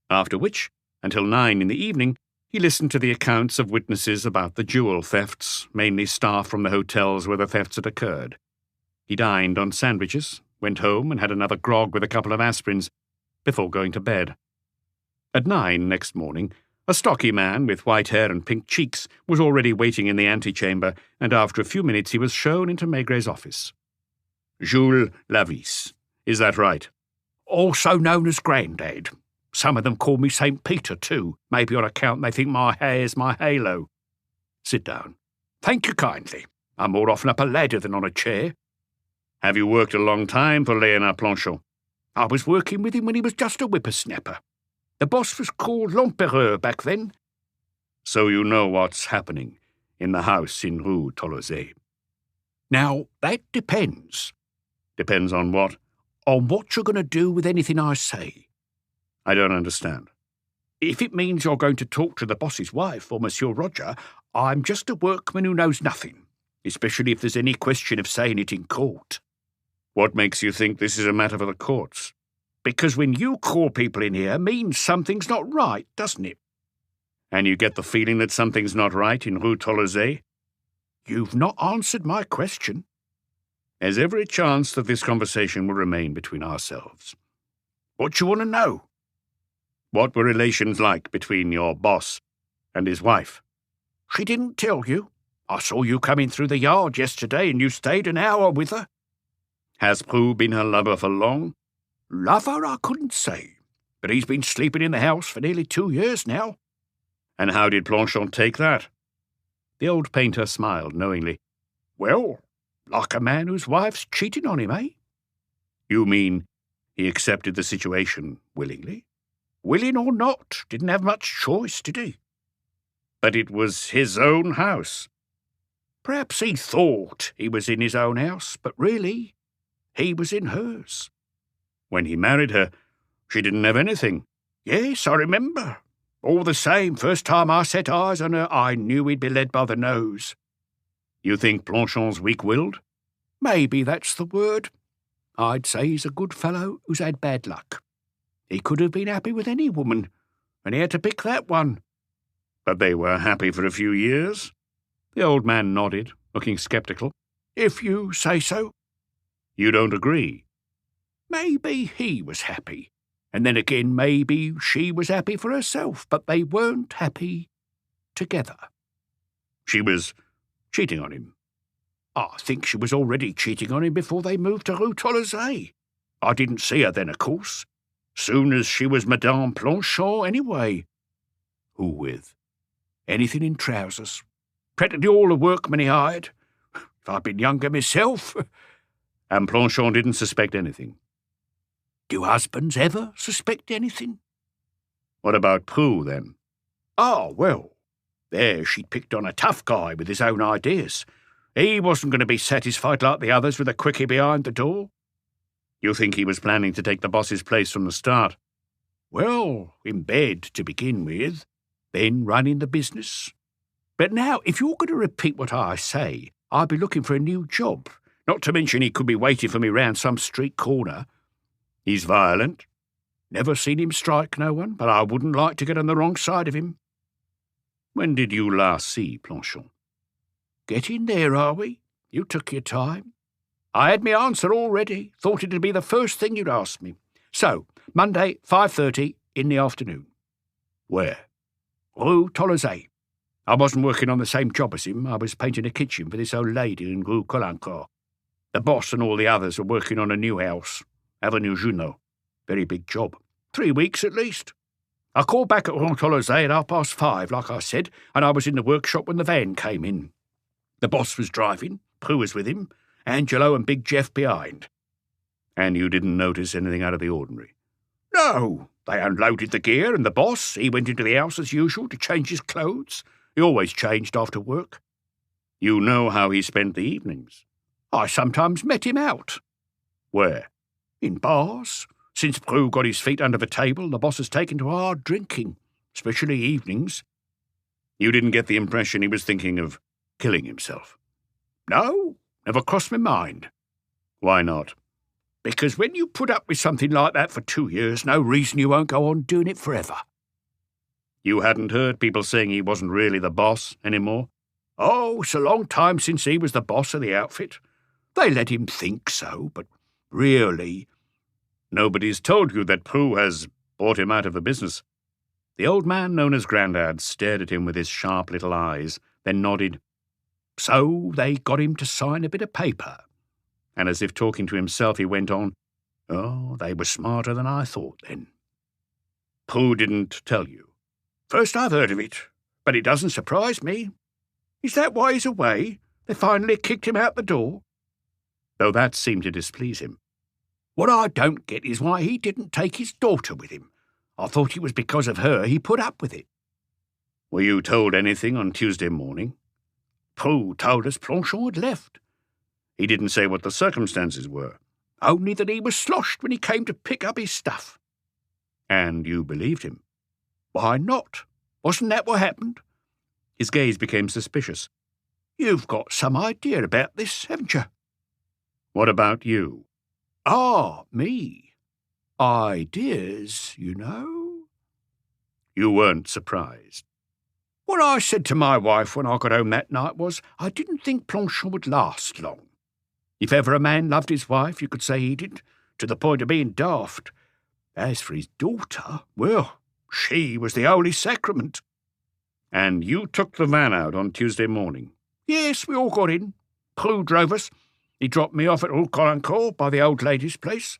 After which, until 9 in the evening, he listened to the accounts of witnesses about the jewel thefts, mainly staff from the hotels where the thefts had occurred. He dined on sandwiches, went home and had another grog with a couple of aspirins, before going to bed. At 9 next morning, a stocky man with white hair and pink cheeks was already waiting in the antechamber, and after a few minutes he was shown into Maigret's office. Jules Lavis, is that right? Also known as Grandad. Some of them call me St. Peter, too, maybe on account they think my hair's my halo. Sit down. Thank you kindly. I'm more often up a ladder than on a chair. Have you worked a long time for Léonard Planchon? I was working with him when he was just a whippersnapper. The boss was called L'Empereur back then. So you know what's happening in the house in Rue Tolosay. Now, that depends. Depends on what? On what you're going to do with anything I say. I don't understand. If it means you're going to talk to the boss's wife or Monsieur Roger, I'm just a workman who knows nothing, especially if there's any question of saying it in court. What makes you think this is a matter for the courts? Because when you call people in here means something's not right, doesn't it? And you get the feeling that something's not right in Rue Tolosay? You've not answered my question. There's every chance that this conversation will remain between ourselves. What do you want to know? What were relations like between your boss and his wife? She didn't tell you. I saw you coming through the yard yesterday and you stayed an hour with her. Has Prue been her lover for long? Lover, I couldn't say, but he's been sleeping in the house for nearly 2 years now. And how did Planchon take that? The old painter smiled knowingly. Well, like a man whose wife's cheating on him, eh? You mean he accepted the situation willingly? Willing or not, didn't have much choice, did he? But it was his own house. Perhaps he thought he was in his own house, but really, he was in hers. When he married her, she didn't have anything. Yes, I remember. All the same, first time I set eyes on her, I knew he'd be led by the nose. You think Planchon's weak-willed? Maybe that's the word. I'd say he's a good fellow who's had bad luck. He could have been happy with any woman, and he had to pick that one. But they were happy for a few years. The old man nodded, looking sceptical. If you say so. You don't agree? Maybe he was happy, and then again maybe she was happy for herself, but they weren't happy together. She was cheating on him. I think she was already cheating on him before they moved to Rue Tolosay. I didn't see her then, of course. Soon as she was Madame Planchon, anyway. Who with? Anything in trousers. Practically all the workmen he hired. If I'd been younger myself. And Planchon didn't suspect anything. Do husbands ever suspect anything? What about Prue, then? Oh, well, there she'd picked on a tough guy with his own ideas. He wasn't going to be satisfied like the others with a quickie behind the door. You think he was planning to take the boss's place from the start? Well, in bed to begin with, then running the business. But now, if you're going to repeat what I say, I'd be looking for a new job. Not to mention he could be waiting for me round some street corner. He's violent. Never seen him strike no one, but I wouldn't like to get on the wrong side of him. When did you last see Planchon? Getting there, are we? You took your time. I had my answer already. Thought it'd be the first thing you'd ask me. So, Monday, 5:30 in the afternoon. Where? Rue Tolosay. I wasn't working on the same job as him. I was painting a kitchen for this old lady in Rue Colincourt. The boss and all the others are working on a new house, Avenue Junot. Very big job. 3 weeks at least. I called back at Rue Tolosay at 5:30, like I said, and I was in the workshop when the van came in. The boss was driving, Prue was with him, Angelo and Big Jeff behind. And you didn't notice anything out of the ordinary? No. They unloaded the gear, and the boss, he went into the house as usual to change his clothes. He always changed after work. You know how he spent the evenings? I sometimes met him out. Where? In bars. Since Prue got his feet under the table, the boss has taken to hard drinking, especially evenings. You didn't get the impression he was thinking of killing himself? No, never crossed my mind. Why not? Because when you put up with something like that for 2 years, no reason you won't go on doing it forever. You hadn't heard people saying he wasn't really the boss anymore? Oh, it's a long time since he was the boss of the outfit. They let him think so, but really... Nobody's told you that Prue has bought him out of the business. The old man known as Grandad stared at him with his sharp little eyes, then nodded. So they got him to sign a bit of paper. And as if talking to himself, he went on, Oh, they were smarter than I thought then. Prue didn't tell you? First I've heard of it, but it doesn't surprise me. Is that why he's away? They finally kicked him out the door? Though that seemed to displease him. What I don't get is why he didn't take his daughter with him. I thought it was because of her he put up with it. Were you told anything on Tuesday morning? Prue told us Planchon had left. He didn't say what the circumstances were? Only that he was sloshed when he came to pick up his stuff. And you believed him? Why not? Wasn't that what happened? His gaze became suspicious. You've got some idea about this, haven't you? What about you? Ah, me. Ideas, you know. You weren't surprised? What I said to my wife when I got home that night was I didn't think Planchon would last long. If ever a man loved his wife, you could say he did, to the point of being daft. As for his daughter, well, she was the holy sacrament. And you took the van out on Tuesday morning? Yes, we all got in. Prue drove us. He dropped me off at Rue Colincourt by the old lady's place.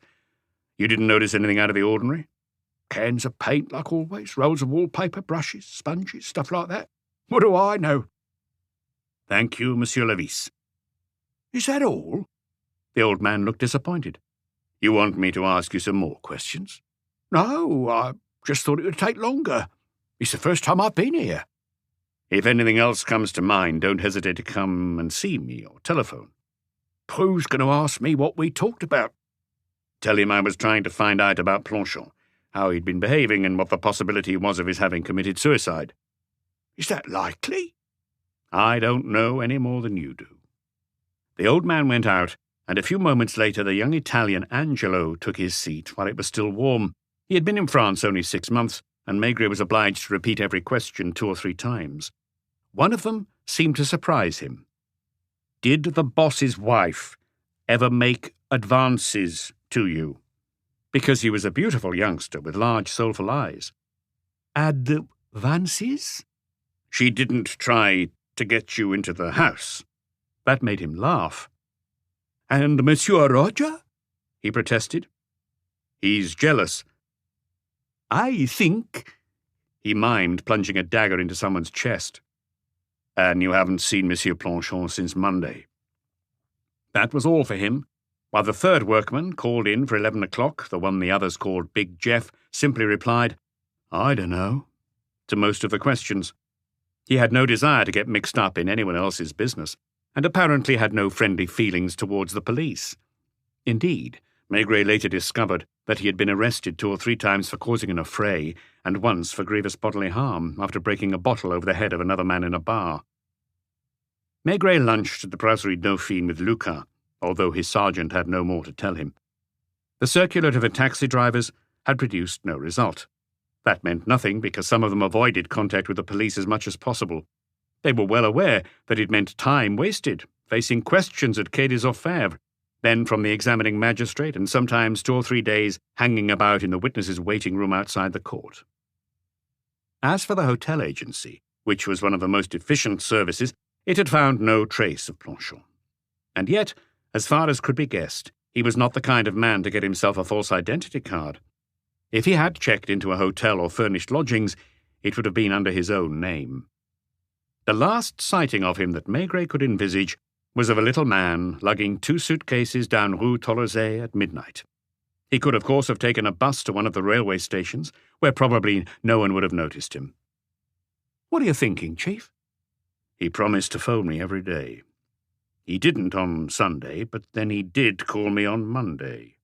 You didn't notice anything out of the ordinary? Cans of paint, like always, rolls of wallpaper, brushes, sponges, stuff like that. What do I know? Thank you, Monsieur Levis. Is that all? The old man looked disappointed. You want me to ask you some more questions? No, I just thought it would take longer. It's the first time I've been here. If anything else comes to mind, don't hesitate to come and see me or telephone. Prue's going to ask me what we talked about. Tell him I was trying to find out about Planchon, how he'd been behaving and what the possibility was of his having committed suicide. Is that likely? I don't know any more than you do. The old man went out, and a few moments later the young Italian Angelo took his seat while it was still warm. He had been in France only 6 months, and Maigret was obliged to repeat every question 2 or 3 times. One of them seemed to surprise him. Did the boss's wife ever make advances to you? Because he was a beautiful youngster with large, soulful eyes. Advances? She didn't try to get you into the house. That made him laugh. And Monsieur Roger? He protested. He's jealous. I think... He mimed, plunging a dagger into someone's chest. And you haven't seen Monsieur Planchon since Monday. That was all for him, while the third workman, called in for 11 o'clock, the one the others called Big Jeff, simply replied, I don't know, to most of the questions. He had no desire to get mixed up in anyone else's business, and apparently had no friendly feelings towards the police. Indeed, Maigret later discovered that he had been arrested 2 or 3 times for causing an affray, and once for grievous bodily harm after breaking a bottle over the head of another man in a bar. Maigret lunched at the Brasserie Dauphine with Lucas, although his sergeant had no more to tell him. The circular to the taxi drivers had produced no result. That meant nothing because some of them avoided contact with the police as much as possible. They were well aware that it meant time wasted, facing questions at Quai des Orfèvres, then from the examining magistrate, and sometimes 2 or 3 days hanging about in the witnesses' waiting room outside the court. As for the hotel agency, which was one of the most efficient services, it had found no trace of Planchon. And yet, as far as could be guessed, he was not the kind of man to get himself a false identity card. If he had checked into a hotel or furnished lodgings, it would have been under his own name. The last sighting of him that Maigret could envisage was of a little man lugging 2 suitcases down Rue Tolosay at midnight. He could, of course, have taken a bus to one of the railway stations, where probably no one would have noticed him. What are you thinking, Chief? He promised to phone me every day. He didn't on Sunday, but then he did call me on Monday.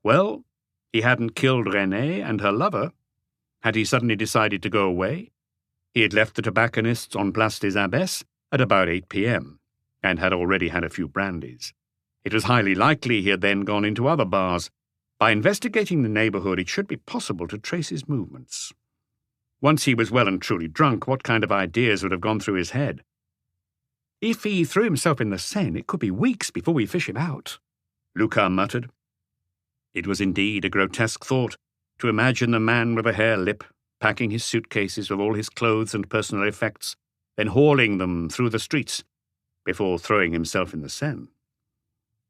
Well, he hadn't killed Renée and her lover. Had he suddenly decided to go away? He had left the tobacconists on Place des Abbesses at about 8 p.m., and had already had a few brandies. It was highly likely he had then gone into other bars. By investigating the neighbourhood, it should be possible to trace his movements. Once he was well and truly drunk, what kind of ideas would have gone through his head? If he threw himself in the Seine, it could be weeks before we fish him out, Lucas muttered. It was indeed a grotesque thought to imagine the man with a hare lip packing his suitcases with all his clothes and personal effects, then hauling them through the streets before throwing himself in the Seine.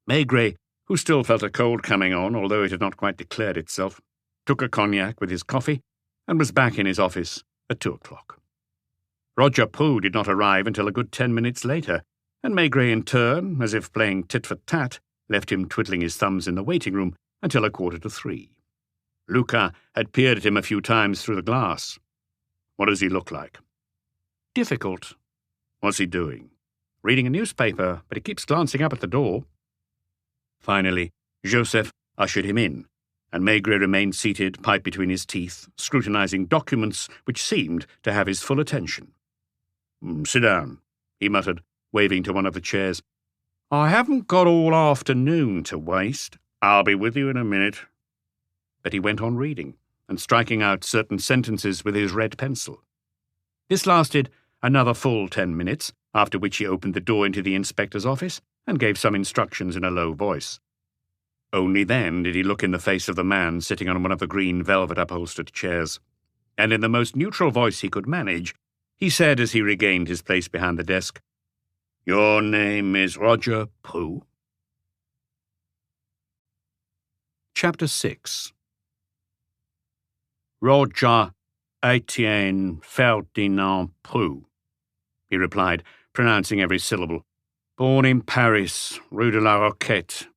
Maigret, who still felt a cold coming on, although it had not quite declared itself, took a cognac with his coffee and was back in his office at 2 o'clock. Roger Prou did not arrive until a good 10 minutes later, and Maigret in turn, as if playing tit-for-tat, left him twiddling his thumbs in the waiting room until 2:45. Lucas had peered at him a few times through the glass. What does he look like? Difficult. What's he doing? Reading a newspaper, but he keeps glancing up at the door. Finally, Joseph ushered him in, and Maigret remained seated, pipe between his teeth, scrutinizing documents which seemed to have his full attention. Sit down, he muttered, waving to one of the chairs. I haven't got all afternoon to waste. I'll be with you in a minute. But he went on reading, and striking out certain sentences with his red pencil. This lasted another full 10 minutes, after which he opened the door into the inspector's office and gave some instructions in a low voice. Only then did he look in the face of the man sitting on one of the green velvet upholstered chairs, and in the most neutral voice he could manage, he said as he regained his place behind the desk, Your name is Roger Prou? Chapter 6. Roger Etienne Ferdinand Prou, he replied, pronouncing every syllable. Born in Paris, Rue de la Roquette.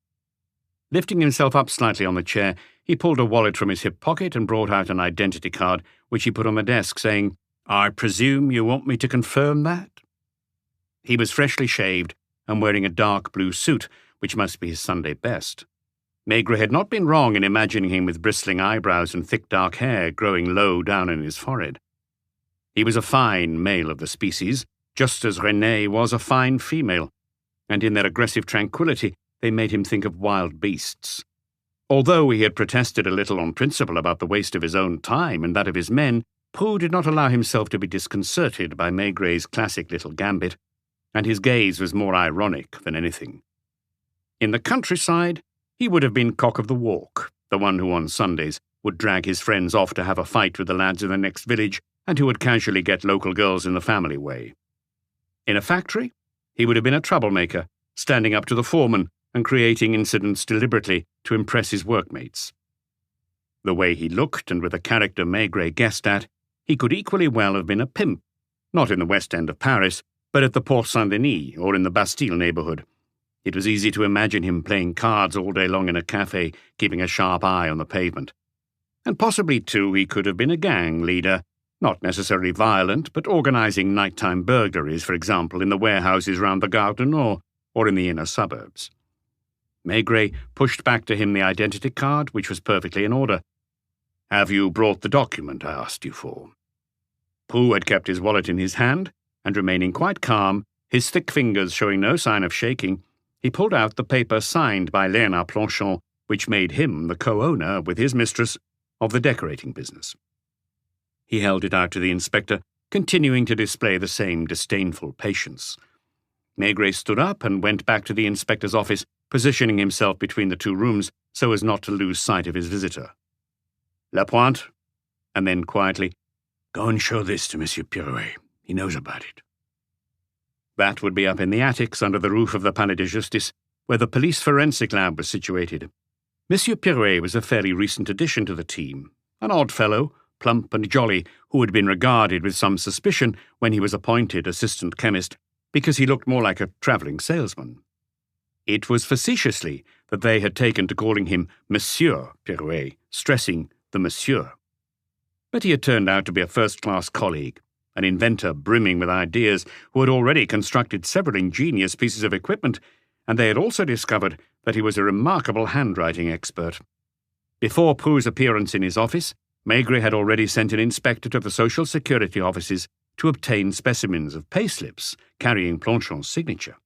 Lifting himself up slightly on the chair, he pulled a wallet from his hip pocket and brought out an identity card, which he put on the desk, saying, I presume you want me to confirm that? He was freshly shaved and wearing a dark blue suit, which must be his Sunday best. Maigret had not been wrong in imagining him with bristling eyebrows and thick dark hair growing low down in his forehead. He was a fine male of the species, just as Renée was a fine female, and in their aggressive tranquillity they made him think of wild beasts. Although he had protested a little on principle about the waste of his own time and that of his men, Prou did not allow himself to be disconcerted by Maigret's classic little gambit, and his gaze was more ironic than anything. In the countryside, he would have been cock of the walk, the one who on Sundays would drag his friends off to have a fight with the lads in the next village and who would casually get local girls in the family way. In a factory, he would have been a troublemaker, standing up to the foreman and creating incidents deliberately to impress his workmates. The way he looked and with a character Maigret guessed at, he could equally well have been a pimp, not in the West End of Paris, but at the Porte Saint-Denis or in the Bastille neighbourhood. It was easy to imagine him playing cards all day long in a café, keeping a sharp eye on the pavement. And possibly, too, he could have been a gang leader, not necessarily violent, but organising nighttime burglaries, for example, in the warehouses round the Gare du Nord or in the inner suburbs. Maigret pushed back to him the identity card, which was perfectly in order. "Have you brought the document I asked you for?" Prue had kept his wallet in his hand, and remaining quite calm, his thick fingers showing no sign of shaking, he pulled out the paper signed by Léonard Planchon, which made him the co-owner, with his mistress, of the decorating business. He held it out to the inspector, continuing to display the same disdainful patience. Maigret stood up and went back to the inspector's office, positioning himself between the two rooms so as not to lose sight of his visitor. "Lapointe," and then quietly, "Go and show this to Monsieur Pirouet. He knows about it." That would be up in the attics under the roof of the Palais de Justice, where the police forensic lab was situated. Monsieur Pirouet was a fairly recent addition to the team, an odd fellow, plump and jolly, who had been regarded with some suspicion when he was appointed assistant chemist, because he looked more like a travelling salesman. It was facetiously that they had taken to calling him Monsieur Pirouet, stressing the Monsieur. But he had turned out to be a first-class colleague, an inventor brimming with ideas who had already constructed several ingenious pieces of equipment, and they had also discovered that he was a remarkable handwriting expert. Before Prue's appearance in his office, Maigret had already sent an inspector to the Social Security offices to obtain specimens of payslips carrying Planchon's signature.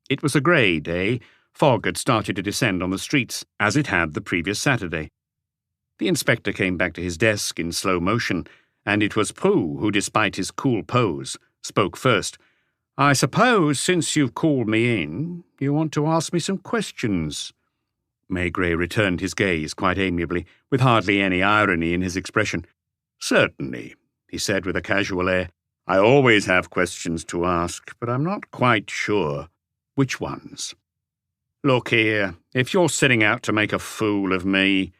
It was a grey day. Fog had started to descend on the streets, as it had the previous Saturday. The inspector came back to his desk in slow motion, and it was Prue who, despite his cool pose, spoke first. "I suppose, since you've called me in, you want to ask me some questions." Maigret returned his gaze quite amiably, with hardly any irony in his expression. "Certainly," he said with a casual air. "I always have questions to ask, but I'm not quite sure which ones. Look here, if you're setting out to make a fool of me—"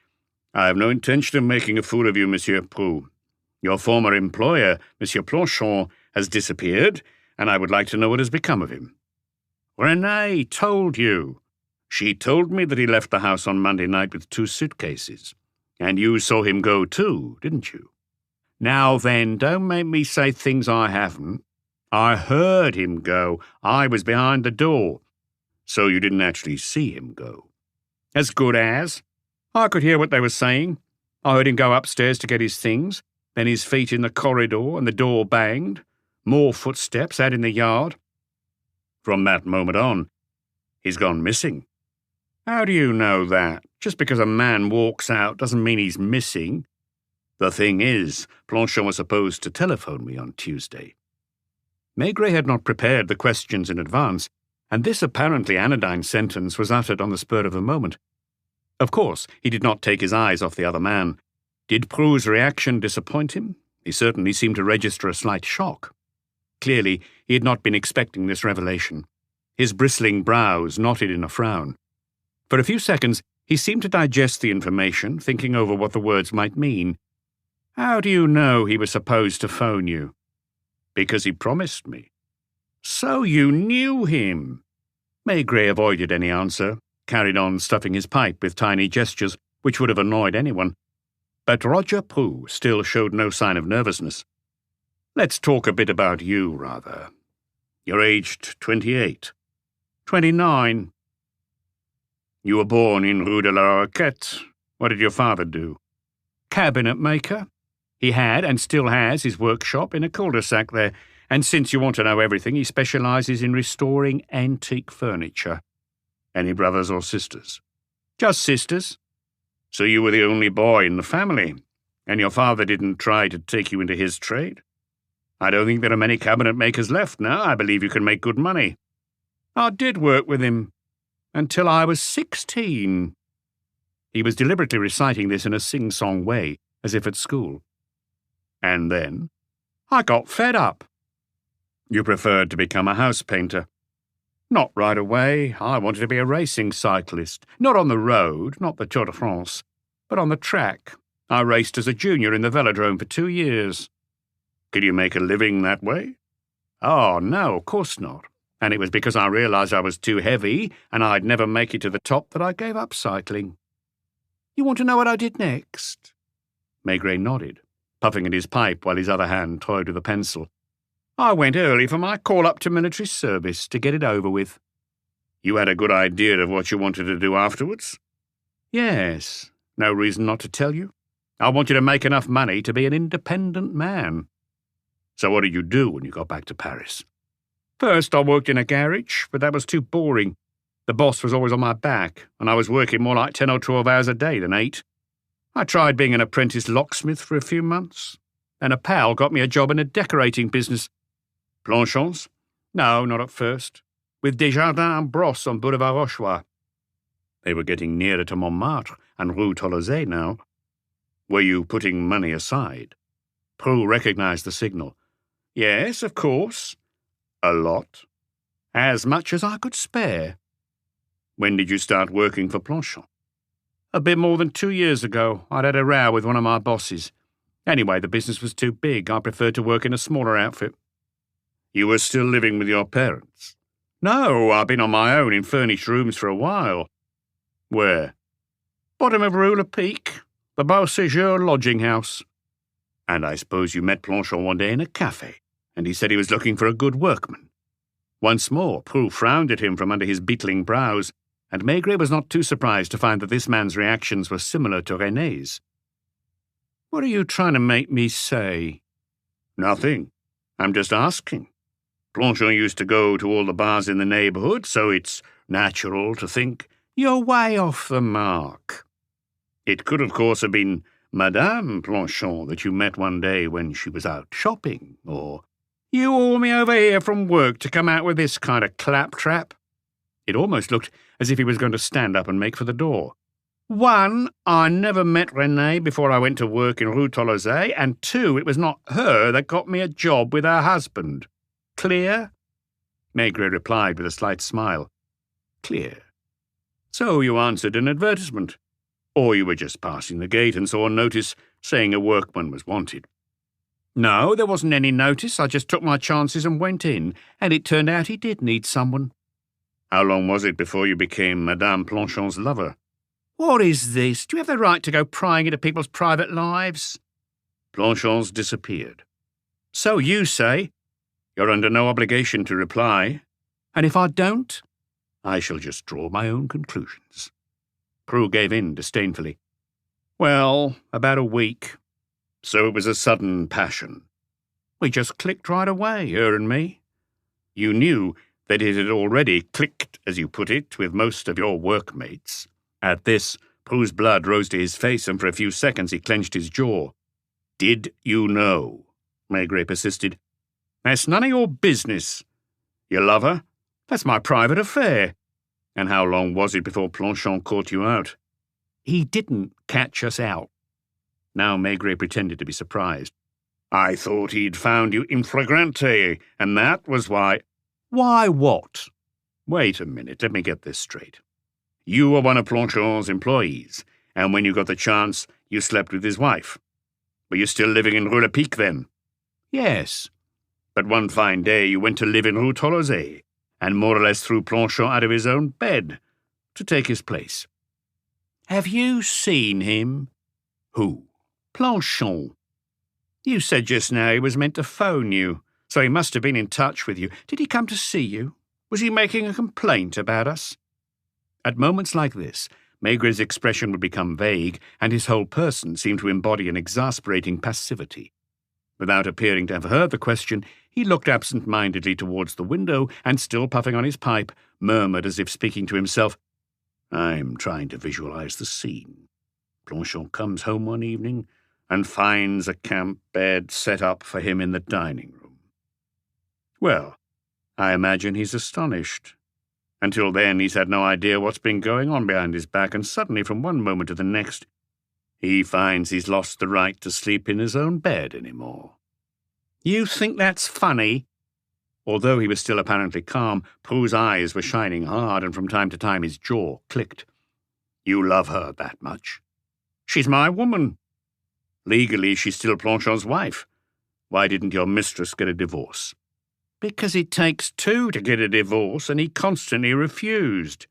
"I have no intention of making a fool of you, Monsieur Prue. Your former employer, Monsieur Planchon, has disappeared, and I would like to know what has become of him." "Renée told you. She told me that he left the house on Monday night with 2 suitcases. And you saw him go too, didn't you? Now then, don't make me say things I haven't. I heard him go. I was behind the door. So you didn't actually see him go?" "As good as. I could hear what they were saying. I heard him go upstairs to get his things, then his feet in the corridor and the door banged. More footsteps out in the yard. From that moment on, he's gone missing." "How do you know that? Just because a man walks out doesn't mean he's missing." "The thing is, Planchon was supposed to telephone me on Tuesday." Maigret had not prepared the questions in advance, and this apparently anodyne sentence was uttered on the spur of the moment. Of course, he did not take his eyes off the other man. Did Prue's reaction disappoint him? He certainly seemed to register a slight shock. Clearly, he had not been expecting this revelation. His bristling brows knotted in a frown. For a few seconds, he seemed to digest the information, thinking over what the words might mean. "How do you know he was supposed to phone you?" "Because he promised me." "So you knew him?" Maigret avoided any answer, carried on stuffing his pipe with tiny gestures which would have annoyed anyone. But Roger Prue still showed no sign of nervousness. "Let's talk a bit about you, rather. You're aged 28. 29. You were born in Rue de la Roquette. What did your father do?" "Cabinet maker. He had, and still has, his workshop in a cul-de-sac there, and since you want to know everything, he specialises in restoring antique furniture." "Any brothers or sisters?" "Just sisters." "So you were the only boy in the family, and your father didn't try to take you into his trade? I don't think there are many cabinet makers left now. I believe you can make good money." "I did work with him until I was 16. He was deliberately reciting this in a sing-song way, as if at school. "And then?" "I got fed up." "You preferred to become a house painter?" "Not right away. I wanted to be a racing cyclist. Not on the road, not the Tour de France, but on the track. I raced as a junior in the velodrome for 2 years. Could you make a living that way? Oh, no, of course not. And it was because I realised I was too heavy and I'd never make it to the top that I gave up cycling. You want to know what I did next? Maigret nodded, puffing at his pipe while his other hand toyed with a pencil. I went early for my call-up to military service to get it over with. You had a good idea of what you wanted to do afterwards? Yes. No reason not to tell you. I wanted to make enough money to be an independent man. So what did you do when you got back to Paris? First, I worked in a garage, but that was too boring. The boss was always on my back, and I was working more like 10 or 12 hours a day than 8. I tried being an apprentice locksmith for a few months. Then a pal got me a job in a decorating business. Planchons? No, not at first. With Desjardins and Brosse on Boulevard Rochois. They were getting nearer to Montmartre and Rue Tolosay now. Were you putting money aside? Prue recognized the signal. Yes, of course. A lot. As much as I could spare. When did you start working for Planchon? A bit more than 2 years ago. I'd had a row with one of my bosses. Anyway, the business was too big. I preferred to work in a smaller outfit. You were still living with your parents? No, I've been on my own in furnished rooms for a while. Where? Bottom of Rue Le Pic, the Beau Séjour lodging house. And I suppose you met Planchon one day in a cafe, and he said he was looking for a good workman. Once more, Prue frowned at him from under his beetling brows, and Maigret was not too surprised to find that this man's reactions were similar to René's. What are you trying to make me say? Nothing. I'm just asking. Planchon used to go to all the bars in the neighbourhood, so it's natural to think you're way off the mark. It could, of course, have been Madame Planchon that you met one day when she was out shopping, or you haul me over here from work to come out with this kind of claptrap. It almost looked as if he was going to stand up and make for the door. 1, I never met René before I went to work in Rue Tolosay, and 2, it was not her that got me a job with her husband. Clear? Maigret replied with a slight smile. Clear. So you answered an advertisement. Or you were just passing the gate and saw a notice saying a workman was wanted. No, there wasn't any notice. I just took my chances and went in, and it turned out he did need someone. How long was it before you became Madame Planchon's lover? What is this? Do you have the right to go prying into people's private lives? Planchon's disappeared. So you say. You're under no obligation to reply. And if I don't, I shall just draw my own conclusions. Prue gave in disdainfully. Well, about a week. So it was a sudden passion. We just clicked right away, her and me. You knew that it had already clicked, as you put it, with most of your workmates. At this, Prue's blood rose to his face, and for a few seconds he clenched his jaw. Did you know? Maigret persisted. That's none of your business. You love her? That's my private affair. And how long was it before Planchon caught you out? He didn't catch us out. Now Maigret pretended to be surprised. I thought he'd found you in flagrante, and that was why... Why what? Wait a minute, let me get this straight. You were one of Planchon's employees, and when you got the chance, you slept with his wife. Were you still living in Rue Le Pic then? Yes. But one fine day you went to live in Rue Tolosay, and more or less threw Planchon out of his own bed to take his place. Have you seen him? Who? Planchon. You said just now he was meant to phone you, so he must have been in touch with you. Did he come to see you? Was he making a complaint about us? At moments like this, Maigret's expression would become vague, and his whole person seemed to embody an exasperating passivity. Without appearing to have heard the question, he looked absent-mindedly towards the window and, still puffing on his pipe, murmured as if speaking to himself, I'm trying to visualize the scene. Planchon comes home one evening and finds a camp bed set up for him in the dining room. Well, I imagine he's astonished. Until then, he's had no idea what's been going on behind his back, and suddenly, from one moment to the next, he finds he's lost the right to sleep in his own bed anymore. You think that's funny? Although he was still apparently calm, Prue's eyes were shining hard, and from time to time his jaw clicked. You love her that much? She's my woman. Legally, she's still Planchon's wife. Why didn't your mistress get a divorce? Because it takes 2 to get a divorce, and he constantly refused.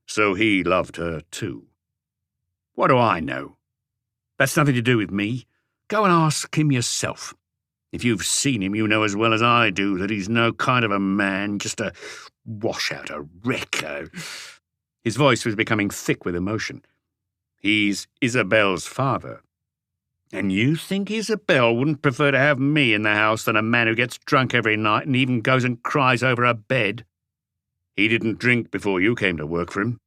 So he loved her too. What do I know? That's nothing to do with me. Go and ask him yourself. If you've seen him, you know as well as I do that he's no kind of a man, just a washout, a wreck. His voice was becoming thick with emotion. He's Isabel's father. And you think Isabel wouldn't prefer to have me in the house than a man who gets drunk every night and even goes and cries over her bed? He didn't drink before you came to work for him.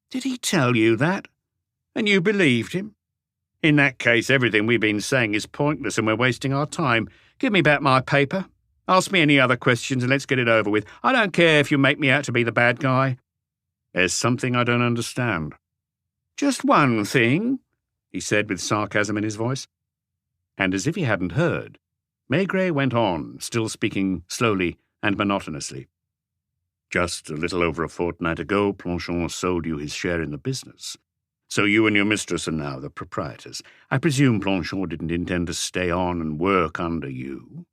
Did he tell you that? And you believed him? In that case, everything we've been saying is pointless and we're wasting our time. Give me back my paper. Ask me any other questions and let's get it over with. I don't care if you make me out to be the bad guy. There's something I don't understand. Just one thing, he said with sarcasm in his voice. And as if he hadn't heard, Maigret went on, still speaking slowly and monotonously. Just a little over a fortnight ago, Planchon sold you his share in the business. So you and your mistress are now the proprietors. I presume Planchon didn't intend to stay on and work under you.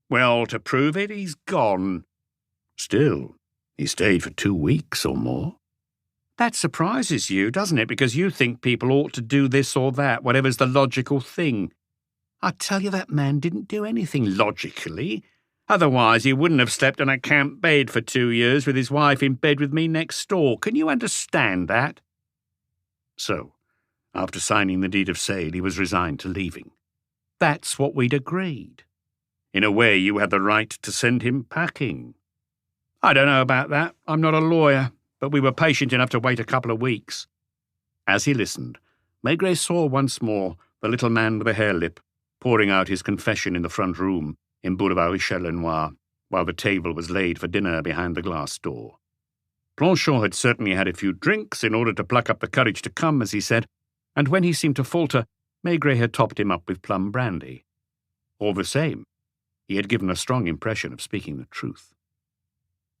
Well, to prove it, he's gone. Still, he stayed for 2 weeks or more. That surprises you, doesn't it? Because you think people ought to do this or that, whatever's the logical thing. I tell you, that man didn't do anything logically. Otherwise, he wouldn't have slept on a camp bed for 2 years with his wife in bed with me next door. Can you understand that? So, after signing the deed of sale, he was resigned to leaving. That's what we'd agreed. In a way, you had the right to send him packing. I don't know about that. I'm not a lawyer, but we were patient enough to wait a couple of weeks. As he listened, Maigret saw once more the little man with the hare lip pouring out his confession in the front room in Boulevard Richelieu-Noir, while the table was laid for dinner behind the glass door. Planchon had certainly had a few drinks in order to pluck up the courage to come, as he said, and when he seemed to falter, Maigret had topped him up with plum brandy. All the same, he had given a strong impression of speaking the truth.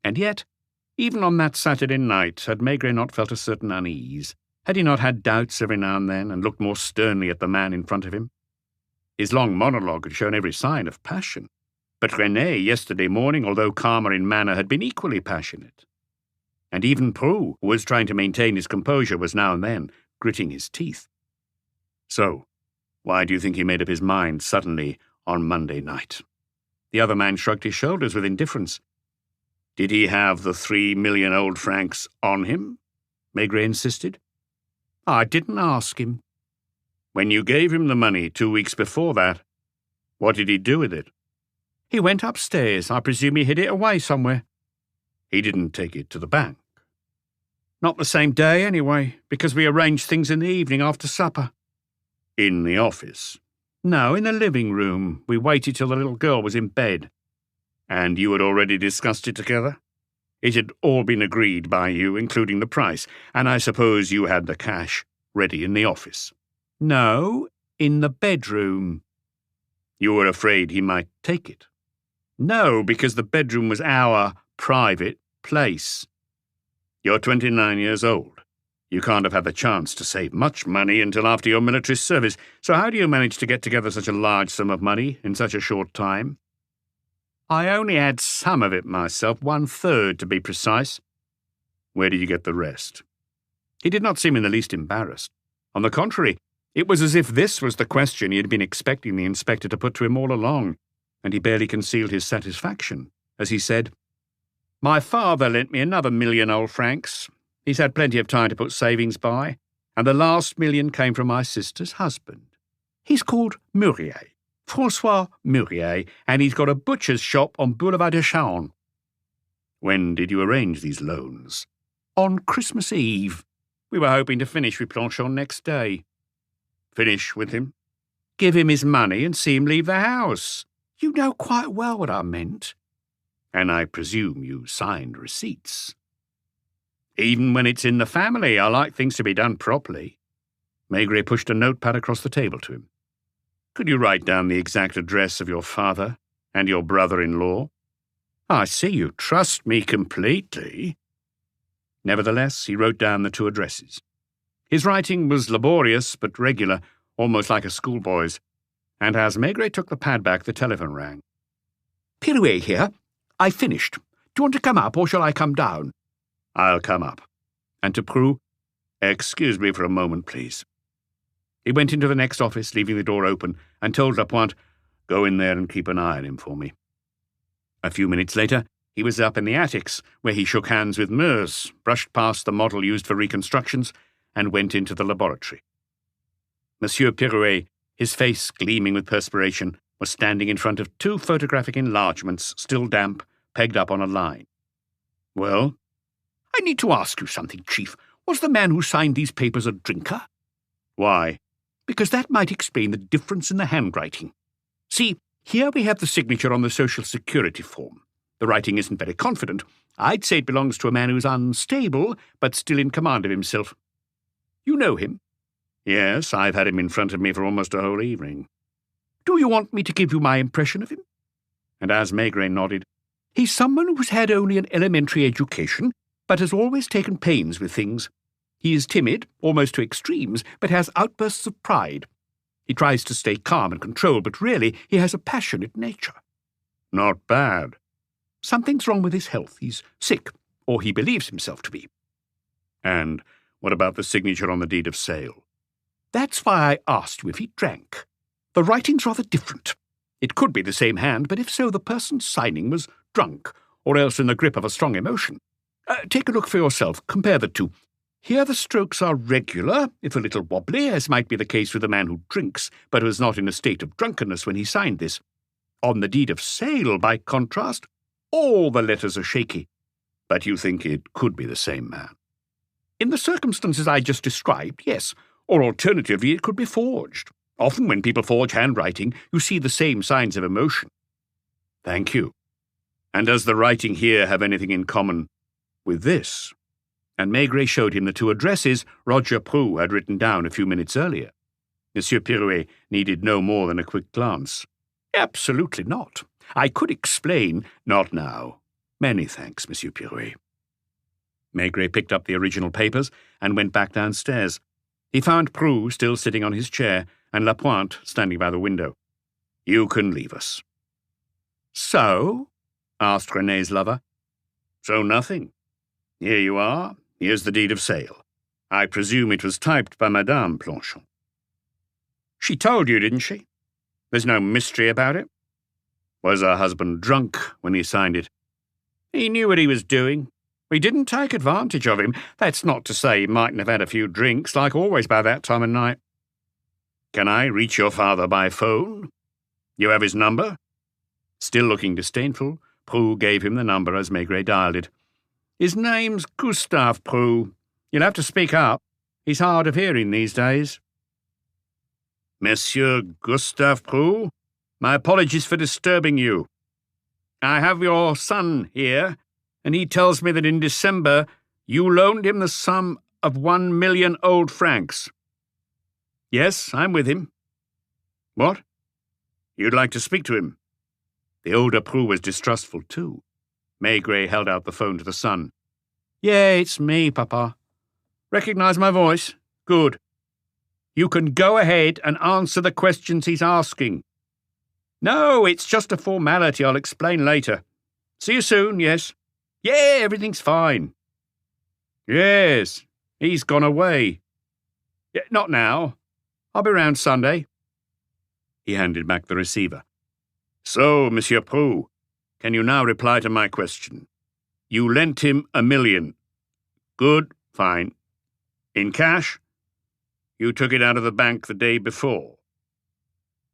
And yet, even on that Saturday night, had Maigret not felt a certain unease? Had he not had doubts every now and then, and looked more sternly at the man in front of him? His long monologue had shown every sign of passion, but René, yesterday morning, although calmer in manner, had been equally passionate. And even Prue, who was trying to maintain his composure, was now and then gritting his teeth. So, why do you think he made up his mind suddenly on Monday night? The other man shrugged his shoulders with indifference. Did he have the 3 million old francs on him? Maigret insisted. I didn't ask him. When you gave him the money 2 weeks before that, what did he do with it? He went upstairs. I presume he hid it away somewhere. He didn't take it to the bank. Not the same day, anyway, because we arranged things in the evening after supper. In the office? No, in the living room. We waited till the little girl was in bed. And you had already discussed it together? It had all been agreed by you, including the price, and I suppose you had the cash ready in the office. No, in the bedroom. You were afraid he might take it? No, because the bedroom was our private place. You're 29 years old. You can't have had the chance to save much money until after your military service, so how do you manage to get together such a large sum of money in such a short time? I only had some of it myself, 1/3 to be precise. Where did you get the rest? He did not seem in the least embarrassed. On the contrary, it was as if this was the question he had been expecting the inspector to put to him all along, and he barely concealed his satisfaction as he said, My father lent me another 1 million old francs. He's had plenty of time to put savings by, and the last 1 million came from my sister's husband. He's called Murier, François Murier, and he's got a butcher's shop on Boulevard de Chaon. When did you arrange these loans? On Christmas Eve. We were hoping to finish with Planchon next day. Finish with him? Give him his money and see him leave the house. You know quite well what I meant. And I presume you signed receipts. Even when it's in the family, I like things to be done properly. Maigret pushed a notepad across the table to him. Could you write down the exact address of your father and your brother-in-law? I see you trust me completely. Nevertheless, he wrote down the 2 addresses. His writing was laborious but regular, almost like a schoolboy's, and as Maigret took the pad back, the telephone rang. Pirouet here. I finished. Do you want to come up, or shall I come down? I'll come up. And to Prue, excuse me for a moment, please. He went into the next office, leaving the door open, and told Lapointe, "Go in there and keep an eye on him for me." A few minutes later, he was up in the attics, where he shook hands with Meurs, brushed past the model used for reconstructions, and went into the laboratory. Monsieur Pirouet, his face gleaming with perspiration, was standing in front of 2 photographic enlargements, still damp, pegged up on a line. "Well?" "I need to ask you something, Chief. Was the man who signed these papers a drinker?" "Why?" "Because that might explain the difference in the handwriting. See, here we have the signature on the Social Security form. The writing isn't very confident. I'd say it belongs to a man who's unstable, but still in command of himself. You know him?" "Yes, I've had him in front of me for almost a whole evening." "Do you want me to give you my impression of him?" And as Maigret nodded, "He's someone who's had only an elementary education, but has always taken pains with things. He is timid, almost to extremes, but has outbursts of pride. He tries to stay calm and controlled, but really he has a passionate nature." "Not bad." "Something's wrong with his health. He's sick, or he believes himself to be." "And what about the signature on the deed of sale?" "That's why I asked you if he drank. The writing's rather different. It could be the same hand, but if so, the person signing was drunk, or else in the grip of a strong emotion. Take a look for yourself. Compare the two. Here the strokes are regular, if a little wobbly, as might be the case with a man who drinks, but was not in a state of drunkenness when he signed this. On the deed of sale, by contrast, all the letters are shaky." "But you think it could be the same man?" "In the circumstances I just described, yes. Or alternatively, it could be forged. Often when people forge handwriting, you see the same signs of emotion." "Thank you. And does the writing here have anything in common with this?" And Maigret showed him the 2 addresses Roger Prou had written down a few minutes earlier. Monsieur Pirouet needed no more than a quick glance. "Absolutely not. I could explain—" "Not now. Many thanks, Monsieur Pirouet." Maigret picked up the original papers and went back downstairs. He found Prou still sitting on his chair and Lapointe standing by the window. "You can leave us." "So?" asked René's lover. "So nothing. Here you are. Here's the deed of sale. I presume it was typed by Madame Planchon." "She told you, didn't she? There's no mystery about it." "Was her husband drunk when he signed it?" "He knew what he was doing. We didn't take advantage of him. That's not to say he mightn't have had a few drinks, like always by that time of night." "Can I reach your father by phone? You have his number?" Still looking disdainful, Prou gave him the number as Maigret dialed it. "His name's Gustave Prou. You'll have to speak up. He's hard of hearing these days." "Monsieur Gustave Prou? My apologies for disturbing you. I have your son here, and he tells me that in December you loaned him the sum of 1,000,000 old francs. Yes, I'm with him." "What? You'd like to speak to him?" The older Prou was distrustful too. Maigret held out the phone to the son. "Yeah, it's me, Papa. Recognize my voice? Good. You can go ahead and answer the questions he's asking." "No, it's just a formality. I'll explain later. See you soon, yes?" "Yeah, everything's fine." "Yes, he's gone away." "Yeah, not now. I'll be round Sunday." He handed back the receiver. "So, Monsieur Prou, can you now reply to my question? You lent him 1,000,000. Good, fine. In cash? You took it out of the bank the day before.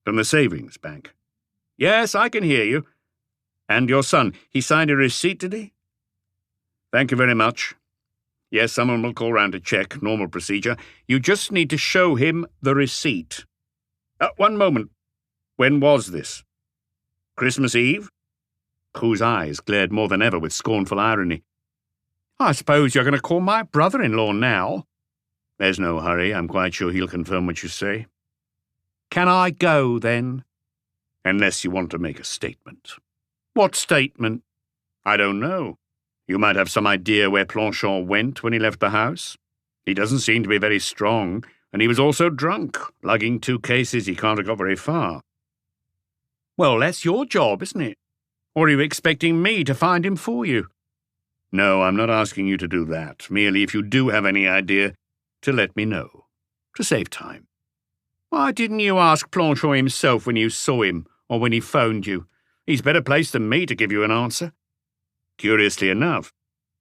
From the savings bank?" "Yes, I can hear you." "And your son, he signed a receipt, did he?" "Thank you very much. Yes, someone will call round to check, normal procedure. You just need to show him the receipt." One moment. When was this? Christmas Eve?" Prou's eyes glared more than ever with scornful irony. "I suppose you're going to call my brother-in-law now." "There's no hurry. I'm quite sure he'll confirm what you say." "Can I go, then?" "Unless you want to make a statement." "What statement?" "I don't know. You might have some idea where Planchon went when he left the house. He doesn't seem to be very strong, and he was also drunk. Lugging 2 cases, he can't have got very far." "Well, that's your job, isn't it? Or are you expecting me to find him for you?" "No, I'm not asking you to do that. Merely, if you do have any idea, to let me know. To save time." Why didn't you ask Planchon himself when you saw him, or when he phoned you? He's better placed than me to give you an answer. Curiously enough,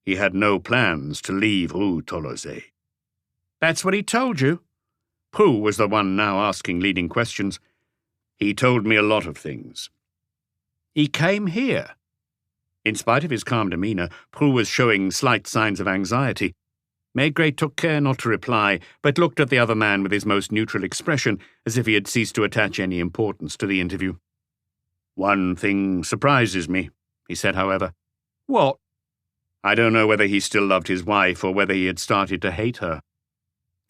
he had no plans to leave Rue Tolosay. That's what he told you? Prue was the one now asking leading questions. He told me a lot of things. He came here. In spite of his calm demeanour, Prue was showing slight signs of anxiety. Maigret took care not to reply, but looked at the other man with his most neutral expression, as if he had ceased to attach any importance to the interview. One thing surprises me, he said, however. What? I don't know whether he still loved his wife or whether he had started to hate her.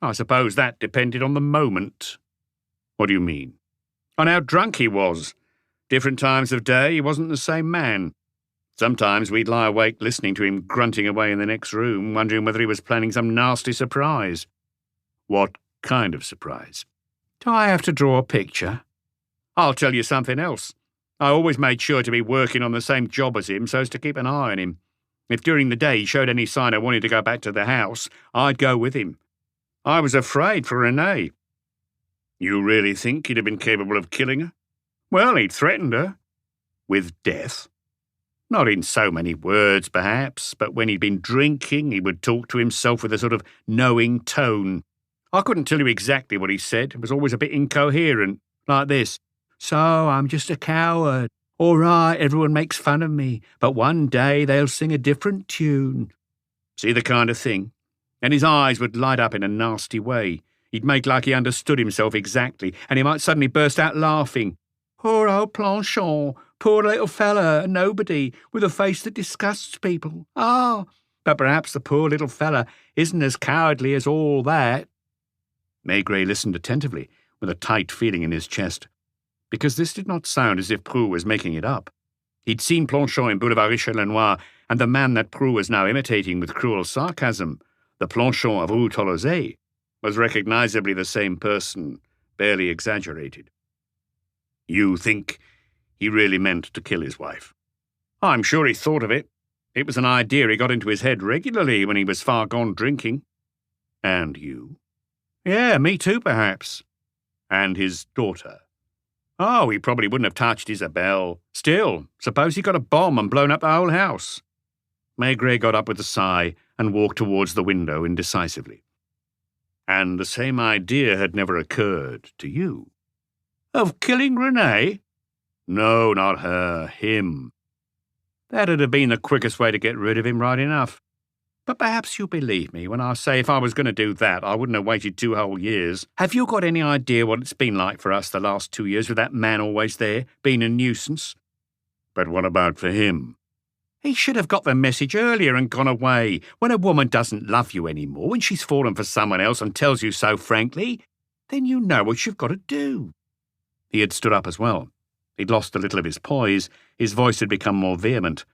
I suppose that depended on the moment. What do you mean? On how drunk he was. Different times of day, he wasn't the same man. Sometimes we'd lie awake listening to him grunting away in the next room, wondering whether he was planning some nasty surprise. What kind of surprise? Do I have to draw a picture? I'll tell you something else. I always made sure to be working on the same job as him so as to keep an eye on him. If during the day he showed any sign I wanted to go back to the house, I'd go with him. I was afraid for Renee. You really think he'd have been capable of killing her? Well, he'd threatened her. With death. Not in so many words, perhaps, but when he'd been drinking, he would talk to himself with a sort of knowing tone. I couldn't tell you exactly what he said. It was always a bit incoherent, like this. So I'm just a coward. All right, everyone makes fun of me, but one day they'll sing a different tune. See the kind of thing? And his eyes would light up in a nasty way. He'd make like he understood himself exactly, and he might suddenly burst out laughing. Poor old Planchon, poor little fella, a nobody, with a face that disgusts people. Ah, but perhaps the poor little fella isn't as cowardly as all that. Maigret listened attentively, with a tight feeling in his chest, because this did not sound as if Prue was making it up. He'd seen Planchon in Boulevard Richelieu, and the man that Prue was now imitating with cruel sarcasm, the Planchon of Rue Tolosay, was recognizably the same person, barely exaggerated. You think he really meant to kill his wife? I'm sure he thought of it. It was an idea he got into his head regularly when he was far gone drinking. And you? Yeah, me too, perhaps. And his daughter? Oh, he probably wouldn't have touched Isabelle. Still, suppose he got a bomb and blown up the whole house. Maigret got up with a sigh and walked towards the window indecisively. And the same idea had never occurred to you? Of killing Renee? No, not her, him. That'd have been the quickest way to get rid of him, right enough. But perhaps you'll believe me when I say if I was going to do that, I wouldn't have waited 2 whole years. Have you got any idea what it's been like for us the last 2 years with that man always there, being a nuisance? But what about for him? He should have got the message earlier and gone away. When a woman doesn't love you anymore, when she's fallen for someone else and tells you so frankly, then you know what you've got to do. He had stood up as well. He'd lost a little of his poise. His voice had become more vehement.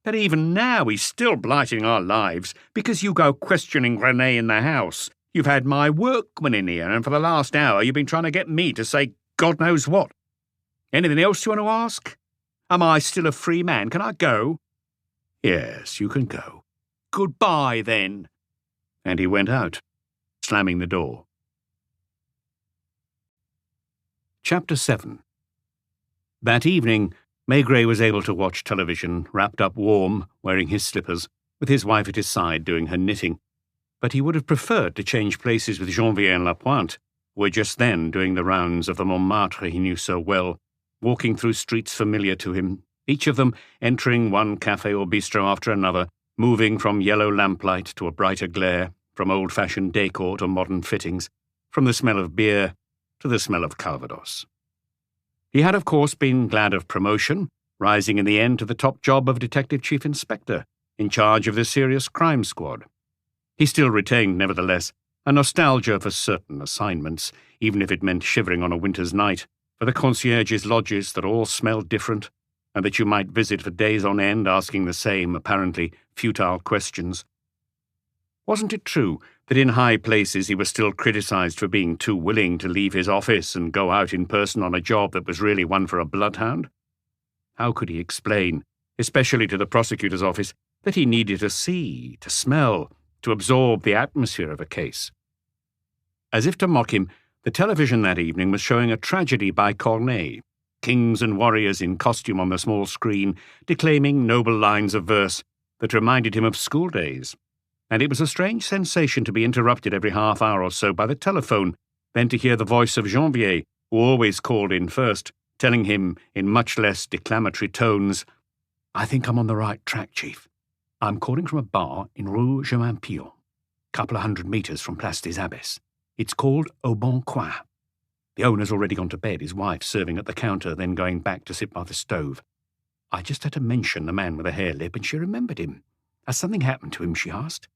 But even now he's still blighting our lives because you go questioning Renee in the house. You've had my workman in here, and for the last hour you've been trying to get me to say God knows what. Anything else you want to ask? Am I still a free man? Can I go? Yes, you can go. Goodbye, then. And he went out, slamming the door. Chapter 7. That evening, Maigret was able to watch television, wrapped up warm, wearing his slippers, with his wife at his side doing her knitting. But he would have preferred to change places with Janvier and Lapointe, who were just then doing the rounds of the Montmartre he knew so well, walking through streets familiar to him, each of them entering one café or bistro after another, moving from yellow lamplight to a brighter glare, from old-fashioned decor to modern fittings, from the smell of beer to the smell of Calvados. He had, of course, been glad of promotion, rising in the end to the top job of Detective Chief Inspector, in charge of the Serious Crime Squad. He still retained, nevertheless, a nostalgia for certain assignments, even if it meant shivering on a winter's night, for the concierge's lodges that all smelled different, and that you might visit for days on end asking the same, apparently futile questions. Wasn't it true that in high places he was still criticised for being too willing to leave his office and go out in person on a job that was really one for a bloodhound? How could he explain, especially to the prosecutor's office, that he needed to see, to smell, to absorb the atmosphere of a case? As if to mock him, The television that evening was showing a tragedy by Corneille, kings and warriors in costume on the small screen, declaiming noble lines of verse that reminded him of school days. And it was a strange sensation to be interrupted every half hour or so by the telephone, then to hear the voice of Janvier, who always called in first, telling him in much less declamatory tones, "I think I'm on the right track, Chief. I'm calling from a bar in Rue Germain-Pion, a couple of 100 metres from Place des Abbesses. It's called Au Bon Coin. The owner's already gone to bed, his wife serving at the counter, then going back to sit by the stove. I just had to mention the man with the hare lip, and she remembered him. Has something happened to him, she asked.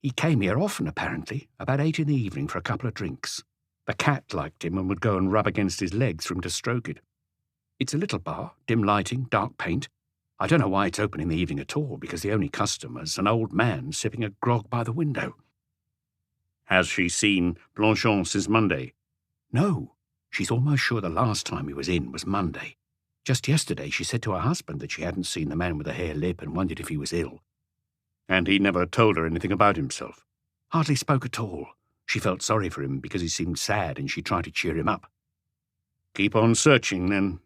He came here often, apparently, about 8 in the evening for a couple of drinks. The cat liked him and would go and rub against his legs for him to stroke it. It's a little bar, dim lighting, dark paint. I don't know why it's open in the evening at all, because the only customer's an old man sipping a grog by the window." Has she seen Blanchon since Monday? No, she's almost sure the last time he was in was Monday. Just yesterday she said to her husband that she hadn't seen the man with the hare lip and wondered if he was ill. And he never told her anything about himself? Hardly spoke at all. She felt sorry for him because he seemed sad and she tried to cheer him up. Keep on searching, then.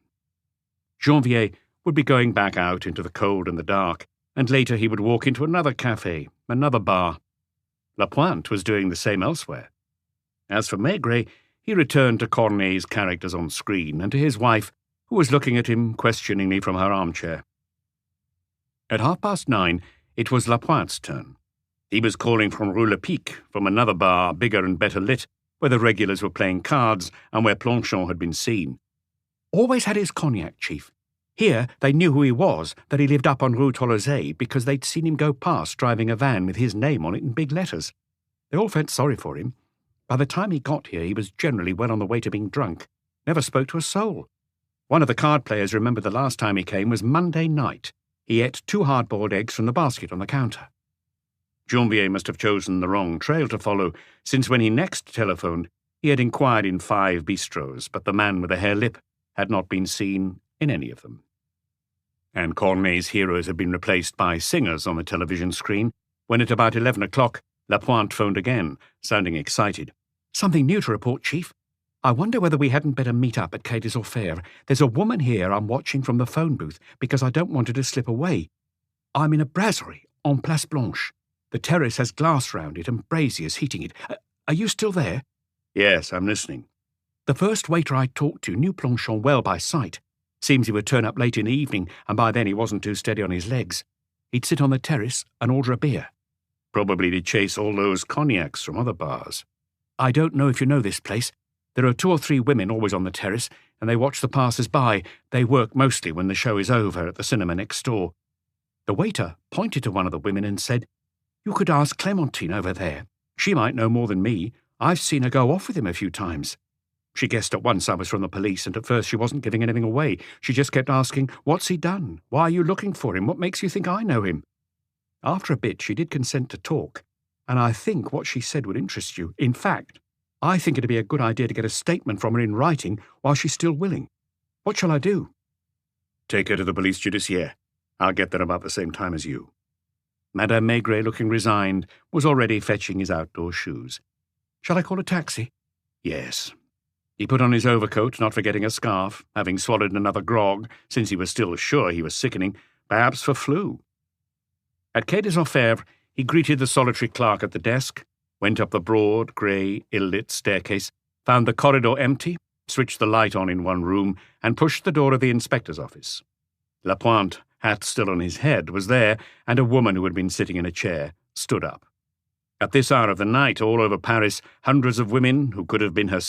Janvier would be going back out into the cold and the dark, and later he would walk into another café, another bar. Lapointe was doing the same elsewhere. As for Maigret, he returned to Corneille's characters on screen and to his wife, who was looking at him questioningly from her armchair. At 9:30, it was Lapointe's turn. He was calling from Rue Le Pic, from another bar, bigger and better lit, where the regulars were playing cards and where Planchon had been seen. Always had his cognac, Chief. Here they knew who he was, that he lived up on Rue Tolosay, because they'd seen him go past driving a van with his name on it in big letters. They all felt sorry for him. By the time he got here, he was generally well on the way to being drunk. Never spoke to a soul. One of the card players remembered the last time he came was Monday night. He ate 2 hard-boiled eggs from the basket on the counter. Janvier must have chosen the wrong trail to follow, since when he next telephoned, he had inquired in 5 bistros, but the man with the hare lip had not been seen in any of them. And Corneille's heroes had been replaced by singers on the television screen, when at about 11 o'clock, Lapointe phoned again, sounding excited. "Something new to report, Chief. I wonder whether we hadn't better meet up at Quai des Orfèvres. There's a woman here I'm watching from the phone booth, because I don't want her to slip away. I'm in a brasserie en Place Blanche. The terrace has glass round it and braziers heating it. Are you still there?" "Yes, I'm listening." "The first waiter I talked to knew Planchon well by sight. Seems he would turn up late in the evening, and by then he wasn't too steady on his legs. He'd sit on the terrace and order a beer." "Probably to chase all those cognacs from other bars." "I don't know if you know this place. There are 2 or 3 women always on the terrace, and they watch the passers-by. They work mostly when the show is over at the cinema next door." The waiter pointed to one of the women and said, "You could ask Clémentine over there. She might know more than me. I've seen her go off with him a few times." She guessed at once I was from the police, and at first she wasn't giving anything away. She just kept asking, "What's he done? Why are you looking for him? What makes you think I know him?" After a bit, she did consent to talk, and I think what she said would interest you. In fact, I think it'd be a good idea to get a statement from her in writing while she's still willing. What shall I do? "Take her to the police judiciaire. I'll get there about the same time as you." Madame Maigret, looking resigned, was already fetching his outdoor shoes. "Shall I call a taxi?" "Yes." He put on his overcoat, not forgetting a scarf, having swallowed another grog, since he was still sure he was sickening, perhaps for flu. At Quai des Orfèvres, he greeted the solitary clerk at the desk, went up the broad, grey, ill-lit staircase, found the corridor empty, switched the light on in one room, and pushed the door of the inspector's office. Lapointe, hat still on his head, was there, and a woman who had been sitting in a chair stood up. At this hour of the night, all over Paris, hundreds of women, who could have been her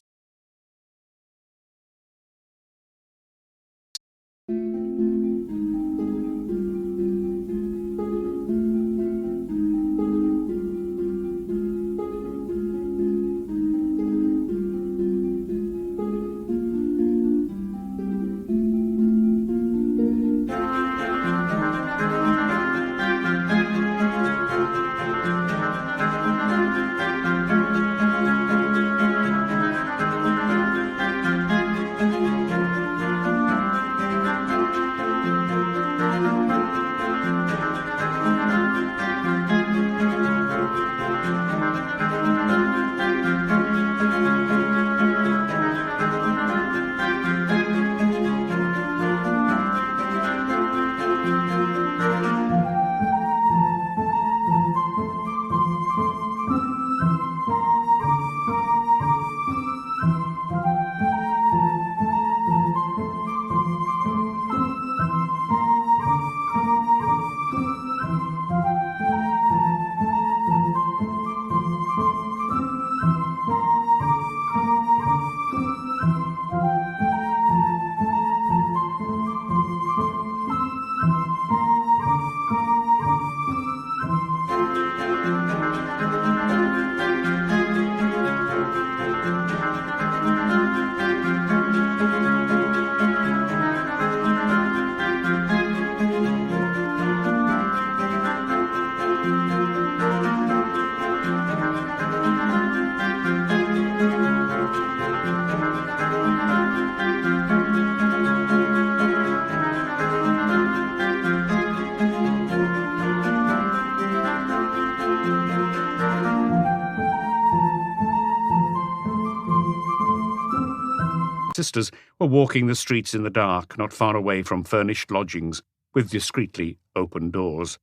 sisters were walking the streets in the dark, not far away from furnished lodgings with discreetly open doors.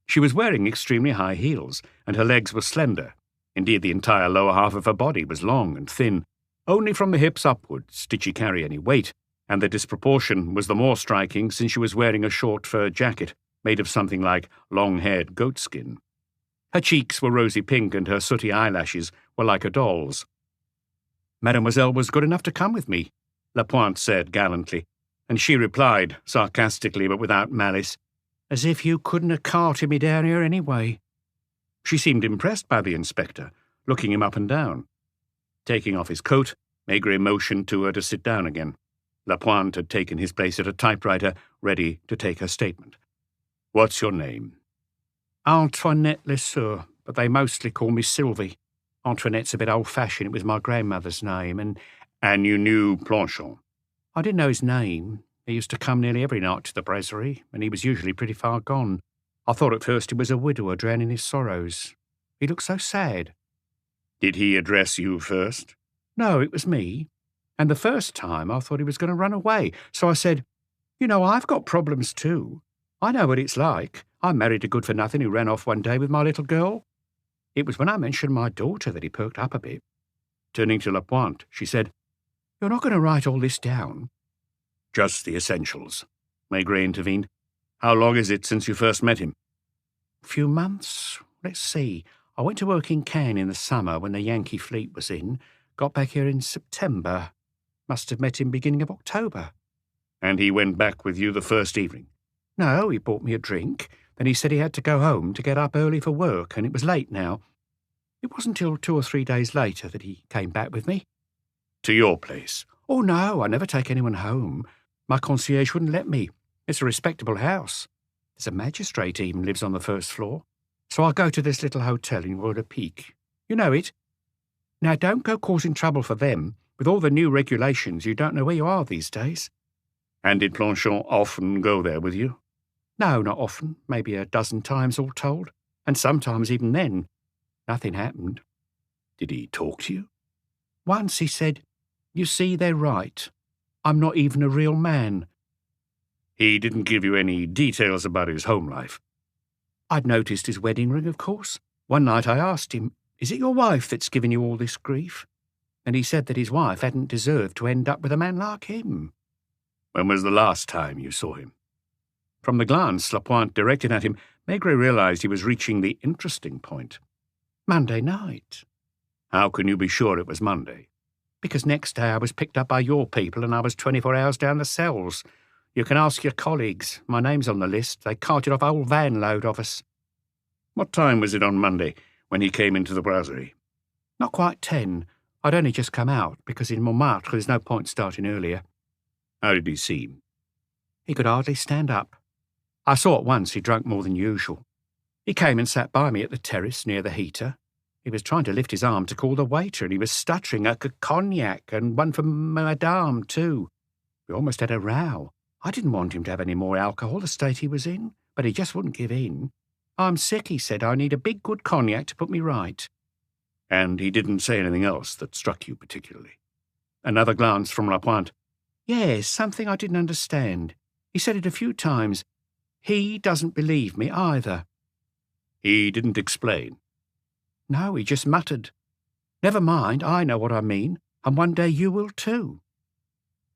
She was wearing extremely high heels, and her legs were slender. Indeed, the entire lower half of her body was long and thin. Only from the hips upwards did she carry any weight, and the disproportion was the more striking since she was wearing a short fur jacket made of something like long-haired goatskin. Her cheeks were rosy pink, and her sooty eyelashes were like a doll's. "Mademoiselle was good enough to come with me," Lapointe said gallantly, and she replied, sarcastically but without malice, "As if you couldn't have carted me down here anyway." She seemed impressed by the inspector, looking him up and down. Taking off his coat, Maigret motioned to her to sit down again. Lapointe had taken his place at a typewriter, ready to take her statement. "What's your name?" "Antoinette Lesueur, but they mostly call me Sylvie. Antoinette's a bit old-fashioned. It was my grandmother's name, and—" "And you knew Planchon?" "I didn't know his name. He used to come nearly every night to the brasserie, and he was usually pretty far gone. I thought at first he was a widower drowning his sorrows. He looked so sad." "Did he address you first?" "No, it was me. And the first time I thought he was going to run away, so I said, 'You know, I've got problems too. I know what it's like. I married a good-for-nothing who ran off one day with my little girl.' It was when I mentioned my daughter that he perked up a bit." Turning to Lapointe, she said, "You're not going to write all this down?" "Just the essentials," Maigret intervened. "How long is it since you first met him?" "A few months. Let's see. I went to work in Cannes in the summer when the Yankee fleet was in. Got back here in September. Must have met him beginning of October." "And he went back with you the first evening?" "No, he bought me a drink. Then he said he had to go home to get up early for work, and it was late now. It wasn't till 2 or 3 days later that he came back with me." "To your place?" "Oh, no, I never take anyone home. My concierge wouldn't let me. It's a respectable house. There's a magistrate even lives on the first floor. So I go to this little hotel in Rue de Pique. You know it? Now, don't go causing trouble for them. With all the new regulations, you don't know where you are these days." "And did Planchon often go there with you?" "No, not often. Maybe a dozen times all told. And sometimes even then, nothing happened." "Did he talk to you?" "Once he said, 'You see, they're right. I'm not even a real man.'" "He didn't give you any details about his home life?" "I'd noticed his wedding ring, of course. One night I asked him, 'Is it your wife that's given you all this grief?' And he said that his wife hadn't deserved to end up with a man like him." "When was the last time you saw him?" From the glance Lapointe directed at him, Maigret realized he was reaching the interesting point. "Monday night." "How can you be sure it was Monday?" "Because next day I was picked up by your people and I was 24 hours down the cells. You can ask your colleagues. My name's on the list. They carted off a whole van load of us." "What time was it on Monday when he came into the brasserie?" "Not quite 10. I'd only just come out, because in Montmartre there's no point starting earlier." "How did he seem?" "He could hardly stand up. I saw at once he drank more than usual. He came and sat by me at the terrace near the heater. He was trying to lift his arm to call the waiter, and he was stuttering a cognac, and one for Madame, too. We almost had a row. I didn't want him to have any more alcohol, the state he was in, but he just wouldn't give in. 'I'm sick,' he said. 'I need a big good cognac to put me right.'" "And he didn't say anything else that struck you particularly?" Another glance from Lapointe. "Yes, something I didn't understand. He said it a few times. He doesn't believe me either." "He didn't explain?" "No, he just muttered. 'Never mind, I know what I mean, and one day you will too.'"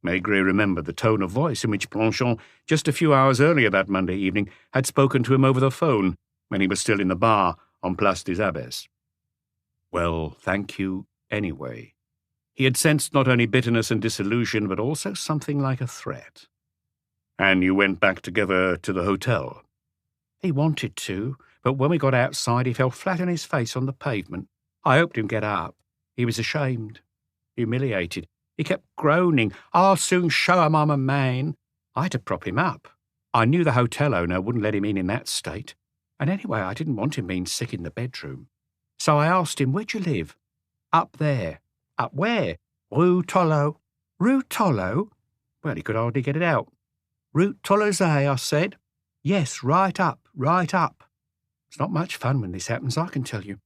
Maigret remembered the tone of voice in which Planchon, just a few hours earlier that Monday evening, had spoken to him over the phone when he was still in the bar on Place des Abbesses. "Well, thank you anyway." He had sensed not only bitterness and disillusion, but also something like a threat. "And you went back together to the hotel?" "He wanted to, but when we got outside he fell flat on his face on the pavement. I helped him get up. He was ashamed, humiliated. He kept groaning, 'I'll soon show 'em I'm a man.' I had to prop him up. I knew the hotel owner wouldn't let him in that state. And anyway, I didn't want him being sick in the bedroom. So I asked him, 'Where'd you live?' 'Up there.' 'Up where?' 'Rue Tollo.' 'Rue Tollo?' Well, he could hardly get it out. 'Rue Tolosay,' I said. 'Yes, right up, right up.' It's not much fun when this happens, I can tell you.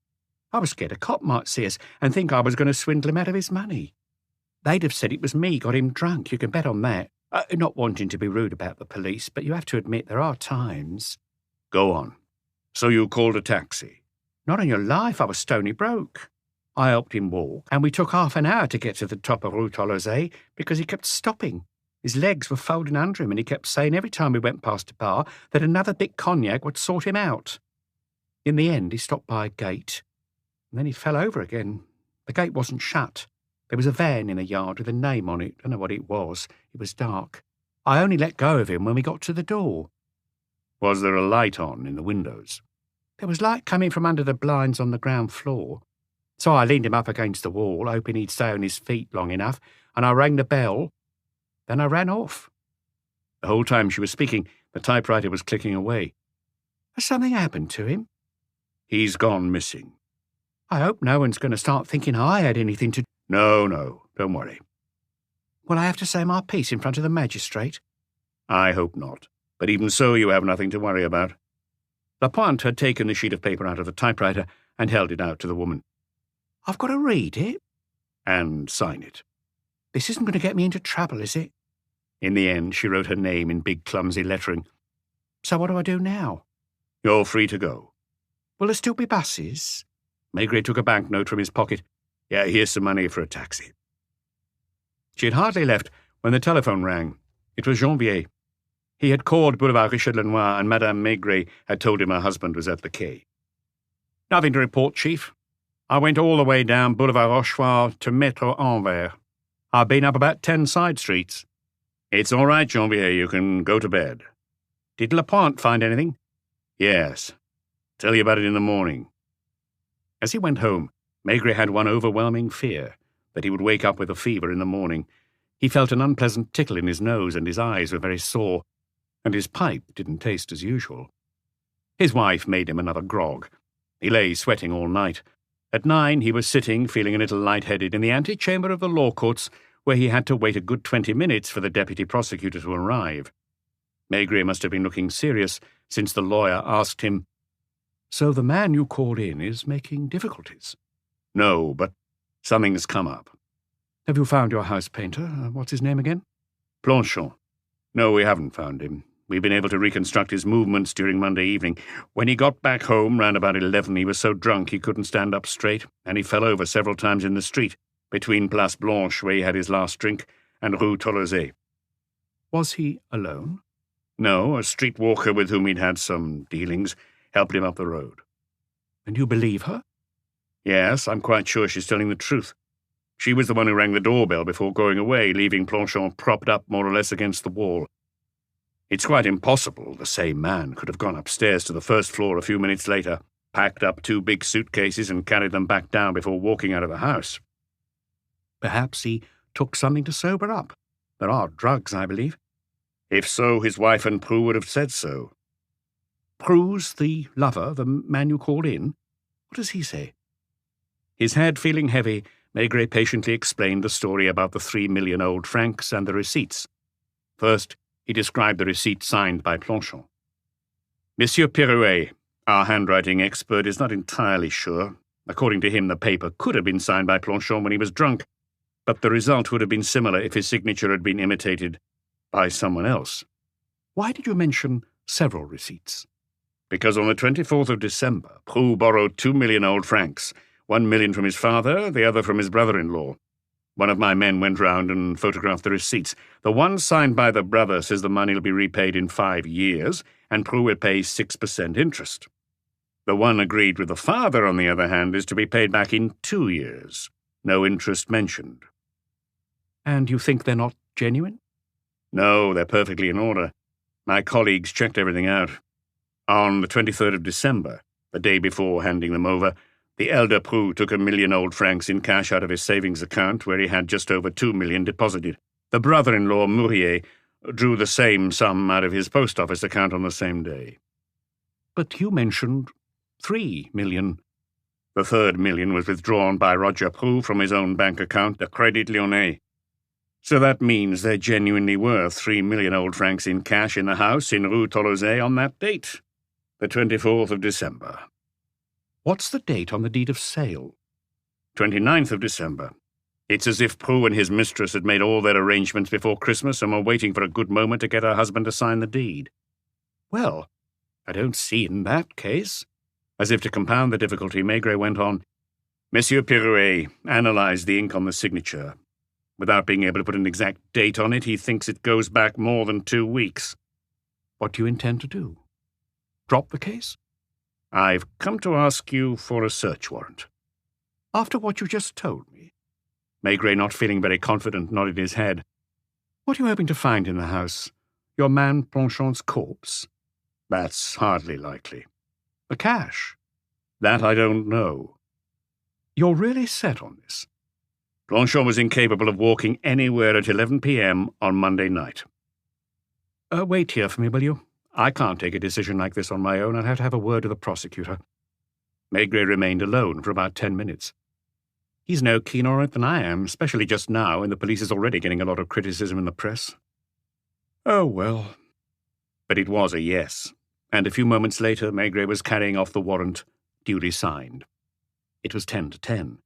I was scared a cop might see us and think I was going to swindle him out of his money." They'd have said it was me got him drunk, you can bet on that. Not wanting to be rude about the police, but you have to admit there are times. Go on. So you called a taxi? Not on your life, I was stony broke. I helped him walk, and we took half an hour to get to the top of Rue Tolosay because he kept stopping. His legs were folding under him, and he kept saying every time we went past a bar that another big cognac would sort him out. In the end, he stopped by a gate, and then he fell over again. The gate wasn't shut. There was a van in the yard with a name on it. I don't know what it was. It was dark. I only let go of him when we got to the door. Was there a light on in the windows? There was light coming from under the blinds on the ground floor. So I leaned him up against the wall, hoping he'd stay on his feet long enough, and I rang the bell. Then I ran off. The whole time she was speaking, the typewriter was clicking away. Has something happened to him? He's gone missing. I hope no one's going to start thinking I had anything to... No, don't worry. Will I have to say my piece in front of the magistrate? I hope not. But even so, you have nothing to worry about. Lapointe had taken the sheet of paper out of the typewriter and held it out to the woman. I've got to read it? And sign it. This isn't going to get me into trouble, is it? In the end, she wrote her name in big clumsy lettering. So what do I do now? You're free to go. Will there still be buses? Maigret took a banknote from his pocket. Yeah, here's some money for a taxi. She had hardly left when the telephone rang. It was Janvier. He had called Boulevard Richard-Lenoir, and Madame Maigret had told him her husband was at the quay. Nothing to report, Chief. I went all the way down Boulevard Rochefort to Maître Anvers. I've been up about 10 side streets. It's all right, Janvier, you can go to bed. Did Lapointe find anything? Yes. Tell you about it in the morning. As he went home, Maigret had one overwhelming fear, that he would wake up with a fever in the morning. He felt an unpleasant tickle in his nose, and his eyes were very sore, and his pipe didn't taste as usual. His wife made him another grog. He lay sweating all night. At 9, he was sitting, feeling a little light-headed, in the antechamber of the law courts, where he had to wait a good 20 minutes for the deputy prosecutor to arrive. Maigret must have been looking serious, since the lawyer asked him, "So the man you called in is making difficulties?" "No, but something's come up." "Have you found your house painter? What's his name again?" "Planchon." "No, we haven't found him. We've been able to reconstruct his movements during Monday evening. When he got back home round about 11, he was so drunk he couldn't stand up straight, and he fell over several times in the street, between Place Blanche, where he had his last drink, and Rue Tolosay." "Was he alone?" "No, a street walker with whom he'd had some dealings helped him up the road." "And you believe her?" "Yes, I'm quite sure she's telling the truth. She was the one who rang the doorbell before going away, leaving Planchon propped up more or less against the wall. It's quite impossible the same man could have gone upstairs to the first floor a few minutes later, packed up 2 big suitcases and carried them back down before walking out of the house." "Perhaps he took something to sober up. There are drugs, I believe." "If so, his wife and Prue would have said so." "Prue's the lover, the man you called in? What does he say?" His head feeling heavy, Maigret patiently explained the story about the 3 million old francs and the receipts. First, he described the receipt signed by Planchon. "Monsieur Pirouet, our handwriting expert, is not entirely sure. According to him, the paper could have been signed by Planchon when he was drunk, but the result would have been similar if his signature had been imitated by someone else." "Why did you mention several receipts?" "Because on the 24th of December, Prue borrowed 2 million old francs, 1 million from his father, the other from his brother-in-law. One of my men went round and photographed the receipts. The one signed by the brother says the money will be repaid in 5 years, and Prue will pay 6% interest. The one agreed with the father, on the other hand, is to be paid back in 2 years. No interest mentioned." "And you think they're not genuine?" "No, they're perfectly in order. My colleagues checked everything out. On the 23rd of December, the day before handing them over, the elder Prue took 1 million old francs in cash out of his savings account, where he had just over 2 million deposited. The brother-in-law, Mourier, drew the same sum out of his post office account on the same day." "But you mentioned 3 million. "The 3rd million was withdrawn by Roger Prue from his own bank account, the Crédit Lyonnais. So that means there genuinely were 3 million old francs in cash in the house in Rue Tolosay on that date, the 24th of December. "What's the date on the deed of sale?" 29th of December. It's as if Prue and his mistress had made all their arrangements before Christmas and were waiting for a good moment to get her husband to sign the deed. Well, I don't see in that case. As if to compound the difficulty, Maigret went on, Monsieur Pirouet analysed the ink on the signature. Without being able to put an exact date on it, he thinks it goes back more than 2 weeks. What do you intend to do? Drop the case? I've come to ask you for a search warrant. After what you just told me? Maigret, not feeling very confident, nodded his head. What are you hoping to find in the house? Your man Planchon's corpse? That's hardly likely. The cash? That I don't know. You're really set on this? Planchon was incapable of walking anywhere at 11 p.m. on Monday night. Wait here for me, will you? I can't take a decision like this on my own. I'll have to have a word with the prosecutor. Maigret remained alone for about 10 minutes. He's no keener on it than I am, especially just now, when the police is already getting a lot of criticism in the press. Oh, well. But it was a yes, and a few moments later Maigret was carrying off the warrant, duly signed. It was 10 to 10.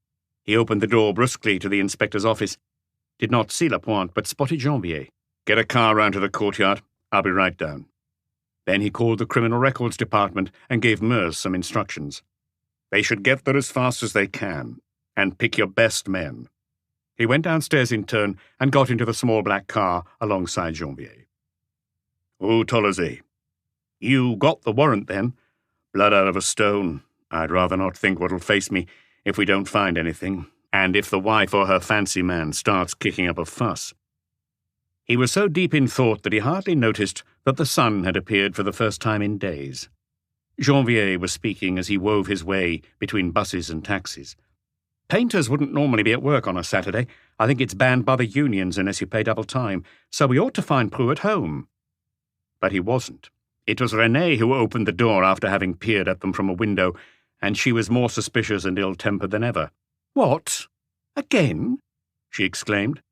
He opened the door brusquely to the inspector's office, did not see Lapointe, but spotted Janvier. Get a car round to the courtyard. I'll be right down. Then he called the Criminal Records Department and gave Meurs some instructions. They should get there as fast as they can, and pick your best men. He went downstairs in turn and got into the small black car alongside Janvier. Oh, Tolosé. You got the warrant, then? Blood out of a stone. I'd rather not think what'll face me if we don't find anything, and if the wife or her fancy man starts kicking up a fuss. He was so deep in thought that he hardly noticed that the sun had appeared for the first time in days. Janvier was speaking as he wove his way between buses and taxis. Painters wouldn't normally be at work on a Saturday. I think it's banned by the unions unless you pay double time, so we ought to find Prue at home. But he wasn't. It was Renée who opened the door after having peered at them from a window, and she was more suspicious and ill-tempered than ever. What? Again? She exclaimed.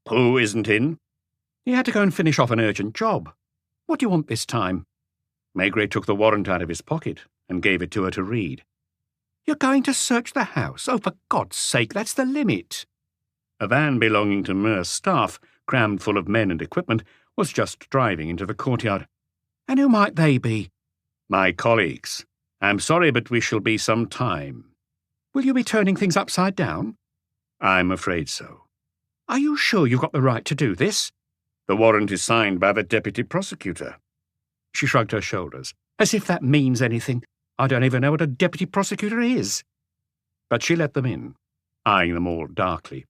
Prue isn't in. He had to go and finish off an urgent job. What do you want this time? Maigret took the warrant out of his pocket and gave it to her to read. You're going to search the house? Oh, for God's sake, that's the limit. A van belonging to Meurs' staff, crammed full of men and equipment, was just driving into the courtyard. And who might they be? My colleagues. I'm sorry, but we shall be some time. Will you be turning things upside down? I'm afraid so. Are you sure you've got the right to do this? The warrant is signed by the deputy prosecutor. She shrugged her shoulders, as if that means anything. I don't even know what a deputy prosecutor is. But she let them in, eyeing them all darkly.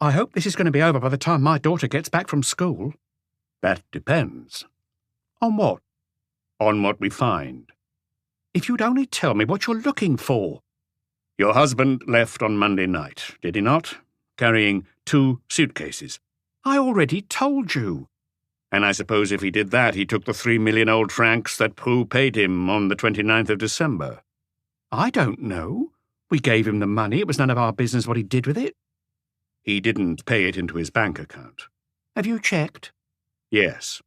I hope this is going to be over by the time my daughter gets back from school. That depends. On what? On what we find. If you'd only tell me what you're looking for. Your husband left on Monday night, did he not? Carrying 2 suitcases. I already told you. And I suppose if he did that, he took the 3 million old francs that Prue paid him on the 29th of December. I don't know. We gave him the money. It was none of our business what he did with it. He didn't pay it into his bank account. Have you checked? Yes.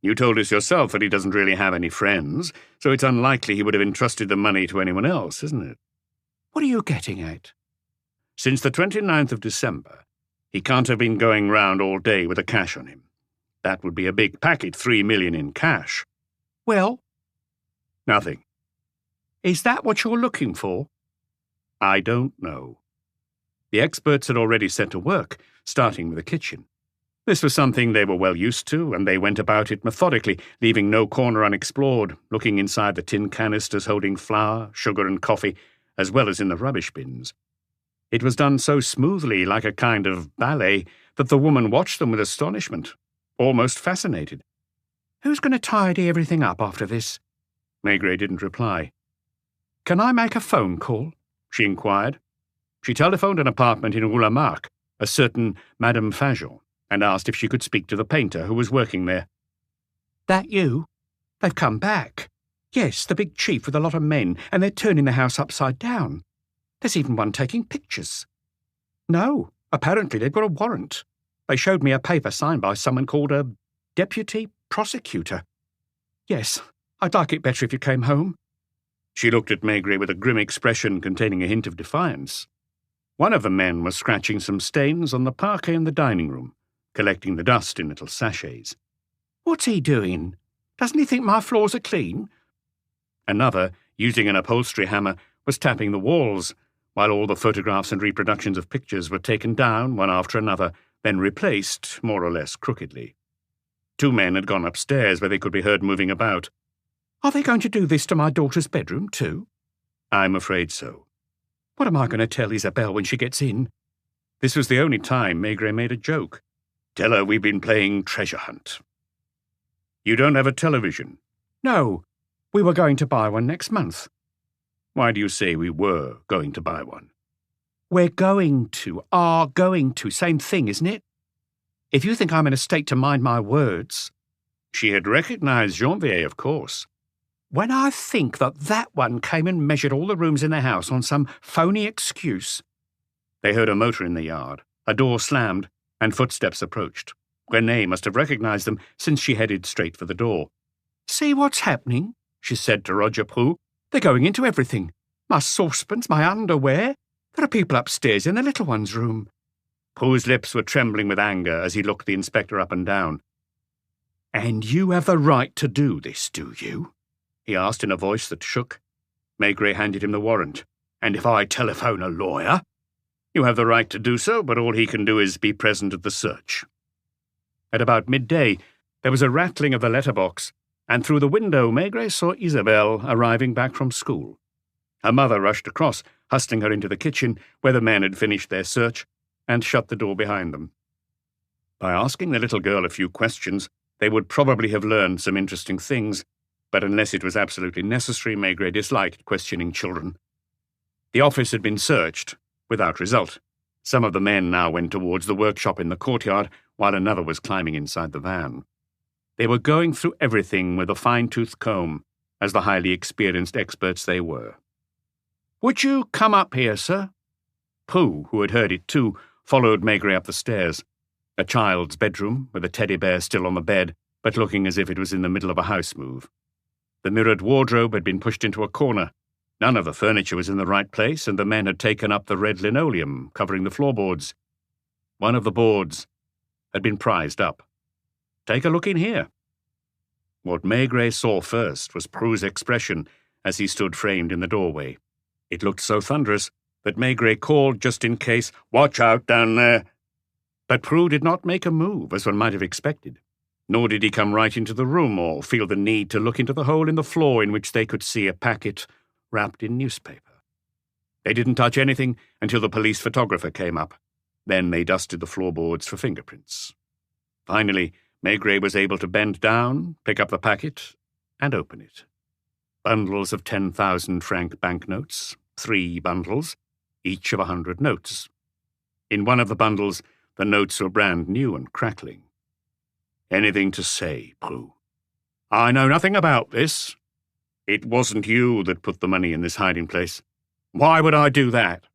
You told us yourself that he doesn't really have any friends, so it's unlikely he would have entrusted the money to anyone else, isn't it? What are you getting at? Since the 29th of December, he can't have been going round all day with the cash on him. That would be a big packet, 3 million in cash. Well? Nothing. Is that what you're looking for? I don't know. The experts had already set to work, starting with the kitchen. This was something they were well used to, and they went about it methodically, leaving no corner unexplored, looking inside the tin canisters holding flour, sugar and coffee, as well as in the rubbish bins. It was done so smoothly, like a kind of ballet, that the woman watched them with astonishment, almost fascinated. Who's going to tidy everything up after this? Maigret didn't reply. Can I make a phone call? She inquired. She telephoned an apartment in Rue Lamarck, a certain Madame Fajon, and asked if she could speak to the painter who was working there. That you? They've come back. Yes, the big chief with a lot of men, and they're turning the house upside down. There's even one taking pictures. No, apparently they've got a warrant. They showed me a paper signed by someone called a deputy prosecutor. Yes, I'd like it better if you came home. She looked at Maigret with a grim expression containing a hint of defiance. One of the men was scratching some stains on the parquet in the dining room, collecting the dust in little sachets. "What's he doing? Doesn't he think my floors are clean?" Another, using an upholstery hammer, was tapping the walls, while all the photographs and reproductions of pictures were taken down one after another, then replaced, more or less crookedly. Two men had gone upstairs, where they could be heard moving about. "Are they going to do this to my daughter's bedroom, too?" "I'm afraid so." "What am I going to tell Isabelle when she gets in?" This was the only time Maigret made a joke. "Tell her we've been playing treasure hunt." "You don't have a television?" "No. We were going to buy one next month." "Why do you say we were going to buy one?" "We're are going to. Same thing, isn't it? If you think I'm in a state to mind my words—" She had recognized Janvier, of course. "When I think that one came and measured all the rooms in the house on some phony excuse—" They heard a motor in the yard, a door slammed, and footsteps approached. Renée must have recognized them, since she headed straight for the door. "See what's happening?" she said to Roger Prou. "They're going into everything. My saucepans, my underwear. There are people upstairs in the little one's room." Prou's lips were trembling with anger as he looked the inspector up and down. "And you have the right to do this, do you?" he asked in a voice that shook. Maigret handed him the warrant. "And if I telephone a lawyer?" "You have the right to do so, but all he can do is be present at the search." At about midday, there was a rattling of the letterbox, and through the window Maigret saw Isabelle arriving back from school. Her mother rushed across, hustling her into the kitchen, where the men had finished their search, and shut the door behind them. By asking the little girl a few questions, they would probably have learned some interesting things, but unless it was absolutely necessary, Maigret disliked questioning children. The office had been searched, without result. Some of the men now went towards the workshop in the courtyard, while another was climbing inside the van. They were going through everything with a fine-toothed comb, as the highly experienced experts they were. "Would you come up here, sir?" Prou, who had heard it too, followed Maigret up the stairs. A child's bedroom, with a teddy bear still on the bed, but looking as if it was in the middle of a house move. The mirrored wardrobe had been pushed into a corner. None of the furniture was in the right place, and the men had taken up the red linoleum covering the floorboards. One of the boards had been prized up. "Take a look in here." What Maigret saw first was Prou's expression as he stood framed in the doorway. It looked so thunderous that Maigret called just in case, "Watch out down there!" But Prou did not make a move, as one might have expected. Nor did he come right into the room or feel the need to look into the hole in the floor in which they could see a packet wrapped in newspaper. They didn't touch anything until the police photographer came up. Then they dusted the floorboards for fingerprints. Finally, Maigret was able to bend down, pick up the packet, and open it. Bundles of 10,000-franc banknotes, 3 bundles, each of 100 notes. In one of the bundles, the notes were brand new and crackling. "Anything to say, Prou?" "I know nothing about this." "It wasn't you that put the money in this hiding place." "Why would I do that?"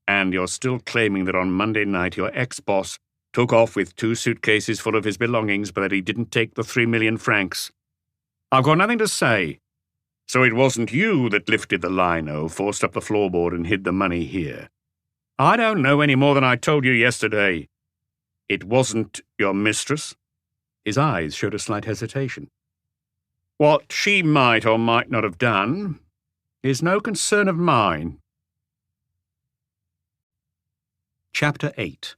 "And you're still claiming that on Monday night your ex-boss took off with 2 suitcases full of his belongings, but that he didn't take the 3 million francs. "I've got nothing to say." "So it wasn't you that lifted the lino, forced up the floorboard, and hid the money here?" "I don't know any more than I told you yesterday." "It wasn't your mistress?" His eyes showed a slight hesitation. "What she might or might not have done is no concern of mine." Chapter 8.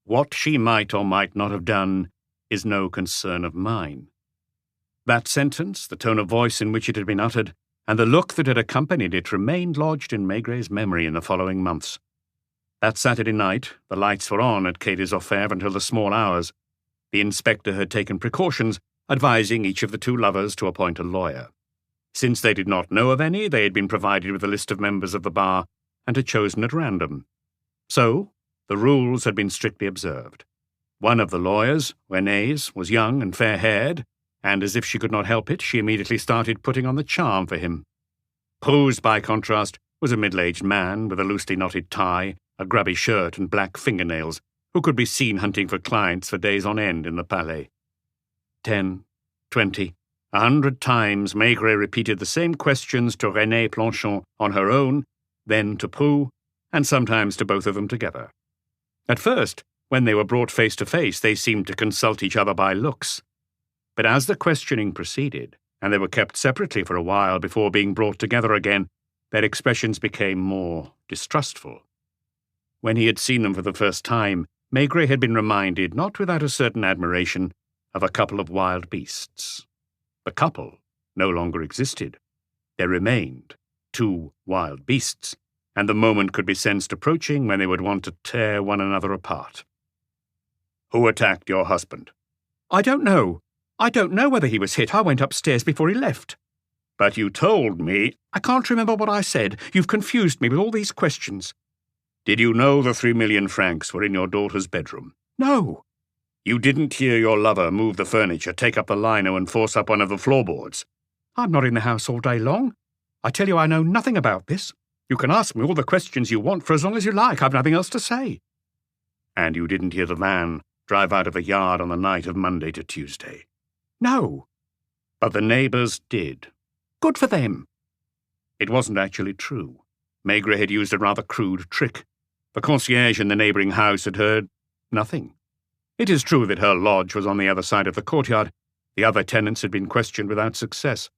What she might or might not have done is no concern of mine. That sentence, the tone of voice in which it had been uttered, and the look that had accompanied it remained lodged in Maigret's memory in the following months. That Saturday night, the lights were on at Quai des Orfèvres until the small hours. The inspector had taken precautions, advising each of the 2 lovers to appoint a lawyer. Since they did not know of any, they had been provided with a list of members of the bar and had chosen at random. So, the rules had been strictly observed. One of the lawyers, Renée's, was young and fair-haired, and as if she could not help it, she immediately started putting on the charm for him. Prou's, by contrast, was a middle-aged man with a loosely knotted tie, a grubby shirt and black fingernails, who could be seen hunting for clients for days on end in the Palais. 10, 20, 100 times Maigret repeated the same questions to Renée Planchon on her own, then to Prou, and sometimes to both of them together. At first, when they were brought face to face, they seemed to consult each other by looks. But as the questioning proceeded, and they were kept separately for a while before being brought together again, their expressions became more distrustful. When he had seen them for the first time, Maigret had been reminded, not without a certain admiration, of a couple of wild beasts. The couple no longer existed. There remained 2 wild beasts, and the moment could be sensed approaching when they would want to tear one another apart. "Who attacked your husband?" I don't know. I don't know whether he was hit. I went upstairs before he left. "But you told me—" I can't remember what I said. You've confused me with all these questions. "Did you know the 3 million francs were in your daughter's bedroom?" No. "You didn't hear your lover move the furniture, take up the lino, and force up one of the floorboards?" I'm not in the house all day long. I tell you I know nothing about this. You can ask me all the questions you want for as long as you like. I've nothing else to say." "And you didn't hear the van drive out of the yard on the night of Monday to Tuesday?" No. "But the neighbours did." Good for them. It wasn't actually true. Maigret had used a rather crude trick. The concierge in the neighbouring house had heard nothing. It is true that her lodge was on the other side of the courtyard. The other tenants had been questioned without success.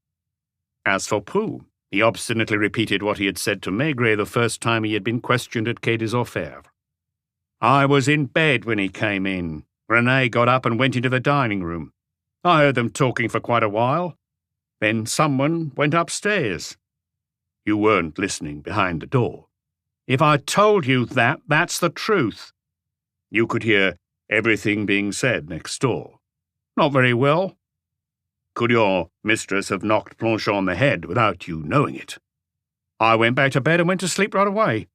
As for Prue, he obstinately repeated what he had said to Maigret the first time he had been questioned at Quai des Orfèvres. "I was in bed when he came in. René got up and went into the dining room. I heard them talking for quite a while. Then someone went upstairs. You weren't listening behind the door. If I told you that, that's the truth. You could hear everything being said next door. Not very well. Could your mistress have knocked Planchet on the head without you knowing it? I went back to bed and went to sleep right away,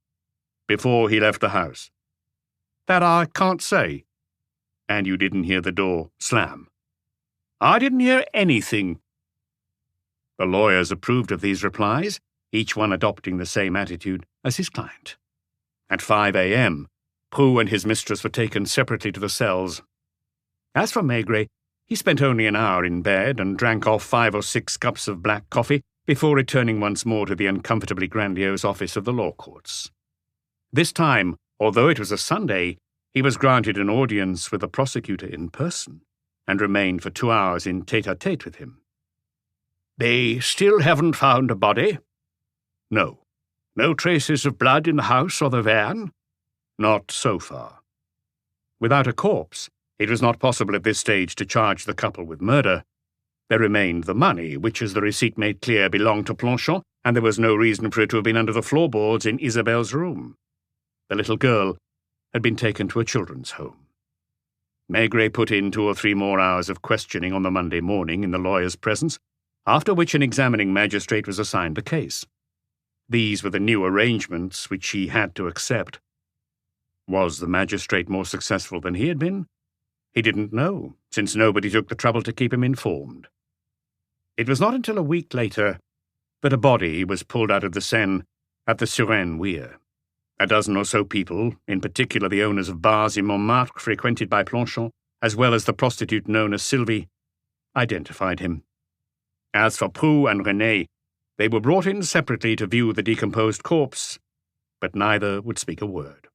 before he left the house. That I can't say. And you didn't hear the door slam?" "I didn't hear anything." The lawyers approved of these replies, each one adopting the same attitude as his client. At 5 a.m., Prue and his mistress were taken separately to the cells. As for Maigret, he spent only an hour in bed and drank off 5 or 6 cups of black coffee before returning once more to the uncomfortably grandiose office of the law courts. This time, although it was a Sunday, he was granted an audience with the prosecutor in person and remained for 2 hours in tête-à-tête with him. "They still haven't found a body?" "No." "No traces of blood in the house or the van?" "Not so far." Without a corpse, it was not possible at this stage to charge the couple with murder. There remained the money, which, as the receipt made clear, belonged to Planchet, and there was no reason for it to have been under the floorboards in Isabelle's room. The little girl had been taken to a children's home. Maigret put in 2 or 3 more hours of questioning on the Monday morning in the lawyer's presence, after which an examining magistrate was assigned the case. These were the new arrangements which he had to accept. Was the magistrate more successful than he had been? He didn't know, since nobody took the trouble to keep him informed. It was not until a week later that a body was pulled out of the Seine at the Suresnes weir. A dozen or so people, in particular the owners of bars in Montmartre frequented by Planchet, as well as the prostitute known as Sylvie, identified him. As for Prue and René, they were brought in separately to view the decomposed corpse, but neither would speak a word.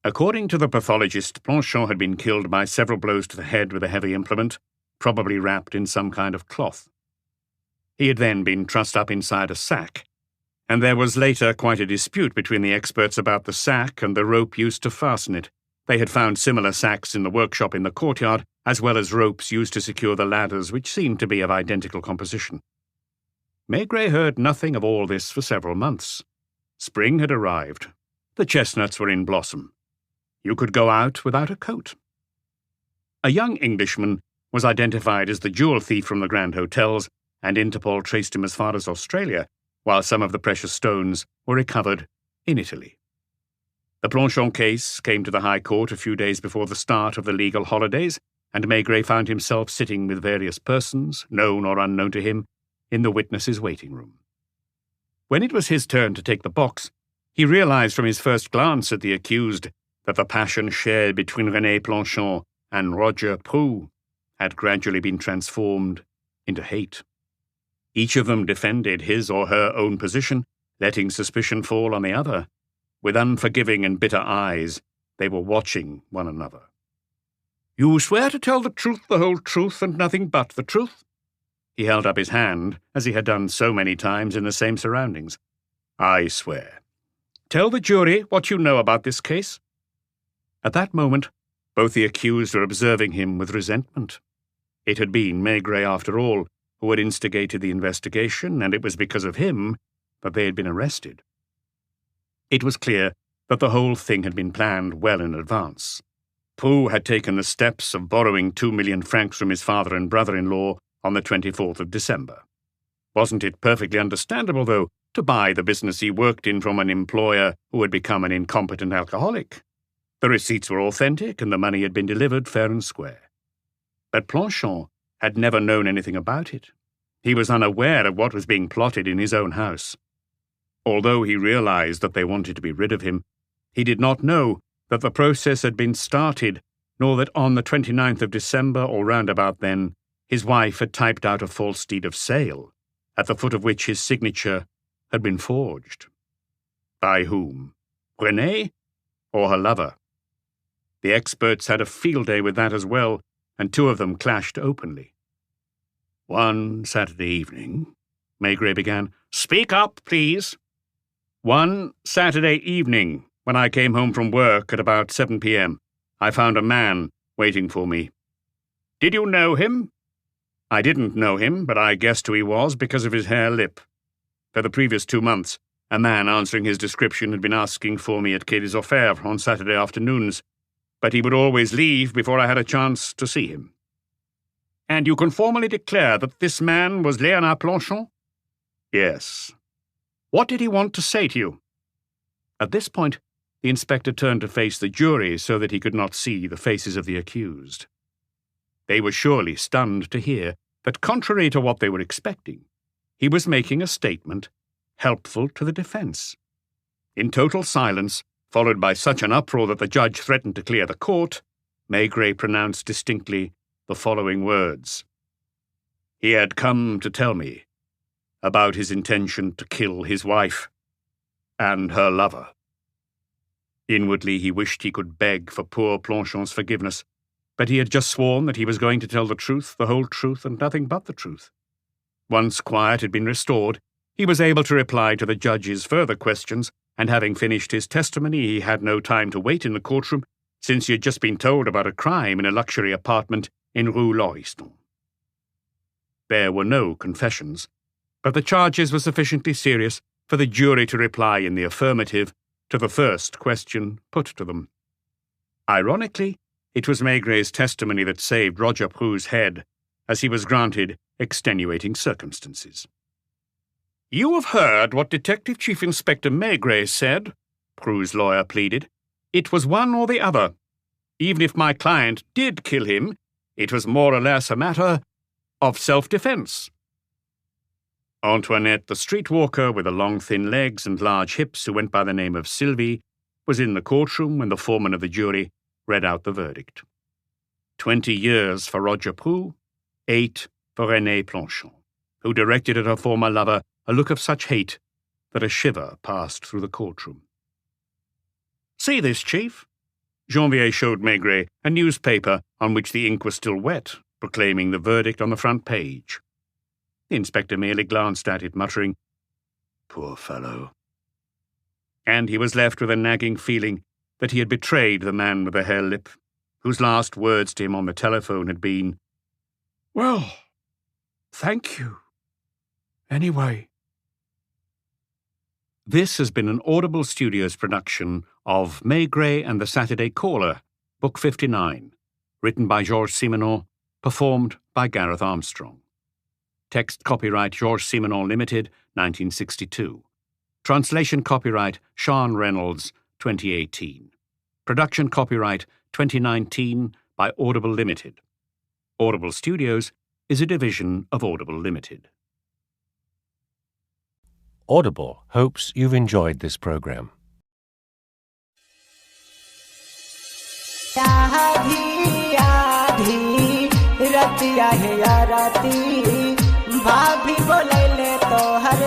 According to the pathologist, Planchet had been killed by several blows to the head with a heavy implement, probably wrapped in some kind of cloth. He had then been trussed up inside a sack, and there was later quite a dispute between the experts about the sack and the rope used to fasten it. They had found similar sacks in the workshop in the courtyard, as well as ropes used to secure the ladders, which seemed to be of identical composition. Maigret heard nothing of all this for several months. Spring had arrived. The chestnuts were in blossom. You could go out without a coat. A young Englishman was identified as the jewel thief from the Grand Hotels, and Interpol traced him as far as Australia, while some of the precious stones were recovered in Italy. The Planchet case came to the High Court a few days before the start of the legal holidays, and Maigret found himself sitting with various persons, known or unknown to him, in the witnesses' waiting room. When it was his turn to take the box, he realized from his first glance at the accused that the passion shared between René Planchet and Roger Prue had gradually been transformed into hate. Each of them defended his or her own position, letting suspicion fall on the other. With unforgiving and bitter eyes, they were watching one another. "You swear to tell the truth, the whole truth, and nothing but the truth?" He held up his hand, as he had done so many times in the same surroundings. "I swear." "Tell the jury what you know about this case." At that moment, both the accused were observing him with resentment. It had been Maigret, after all, who had instigated the investigation, and it was because of him that they had been arrested. It was clear that the whole thing had been planned well in advance. Prue had taken the steps of borrowing 2 million francs from his father and brother-in-law on the 24th of December. Wasn't it perfectly understandable, though, to buy the business he worked in from an employer who had become an incompetent alcoholic? The receipts were authentic, and the money had been delivered fair and square. But Planchon had never known anything about it. He was unaware of what was being plotted in his own house. Although he realized that they wanted to be rid of him, he did not know that the process had been started, nor that on the 29th of December, or round about then, his wife had typed out a false deed of sale, at the foot of which his signature had been forged. By whom? Renée or her lover? The experts had a field day with that as well, and two of them clashed openly. "One Saturday evening," Maigret began. "Speak up, please." "One Saturday evening, when I came home from work at about 7 p.m., I found a man waiting for me." "Did you know him?" "I didn't know him, but I guessed who he was because of his hare lip. For the previous 2 months, a man answering his description had been asking for me at Quai des Orfèvres on Saturday afternoons, but he would always leave before I had a chance to see him." "And you can formally declare that this man was Léonard Planchon?" "Yes." "What did he want to say to you?" At this point, the inspector turned to face the jury so that he could not see the faces of the accused. They were surely stunned to hear that, contrary to what they were expecting, he was making a statement helpful to the defense. In total silence, followed by such an uproar that the judge threatened to clear the court, Maigret pronounced distinctly the following words: "He had come to tell me about his intention to kill his wife and her lover." Inwardly he wished he could beg for poor Planchon's forgiveness, but he had just sworn that he was going to tell the truth, the whole truth, and nothing but the truth. Once quiet had been restored, he was able to reply to the judge's further questions, and having finished his testimony, he had no time to wait in the courtroom, since he had just been told about a crime in a luxury apartment in Rue Lauriston. There were no confessions, but the charges were sufficiently serious for the jury to reply in the affirmative to the first question put to them. Ironically, it was Maigret's testimony that saved Roger Prue's head, as he was granted extenuating circumstances. "You have heard what Detective Chief Inspector Maigret said," Prue's lawyer pleaded. "It was one or the other. Even if my client did kill him, it was more or less a matter of self-defense." Antoinette, the streetwalker with the long thin legs and large hips who went by the name of Sylvie, was in the courtroom when the foreman of the jury read out the verdict. 20 years for Roger Prue, 8 for Renée Planchon, who directed at her former lover a look of such hate that a shiver passed through the courtroom. "See this, Chief?" Janvier showed Maigret a newspaper on which the ink was still wet, proclaiming the verdict on the front page. The inspector merely glanced at it, muttering, "Poor fellow." And he was left with a nagging feeling that he had betrayed the man with the hare lip, whose last words to him on the telephone had been, "Well, thank you. Anyway." This has been an Audible Studios production of Maigret and the Saturday Caller, Book 59, written by Georges Simenon, performed by Gareth Armstrong. Text copyright Georges Simenon Limited, 1962. Translation copyright Sean Reynolds, 2018. Production copyright 2019 by Audible Limited. Audible Studios is a division of Audible Limited. Audible hopes you've enjoyed this program. Ratia है या राती भाभी बोलैले तो हर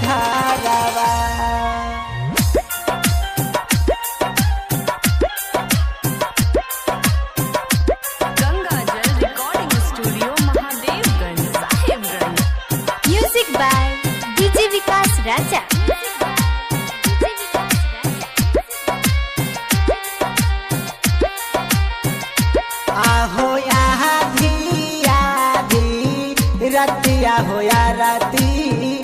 घरवा रतिया हो या राती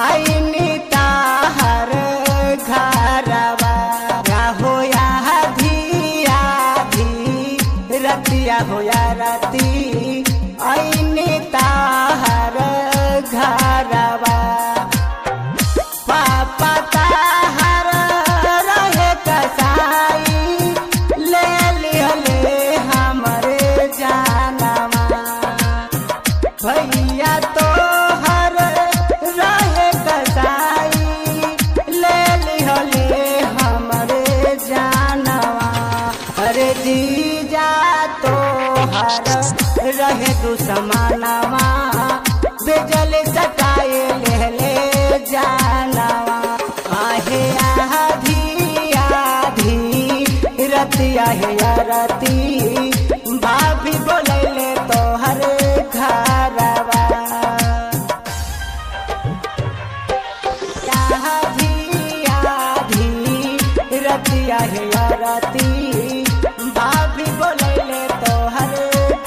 आईनी ताहर घरवा या हो या आधी आधी रतिया हो या राती आईनी ताहर घरवा पापा ताहर रहे कसाई ले लिहले हमरे जानवा भैया तो हर रहे कसाई ले लिहले हमरे जानवा अरे जीजा तो हर रहे दुश्मनवा बेजल सटाए ले जानवा आहे आधी आधी रतिया है या रती भाभी बोलैले तो हर घरवा आधी आधी रतिया है या रती भाभी बोलैले तो हर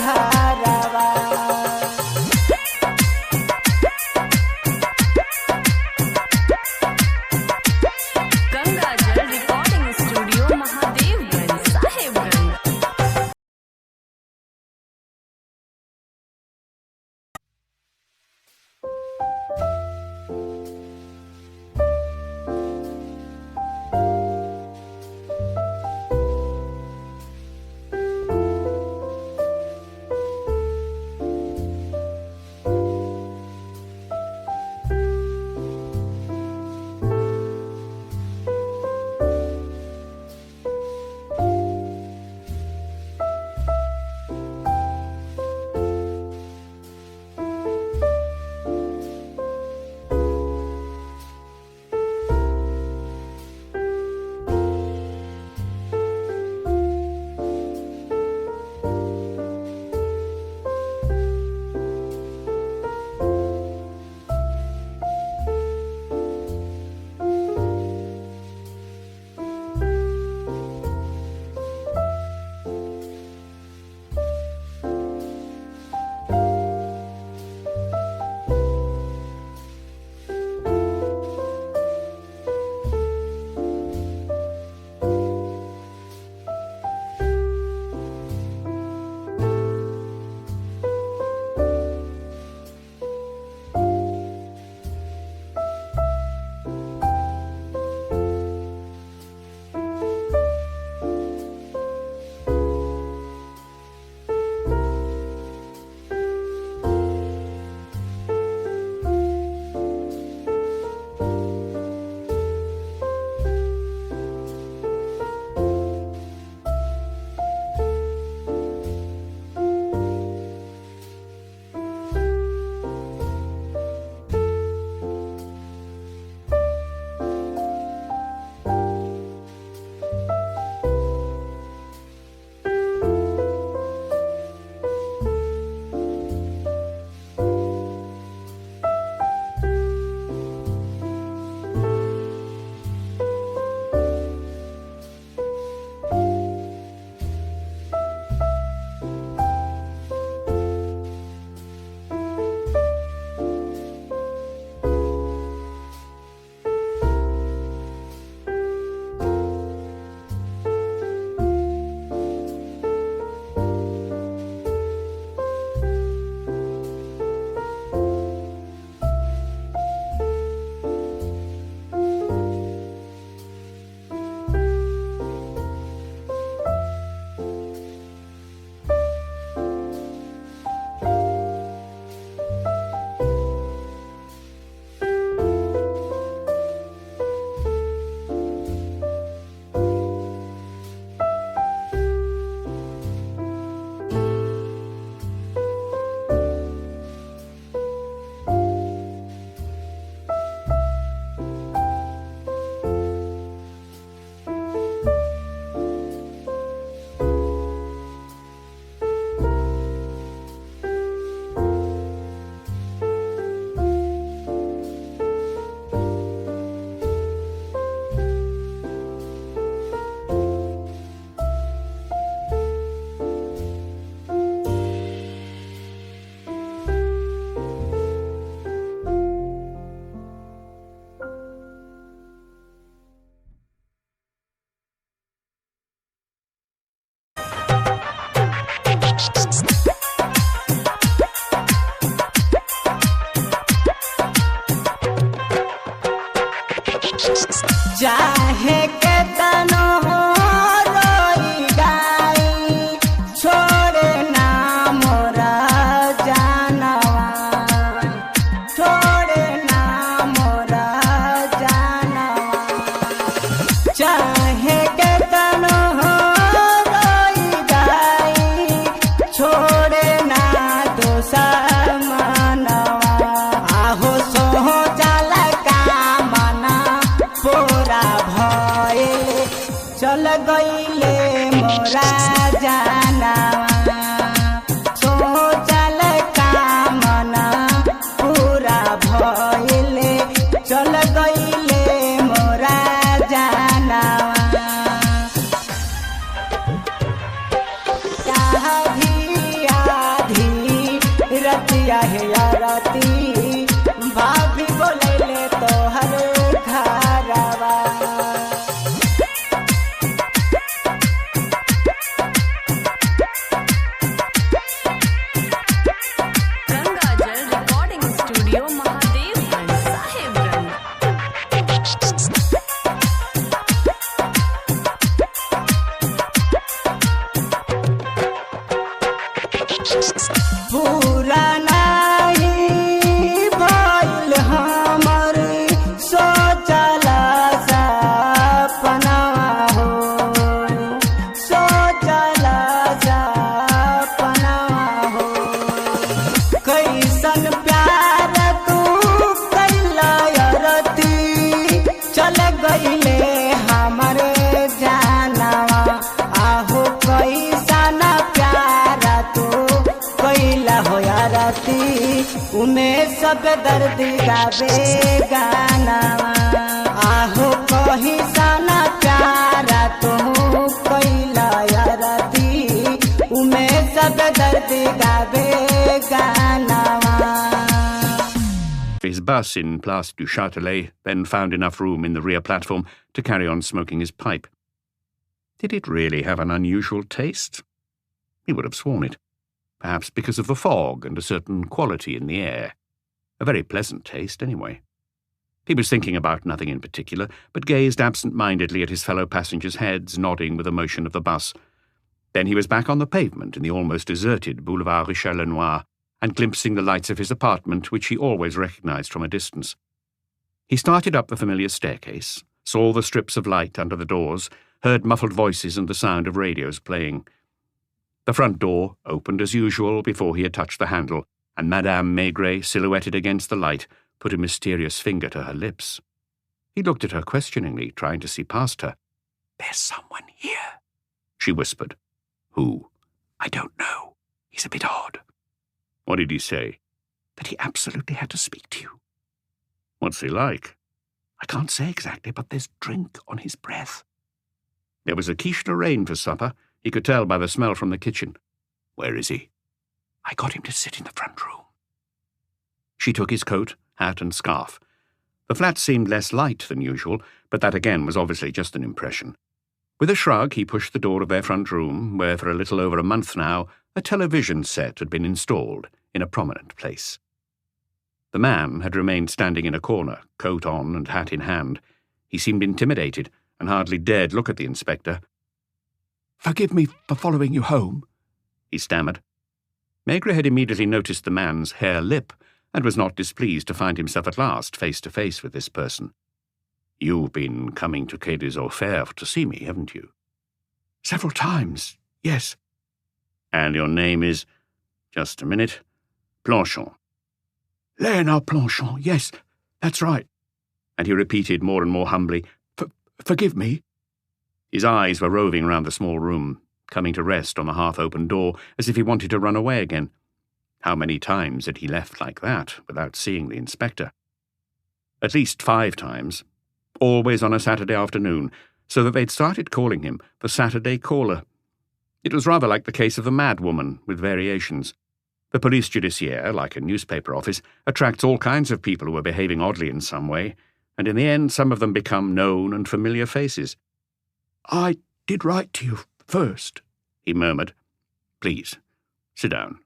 घरवा गंगाजल रिकॉर्डिंग स्टूडियो महादेवगंज साहेबगंज। गईले मोरा जानवा सोचल कामना पूरा भइले चल गईले मोरा जानवा आधी आधी रतिया हे आरती भाभी बोलैले तोहर घरवा गंगाजल रिकॉर्डिंग स्टूडियो महादेवगंज साहेबगंज। पूरा नहीं भइल हमर सोचल सपनवा हो सोचल सपनवा हो कैसन प्यार तू कैला रती चल गईले हमरे जानवा आहो कैसन प्यार तू कैला हो रती उन्हें सब दर्द गावे गानावा आहो कहीं साना प्यारा तू कैला रती उन्हें सब दर्द गावे गानावा His bus in Place du Châtelet then found enough room in the rear platform to carry on smoking his pipe. Did it really have an unusual taste? He would have sworn it. Perhaps because of the fog and a certain quality in the air. A very pleasant taste, anyway. He was thinking about nothing in particular, but gazed absent-mindedly at his fellow passengers' heads, nodding with the motion of the bus. Then he was back on the pavement in the almost deserted Boulevard Richelieu-Noir, and glimpsing the lights of his apartment, which he always recognized from a distance. He started up the familiar staircase, saw the strips of light under the doors, heard muffled voices and the sound of radios playing. The front door opened as usual before he had touched the handle, and Madame Maigret, silhouetted against the light, put a mysterious finger to her lips. He looked at her questioningly, trying to see past her. "There's someone here," she whispered. "Who?" "I don't know. He's a bit odd." "What did he say?" "That he absolutely had to speak to you." "What's he like?" "I can't say exactly, but there's drink on his breath." There was a quiche Lorraine for supper. He could tell by the smell from the kitchen. "Where is he?" "I got him to sit in the front room." She took his coat, hat, and scarf. The flat seemed less light than usual, but that again was obviously just an impression. With a shrug, he pushed the door of their front room, where for a little over a month now a television set had been installed in a prominent place. The man had remained standing in a corner, coat on and hat in hand. He seemed intimidated and hardly dared look at the inspector. "Forgive me for following you home," he stammered. Maigret had immediately noticed the man's hare lip and was not displeased to find himself at last face to face with this person. "You've been coming to Quai des Orfèvres to see me, haven't you?" "Several times, yes." "And your name is—" "Just a minute. Planchon." "Léonard Planchon, yes, that's right." And he repeated more and more humbly, Forgive me." His eyes were roving round the small room, coming to rest on the half-open door, as if he wanted to run away again. How many times had he left like that, without seeing the inspector? At least 5 times, always on a Saturday afternoon, so that they'd started calling him the Saturday Caller. It was rather like the case of the mad woman, with variations. The police judiciaire, like a newspaper office, attracts all kinds of people who are behaving oddly in some way, and in the end some of them become known and familiar faces. "I did write to you first," he murmured. "Please, sit down."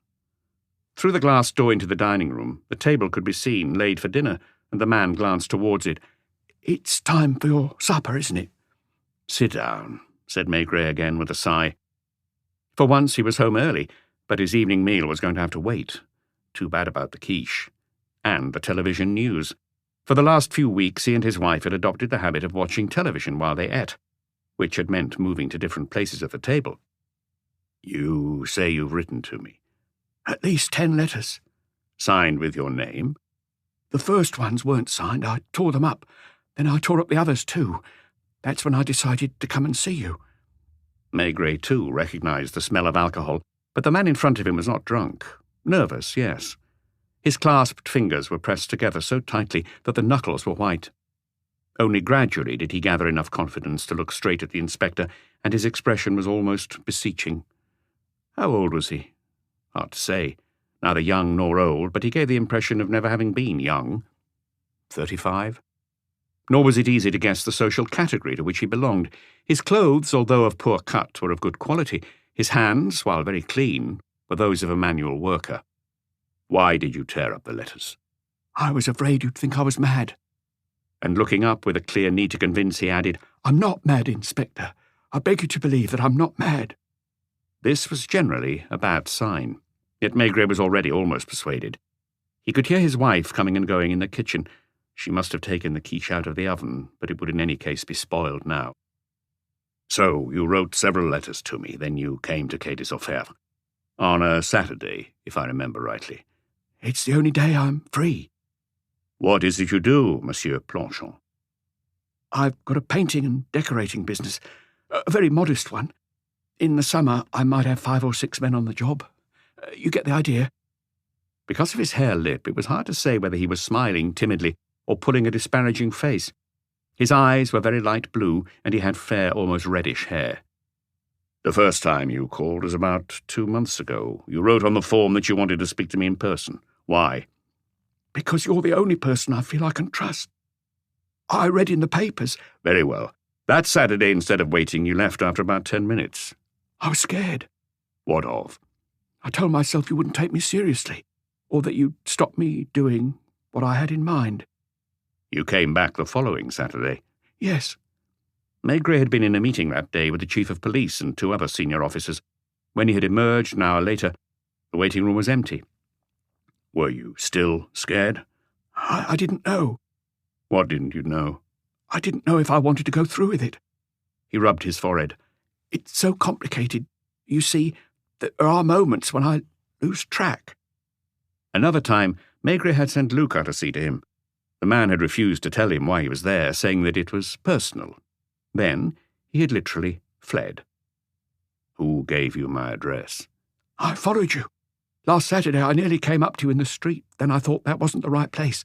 Through the glass door into the dining room, the table could be seen, laid for dinner, and the man glanced towards it. "It's time for your supper, isn't it?" "Sit down," said Maigret again with a sigh. For once he was home early, but his evening meal was going to have to wait. Too bad about the quiche. And the television news. For the last few weeks he and his wife had adopted the habit of watching television while they ate, which had meant moving to different places at the table. "You say you've written to me?" "At least 10 letters. "Signed with your name?" The first ones weren't signed. I tore them up. Then I tore up the others too. That's when I decided to come and see you." Maigret, too, recognized the smell of alcohol, but the man in front of him was not drunk. Nervous, yes. His clasped fingers were pressed together so tightly that the knuckles were white. Only gradually did he gather enough confidence to look straight at the inspector, and his expression was almost beseeching. How old was he? Hard to say. Neither young nor old, but he gave the impression of never having been young. 35? Nor was it easy to guess the social category to which he belonged. His clothes, although of poor cut, were of good quality. His hands, while very clean, were those of a manual worker. Why did you tear up the letters? I was afraid you'd think I was mad. And looking up with a clear need to convince, he added, I'm not mad, Inspector. I beg you to believe that I'm not mad. This was generally a bad sign. Yet Maigret was already almost persuaded. He could hear his wife coming and going in the kitchen. She must have taken the quiche out of the oven, but it would in any case be spoiled now. So you wrote several letters to me, then you came to Quai des Orfèvres. On a Saturday, if I remember rightly. It's the only day I'm free. What is it you do, Monsieur Planchon? I've got a painting and decorating business, a very modest one. In the summer, I might have 5 or 6 men on the job. You get the idea. Because of his hare lip, it was hard to say whether he was smiling timidly or pulling a disparaging face. His eyes were very light blue, and he had fair, almost reddish hair. The first time you called was about 2 months ago. You wrote on the form that you wanted to speak to me in person. Why? Because you're the only person I feel I can trust. I read in the papers. Very well. That Saturday, instead of waiting, you left after about 10 minutes. I was scared. What of? I told myself you wouldn't take me seriously, or that you'd stop me doing what I had in mind. You came back the following Saturday? Yes. Maigret had been in a meeting that day with the chief of police and 2 other senior officers. When he had emerged an hour later, the waiting room was empty. Were you still scared? I didn't know. What didn't you know? I didn't know if I wanted to go through with it. He rubbed his forehead. It's so complicated. You see, there are moments when I lose track. Another time, Maigret had sent Luca to see to him. The man had refused to tell him why he was there, saying that it was personal. Then he had literally fled. Who gave you my address? I followed you. Last Saturday I nearly came up to you in the street. Then I thought that wasn't the right place.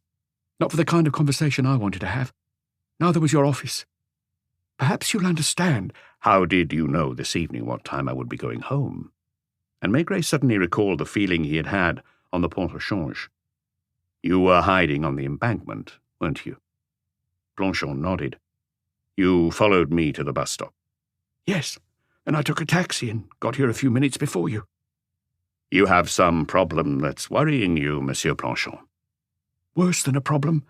Not for the kind of conversation I wanted to have. Neither was your office. Perhaps you'll understand. How did you know this evening what time I would be going home? And Maigret suddenly recalled the feeling he had had on the Pont au Change. You were hiding on the embankment, weren't you? Planchon nodded. You followed me to the bus stop. Yes, and I took a taxi and got here a few minutes before you. You have some problem that's worrying you, Monsieur Planchon. Worse than a problem.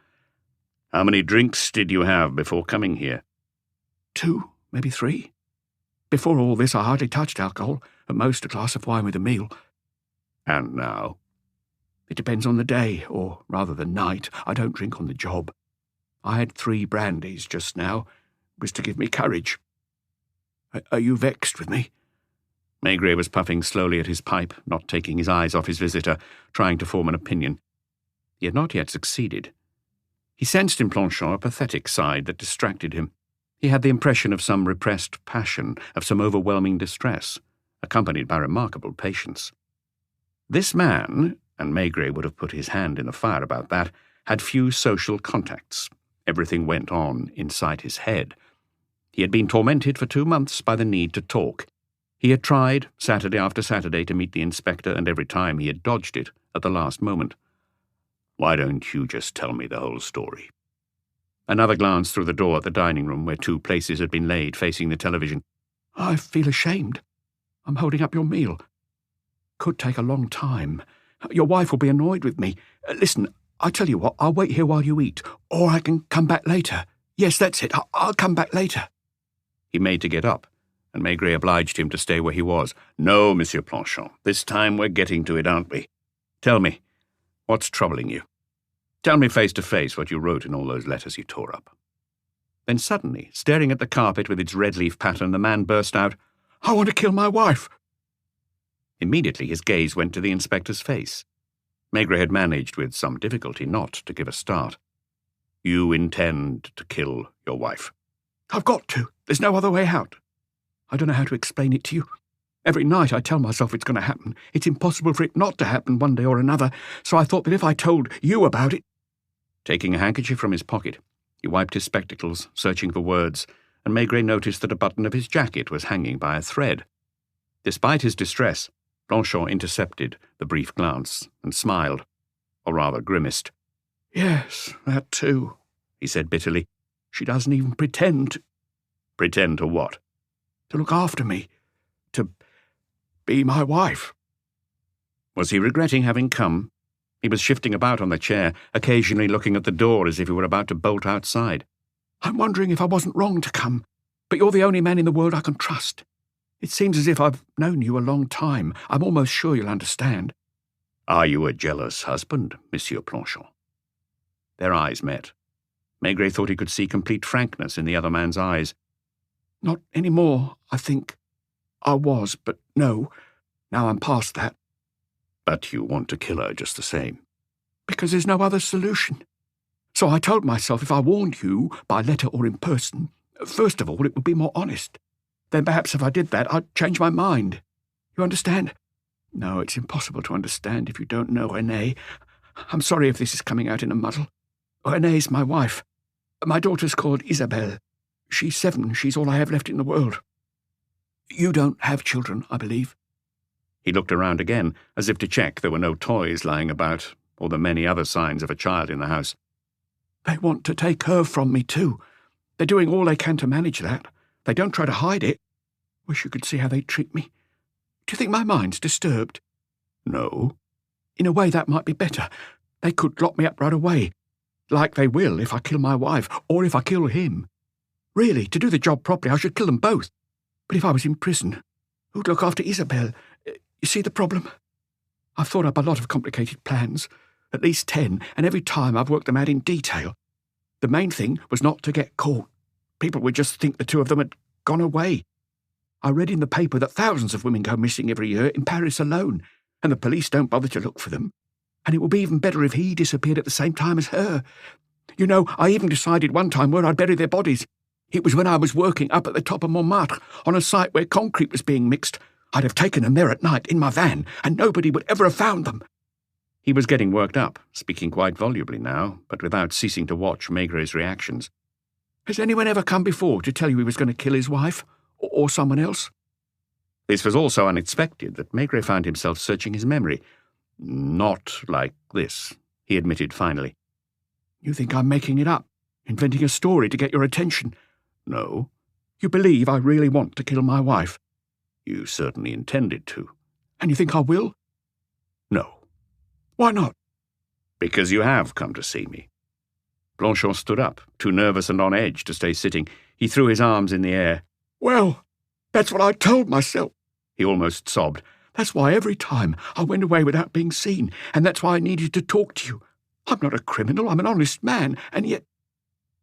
How many drinks did you have before coming here? 2, maybe 3. Before all this I hardly touched alcohol, at most a glass of wine with a meal. And now? It depends on the day, or rather the night. I don't drink on the job. I had 3 brandies just now. It was to give me courage. Are you vexed with me? Maigret was puffing slowly at his pipe, not taking his eyes off his visitor, trying to form an opinion. He had not yet succeeded. He sensed in Planchon a pathetic side that distracted him. He had the impression of some repressed passion, of some overwhelming distress, accompanied by remarkable patience. This man, and Maigret would have put his hand in the fire about that, had few social contacts. Everything went on inside his head. He had been tormented for 2 months by the need to talk. He had tried, Saturday after Saturday, to meet the inspector, and every time he had dodged it at the last moment. Why don't you just tell me the whole story? Another glance through the door at the dining room, where 2 places had been laid facing the television. I feel ashamed. I'm holding up your meal. Could take a long time. Your wife will be annoyed with me. Listen, I tell you what, I'll wait here while you eat, or I can come back later. Yes, that's it. I'll come back later. He made to get up, and Maigret obliged him to stay where he was. No, Monsieur Planchon, this time we're getting to it, aren't we? Tell me, what's troubling you? Tell me face to face what you wrote in all those letters you tore up. Then suddenly, staring at the carpet with its red leaf pattern, the man burst out, I want to kill my wife. Immediately his gaze went to the inspector's face. Maigret had managed with some difficulty not to give a start. You intend to kill your wife? I've got to. There's no other way out. I don't know how to explain it to you. Every night I tell myself it's going to happen. It's impossible for it not to happen one day or another, so I thought that if I told you about it—" Taking a handkerchief from his pocket, he wiped his spectacles, searching for words, and Maigret noticed that a button of his jacket was hanging by a thread. Despite his distress, Blanchon intercepted the brief glance and smiled, or rather grimaced. "Yes, that too," he said bitterly. "She doesn't even pretend to—" "Pretend to what?" "To look after me. To be my wife." Was he regretting having come? He was shifting about on the chair, occasionally looking at the door as if he were about to bolt outside. "I'm wondering if I wasn't wrong to come, but you're the only man in the world I can trust. It seems as if I've known you a long time. I'm almost sure you'll understand." "Are you a jealous husband, Monsieur Blanchon?" Their eyes met. Maigret thought he could see complete frankness in the other man's eyes. "Not any more, I think. I was, but no. Now I'm past that." "But you want to kill her just the same." "Because there's no other solution. So I told myself if I warned you, by letter or in person, first of all, it would be more honest. Then perhaps if I did that, I'd change my mind. You understand? No, it's impossible to understand if you don't know Renée. I'm sorry if this is coming out in a muddle. Renée's my wife. My daughter's called Isabelle. She's 7. She's all I have left in the world. You don't have children, I believe." He looked around again, as if to check there were no toys lying about, or the many other signs of a child in the house. "They want to take her from me, too. They're doing all they can to manage that. They don't try to hide it. Wish you could see how they treat me. Do you think my mind's disturbed?" "No." "In a way, that might be better. They could lock me up right away, like they will if I kill my wife, or if I kill him. Really, to do the job properly, I should kill them both. But if I was in prison, who'd look after Isabelle? You see the problem? I've thought up a lot of complicated plans, at least 10, and every time I've worked them out in detail. The main thing was not to get caught. People would just think the two of them had gone away. I read in the paper that thousands of women go missing every year in Paris alone, and the police don't bother to look for them. And it would be even better if he disappeared at the same time as her. You know, I even decided one time where I'd bury their bodies. It was when I was working up at the top of Montmartre, on a site where concrete was being mixed. I'd have taken them there at night in my van, and nobody would ever have found them." He was getting worked up, speaking quite volubly now, but without ceasing to watch Maigret's reactions. "Has anyone ever come before to tell you he was going to kill his wife? Or someone else?" This was all so unexpected that Maigret found himself searching his memory. "Not like this," he admitted finally. "You think I'm making it up, inventing a story to get your attention?" "No." "You believe I really want to kill my wife?" "You certainly intended to." "And you think I will?" "No." "Why not?" "Because you have come to see me." Blanchon stood up, too nervous and on edge to stay sitting. He threw his arms in the air. "Well, that's what I told myself," he almost sobbed. "That's why every time I went away without being seen, and that's why I needed to talk to you. I'm not a criminal, I'm an honest man, and yet—"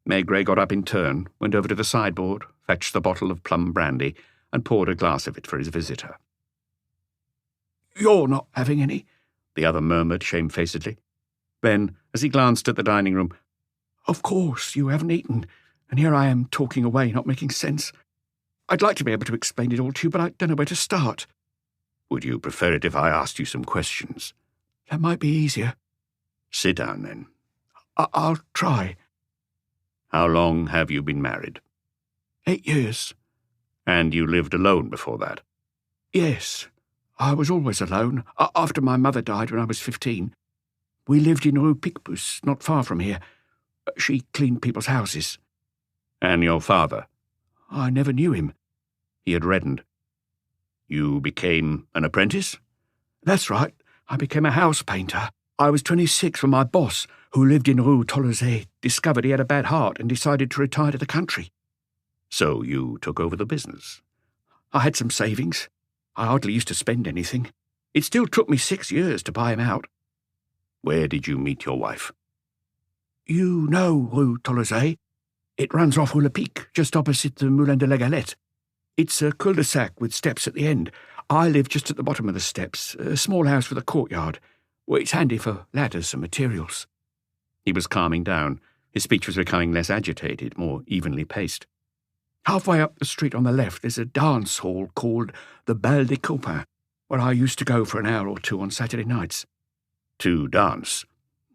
Maigret got up in turn, went over to the sideboard, fetched the bottle of plum brandy, and poured a glass of it for his visitor. "You're not having any?" the other murmured shamefacedly. Then, as he glanced at the dining room, "Of course, you haven't eaten, and here I am talking away, not making sense. I'd like to be able to explain it all to you, but I don't know where to start." "Would you prefer it if I asked you some questions?" "That might be easier." "Sit down, then." I'll try." "How long have you been married?" 8 years. "And you lived alone before that?" "Yes. I was always alone, after my mother died when I was 15. We lived in Rue Picpus, not far from here. She cleaned people's houses." "And your father?" "I never knew him." He had reddened. "You became an apprentice?" "That's right. I became a house painter. I was 26 when my boss, who lived in Rue Tolosay, discovered he had a bad heart and decided to retire to the country." "So you took over the business?" "I had some savings. I hardly used to spend anything. It still took me 6 years to buy him out." "Where did you meet your wife?" "You know Rue Tolosay? It runs off Rue Le Pic, just opposite the Moulin de la Galette. It's a cul-de-sac with steps at the end. I live just at the bottom of the steps, a small house with a courtyard. Well, it's handy for ladders and materials." He was calming down. His speech was becoming less agitated, more evenly paced. Halfway up the street on the left, there's a dance hall called the Bal des Copains, where I used to go for an hour or two on Saturday nights. To dance?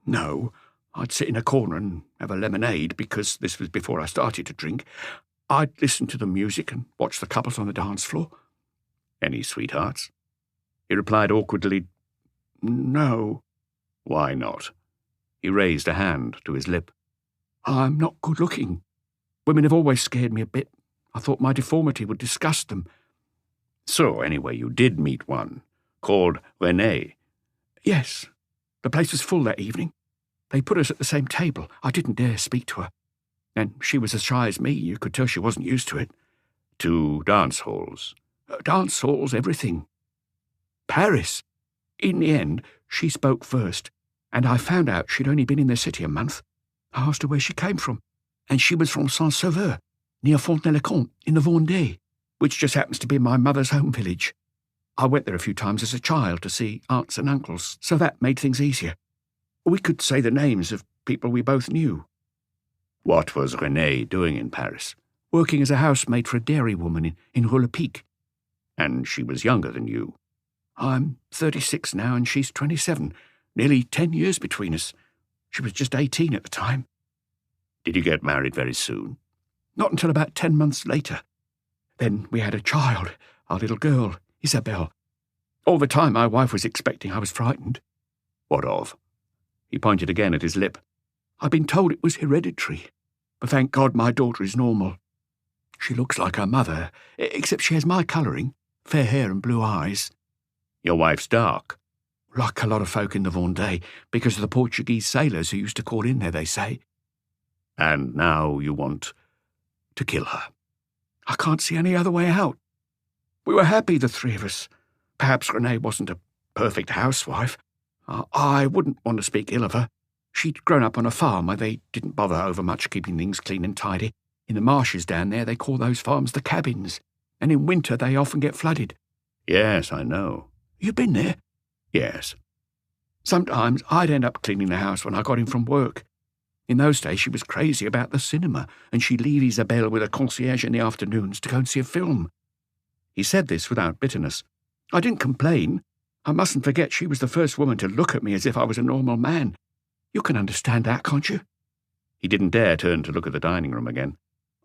No, I'd sit in a corner and have a lemonade, because this was before I started to drink. I'd listen to the music and watch the couples on the dance floor. Any sweethearts? He replied awkwardly, No. Why not? He raised a hand to his lip. I'm not good looking. Women have always scared me a bit. I thought my deformity would disgust them. So, anyway, you did meet one, called Renee. Yes. The place was full that evening. They put us at the same table. I didn't dare speak to her. And she was as shy as me. You could tell she wasn't used to it. To dance halls? Dance halls, everything. Paris. In the end, she spoke first, and I found out she'd only been in the city a month. I asked her where she came from, and she was from Saint-Sauveur, near Fontenay-le-Comte, in the Vendée, which just happens to be my mother's home village. I went there a few times as a child to see aunts and uncles, so that made things easier. We could say the names of people we both knew. What was Renee doing in Paris? Working as a housemaid for a dairy woman in Rue-le-Pic. And she was younger than you. I'm 36 now and she's 27, nearly 10 years between us. She was just 18 at the time. Did you get married very soon? Not until about 10 months later. Then we had a child, our little girl, Isabelle. All the time my wife was expecting, I was frightened. What of? He pointed again at his lip. I've been told it was hereditary, but thank God my daughter is normal. She looks like her mother, except she has my colouring, fair hair and blue eyes. Your wife's dark? Like a lot of folk in the Vendée, because of the Portuguese sailors who used to call in there, they say. And now you want to kill her? I can't see any other way out. We were happy, the three of us. Perhaps Renee wasn't a perfect housewife. I wouldn't want to speak ill of her. She'd grown up on a farm where they didn't bother over much keeping things clean and tidy. In the marshes down there, they call those farms the cabins, and in winter they often get flooded. Yes, I know. You've been there? Yes. Sometimes I'd end up cleaning the house when I got in from work. In those days she was crazy about the cinema, and she'd leave Isabelle with a concierge in the afternoons to go and see a film. He said this without bitterness. I didn't complain. I mustn't forget she was the first woman to look at me as if I was a normal man. You can understand that, can't you? He didn't dare turn to look at the dining room again.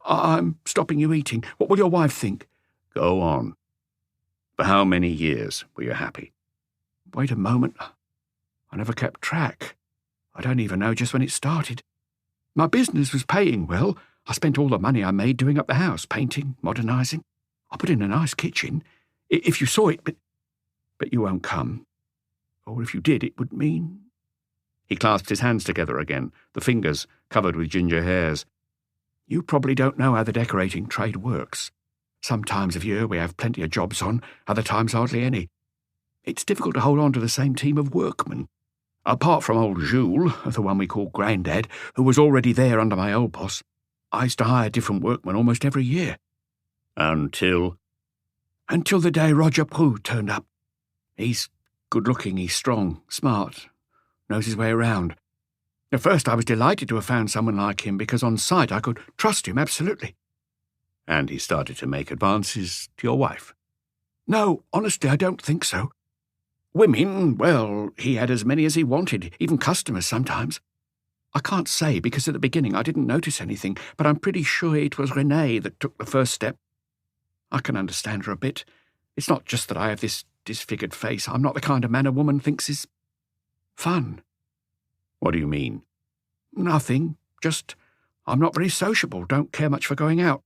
I'm stopping you eating. What will your wife think? Go on. For how many years were you happy? Wait a moment. I never kept track. I don't even know just when it started. My business was paying well. I spent all the money I made doing up the house, painting, modernising. I put in a nice kitchen. If you saw it, but you won't come. Or if you did, it would mean... He clasped his hands together again, the fingers covered with ginger hairs. You probably don't know how the decorating trade works. Some times of year we have plenty of jobs on, other times hardly any. It's difficult to hold on to the same team of workmen. Apart from old Jules, the one we call Grandad, who was already there under my old boss, I used to hire different workmen almost every year. Until the day Roger Prou turned up. He's good-looking, he's strong, smart, knows his way around. At first I was delighted to have found someone like him because on sight I could trust him absolutely. And he started to make advances to your wife? No, honestly, I don't think so. Women, well, he had as many as he wanted, even customers sometimes. I can't say because at the beginning I didn't notice anything, but I'm pretty sure it was Renee that took the first step. I can understand her a bit. It's not just that I have this disfigured face. I'm not the kind of man a woman thinks is fun. What do you mean? Nothing. Just, I'm not very sociable, don't care much for going out.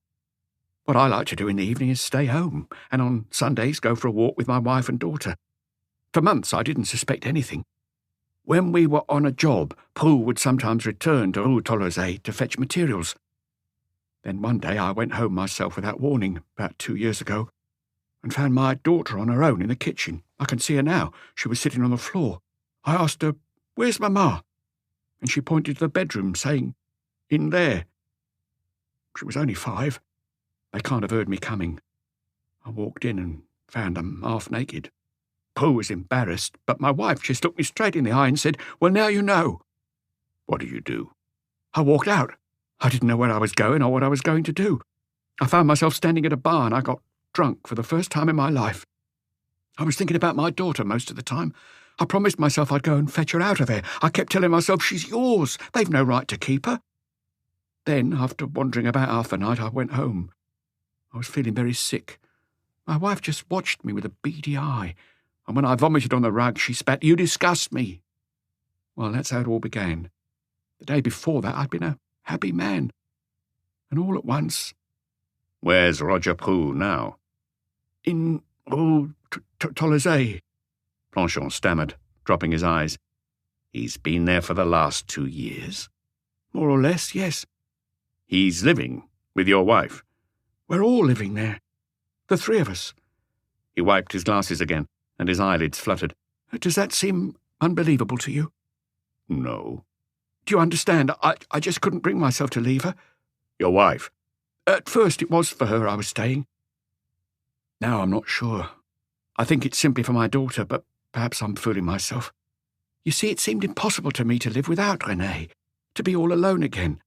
What I like to do in the evening is stay home, and on Sundays go for a walk with my wife and daughter. For months I didn't suspect anything. When we were on a job, Prou would sometimes return to Rue Tolosay to fetch materials. Then one day I went home myself without warning, about 2 years ago, and found my daughter on her own in the kitchen. I can see her now. She was sitting on the floor. I asked her, "Where's Mamma?" And she pointed to the bedroom, saying, "In there." She was only 5. They can't have heard me coming. I walked in and found them half naked. Prou was embarrassed, but my wife just looked me straight in the eye and said, "Well, now you know." What did you do? I walked out. I didn't know where I was going or what I was going to do. I found myself standing at a bar and I got drunk for the first time in my life. I was thinking about my daughter most of the time. I promised myself I'd go and fetch her out of there. I kept telling myself, she's yours. They've no right to keep her. Then, after wandering about half the night, I went home. I was feeling very sick. My wife just watched me with a beady eye, and when I vomited on the rug, she spat, "You disgust me." Well, that's how it all began. The day before that, I'd been a happy man. And all at once... Where's Roger Prou now? In, Tolosay. Planchon stammered, dropping his eyes. He's been there for the last 2 years? More or less, yes. He's living with your wife? We're all living there. The three of us. He wiped his glasses again, and his eyelids fluttered. Does that seem unbelievable to you? No. Do you understand? I just couldn't bring myself to leave her. Your wife? At first it was for her I was staying. Now I'm not sure. I think it's simply for my daughter, but perhaps I'm fooling myself. You see, it seemed impossible to me to live without Renée, to be all alone again.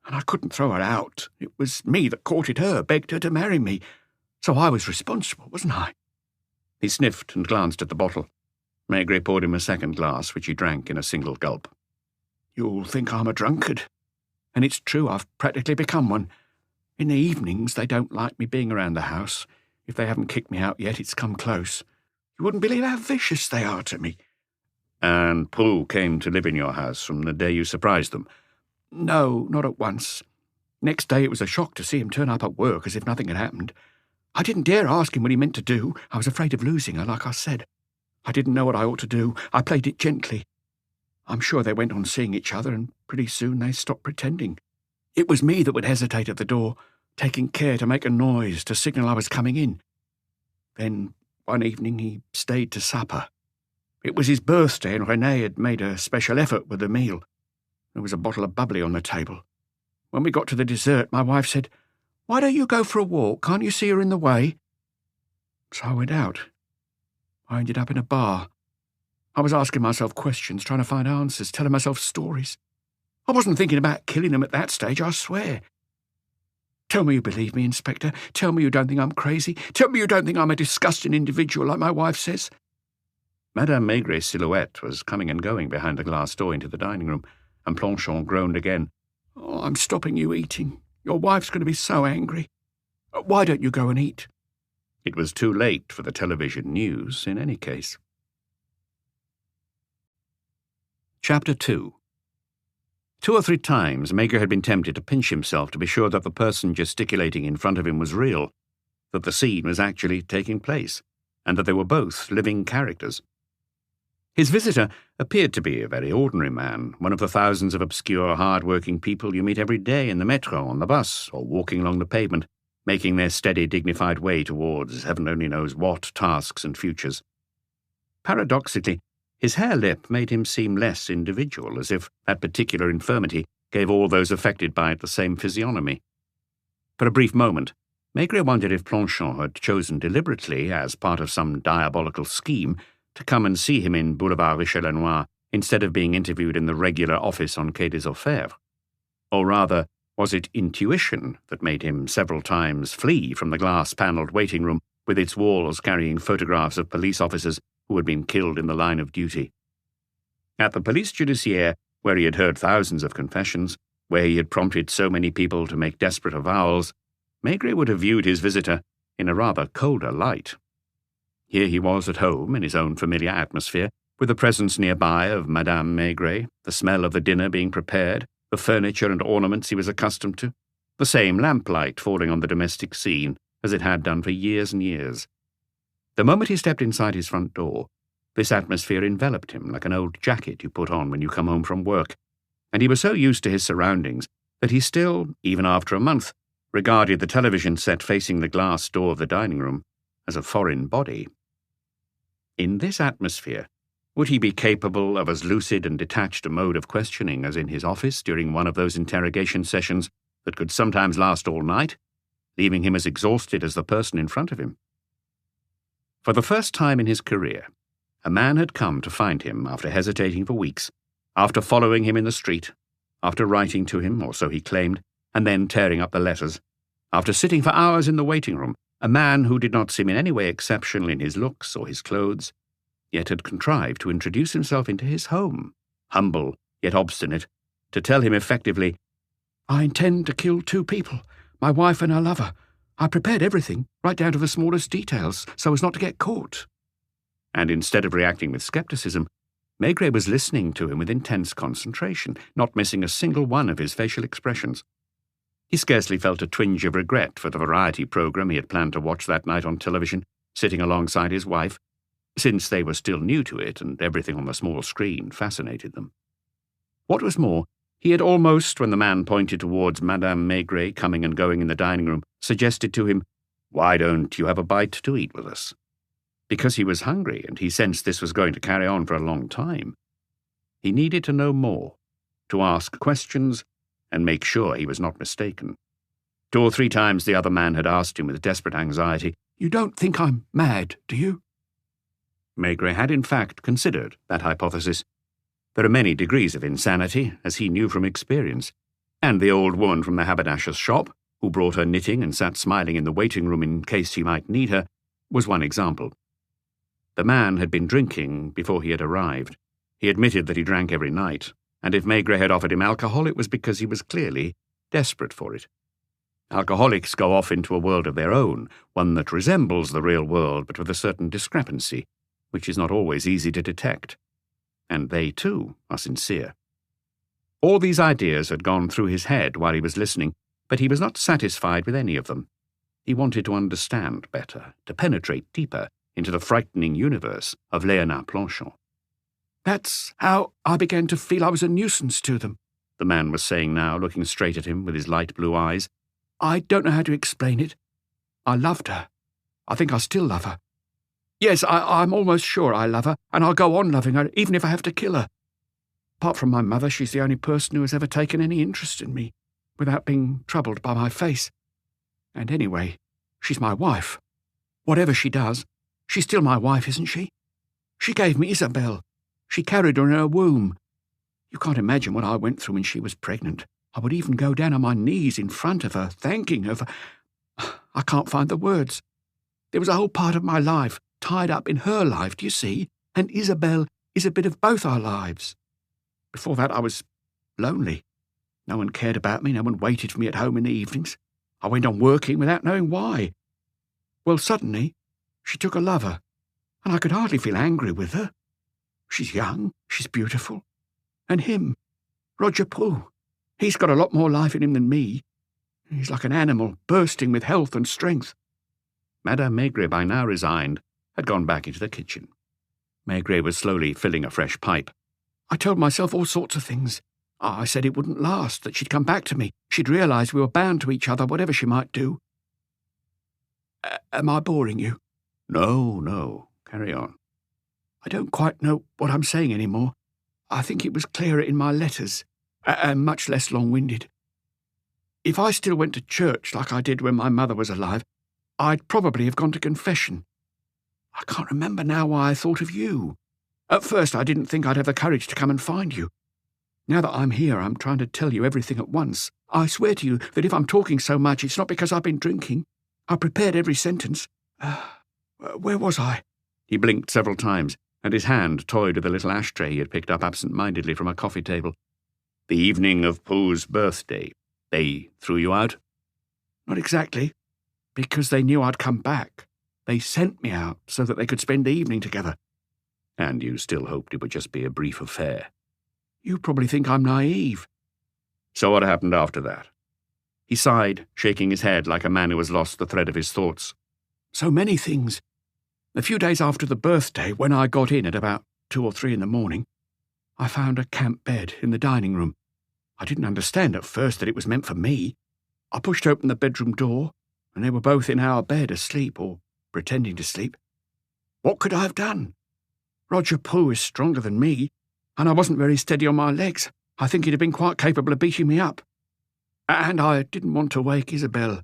And I couldn't throw her out. It was me that courted her, begged her to marry me. So I was responsible, wasn't I? He sniffed and glanced at the bottle. Maigret poured him a second glass, which he drank in a single gulp. You'll think I'm a drunkard. And it's true, I've practically become one. In the evenings, they don't like me being around the house. If they haven't kicked me out yet, it's come close. You wouldn't believe how vicious they are to me. And Prou came to live in your house from the day you surprised them? No, not at once. Next day it was a shock to see him turn up at work as if nothing had happened. I didn't dare ask him what he meant to do. I was afraid of losing her, like I said. I didn't know what I ought to do. I played it gently. I'm sure they went on seeing each other, and pretty soon they stopped pretending. It was me that would hesitate at the door, taking care to make a noise to signal I was coming in. Then, one evening, he stayed to supper. It was his birthday, and Renée had made a special effort with the meal. There was a bottle of bubbly on the table. When we got to the dessert, my wife said, "Why don't you go for a walk? Can't you see her in the way?" So I went out. I ended up in a bar. I was asking myself questions, trying to find answers, telling myself stories. I wasn't thinking about killing him at that stage, I swear. Tell me you believe me, Inspector. Tell me you don't think I'm crazy. Tell me you don't think I'm a disgusting individual like my wife says. Madame Maigret's silhouette was coming and going behind the glass door into the dining room, and Planchon groaned again. "Oh, I'm stopping you eating. Your wife's going to be so angry. Why don't you go and eat?" It was too late for the television news, in any case. Chapter 2. 2 or 3 times Maigret had been tempted to pinch himself to be sure that the person gesticulating in front of him was real, that the scene was actually taking place, and that they were both living characters. His visitor appeared to be a very ordinary man, one of the thousands of obscure, hard-working people you meet every day in the metro, on the bus, or walking along the pavement, making their steady, dignified way towards heaven only knows what tasks and futures. Paradoxically, his hare lip made him seem less individual, as if that particular infirmity gave all those affected by it the same physiognomy. For a brief moment, Maigret wondered if Planchon had chosen deliberately, as part of some diabolical scheme, to come and see him in Boulevard Richelieu instead of being interviewed in the regular office on Quai des Orfèvres. Or rather, was it intuition that made him several times flee from the glass-panelled waiting room with its walls carrying photographs of police officers who had been killed in the line of duty? At the police judiciaire, where he had heard thousands of confessions, where he had prompted so many people to make desperate avowals, Maigret would have viewed his visitor in a rather colder light. Here he was at home in his own familiar atmosphere, with the presence nearby of Madame Maigret, the smell of the dinner being prepared, the furniture and ornaments he was accustomed to, the same lamplight falling on the domestic scene as it had done for years and years. The moment he stepped inside his front door, this atmosphere enveloped him like an old jacket you put on when you come home from work, and he was so used to his surroundings that he still, even after a month, regarded the television set facing the glass door of the dining room as a foreign body. In this atmosphere, would he be capable of as lucid and detached a mode of questioning as in his office during one of those interrogation sessions that could sometimes last all night, leaving him as exhausted as the person in front of him? For the first time in his career, a man had come to find him after hesitating for weeks, after following him in the street, after writing to him, or so he claimed, and then tearing up the letters, After sitting for hours in the waiting room, a man who did not seem in any way exceptional in his looks or his clothes, yet had contrived to introduce himself into his home, humble yet obstinate, to tell him effectively, I intend to kill 2 people, my wife and her lover. I prepared everything, right down to the smallest details, so as not to get caught. And instead of reacting with skepticism, Maigret was listening to him with intense concentration, not missing a single one of his facial expressions. He scarcely felt a twinge of regret for the variety program he had planned to watch that night on television, sitting alongside his wife, since they were still new to it and everything on the small screen fascinated them. What was more, he had almost, when the man pointed towards Madame Maigret coming and going in the dining room, suggested to him, "Why don't you have a bite to eat with us?" Because he was hungry and he sensed this was going to carry on for a long time. He needed to know more, to ask questions and make sure he was not mistaken. 2 or 3 times the other man had asked him with desperate anxiety, You don't think I'm mad, do you? Maigret had in fact considered that hypothesis. There are many degrees of insanity, as he knew from experience, and the old woman from the haberdasher's shop, who brought her knitting and sat smiling in the waiting room in case he might need her, was one example. The man had been drinking before he had arrived. He admitted that he drank every night, and if Maigret had offered him alcohol, it was because he was clearly desperate for it. Alcoholics go off into a world of their own, one that resembles the real world, but with a certain discrepancy, which is not always easy to detect. And they, too, are sincere. All these ideas had gone through his head while he was listening, but he was not satisfied with any of them. He wanted to understand better, to penetrate deeper into the frightening universe of Léonard Planchon. That's how I began to feel I was a nuisance to them, the man was saying now, looking straight at him with his light blue eyes. I don't know how to explain it. I loved her. I think I still love her. Yes, I'm almost sure I love her, and I'll go on loving her, even if I have to kill her. Apart from my mother, she's the only person who has ever taken any interest in me, without being troubled by my face. And anyway, she's my wife. Whatever she does, she's still my wife, isn't she? She gave me Isabelle. She carried her in her womb. You can't imagine what I went through when she was pregnant. I would even go down on my knees in front of her, thanking her for... I can't find the words. There was a whole part of my life tied up in her life, do you see? And Isabelle is a bit of both our lives. Before that, I was lonely. No one cared about me. No one waited for me at home in the evenings. I went on working without knowing why. Well, suddenly, she took a lover, and I could hardly feel angry with her. She's young, she's beautiful. And him, Roger Poux, he's got a lot more life in him than me. He's like an animal, bursting with health and strength. Madame Maigret, by now resigned, had gone back into the kitchen. Maigret was slowly filling a fresh pipe. I told myself all sorts of things. I said it wouldn't last, that she'd come back to me. She'd realise we were bound to each other, whatever she might do. Am I boring you? No. Carry on. I don't quite know what I'm saying anymore. I think it was clearer in my letters, and much less long-winded. If I still went to church like I did when my mother was alive, I'd probably have gone to confession. I can't remember now why I thought of you. At first, I didn't think I'd have the courage to come and find you. Now that I'm here, I'm trying to tell you everything at once. I swear to you that if I'm talking so much, it's not because I've been drinking. I prepared every sentence. Where was I? He blinked several times, and his hand toyed with a little ashtray he had picked up absent-mindedly from a coffee table. The evening of Poux's birthday. They threw you out? Not exactly, because they knew I'd come back. They sent me out so that they could spend the evening together. And you still hoped it would just be a brief affair? You probably think I'm naive. So what happened after that? He sighed, shaking his head like a man who has lost the thread of his thoughts. So many things. A few days after the birthday, when I got in at about 2 or 3 in the morning, I found a camp bed in the dining room. I didn't understand at first that it was meant for me. I pushed open the bedroom door, and they were both in our bed asleep, or pretending to sleep. What could I have done? Roger Poux is stronger than me, and I wasn't very steady on my legs. I think he'd have been quite capable of beating me up. And I didn't want to wake Isabelle.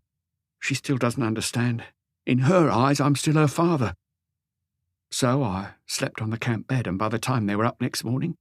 She still doesn't understand. In her eyes, I'm still her father. So I slept on the camp bed, and by the time they were up next morning,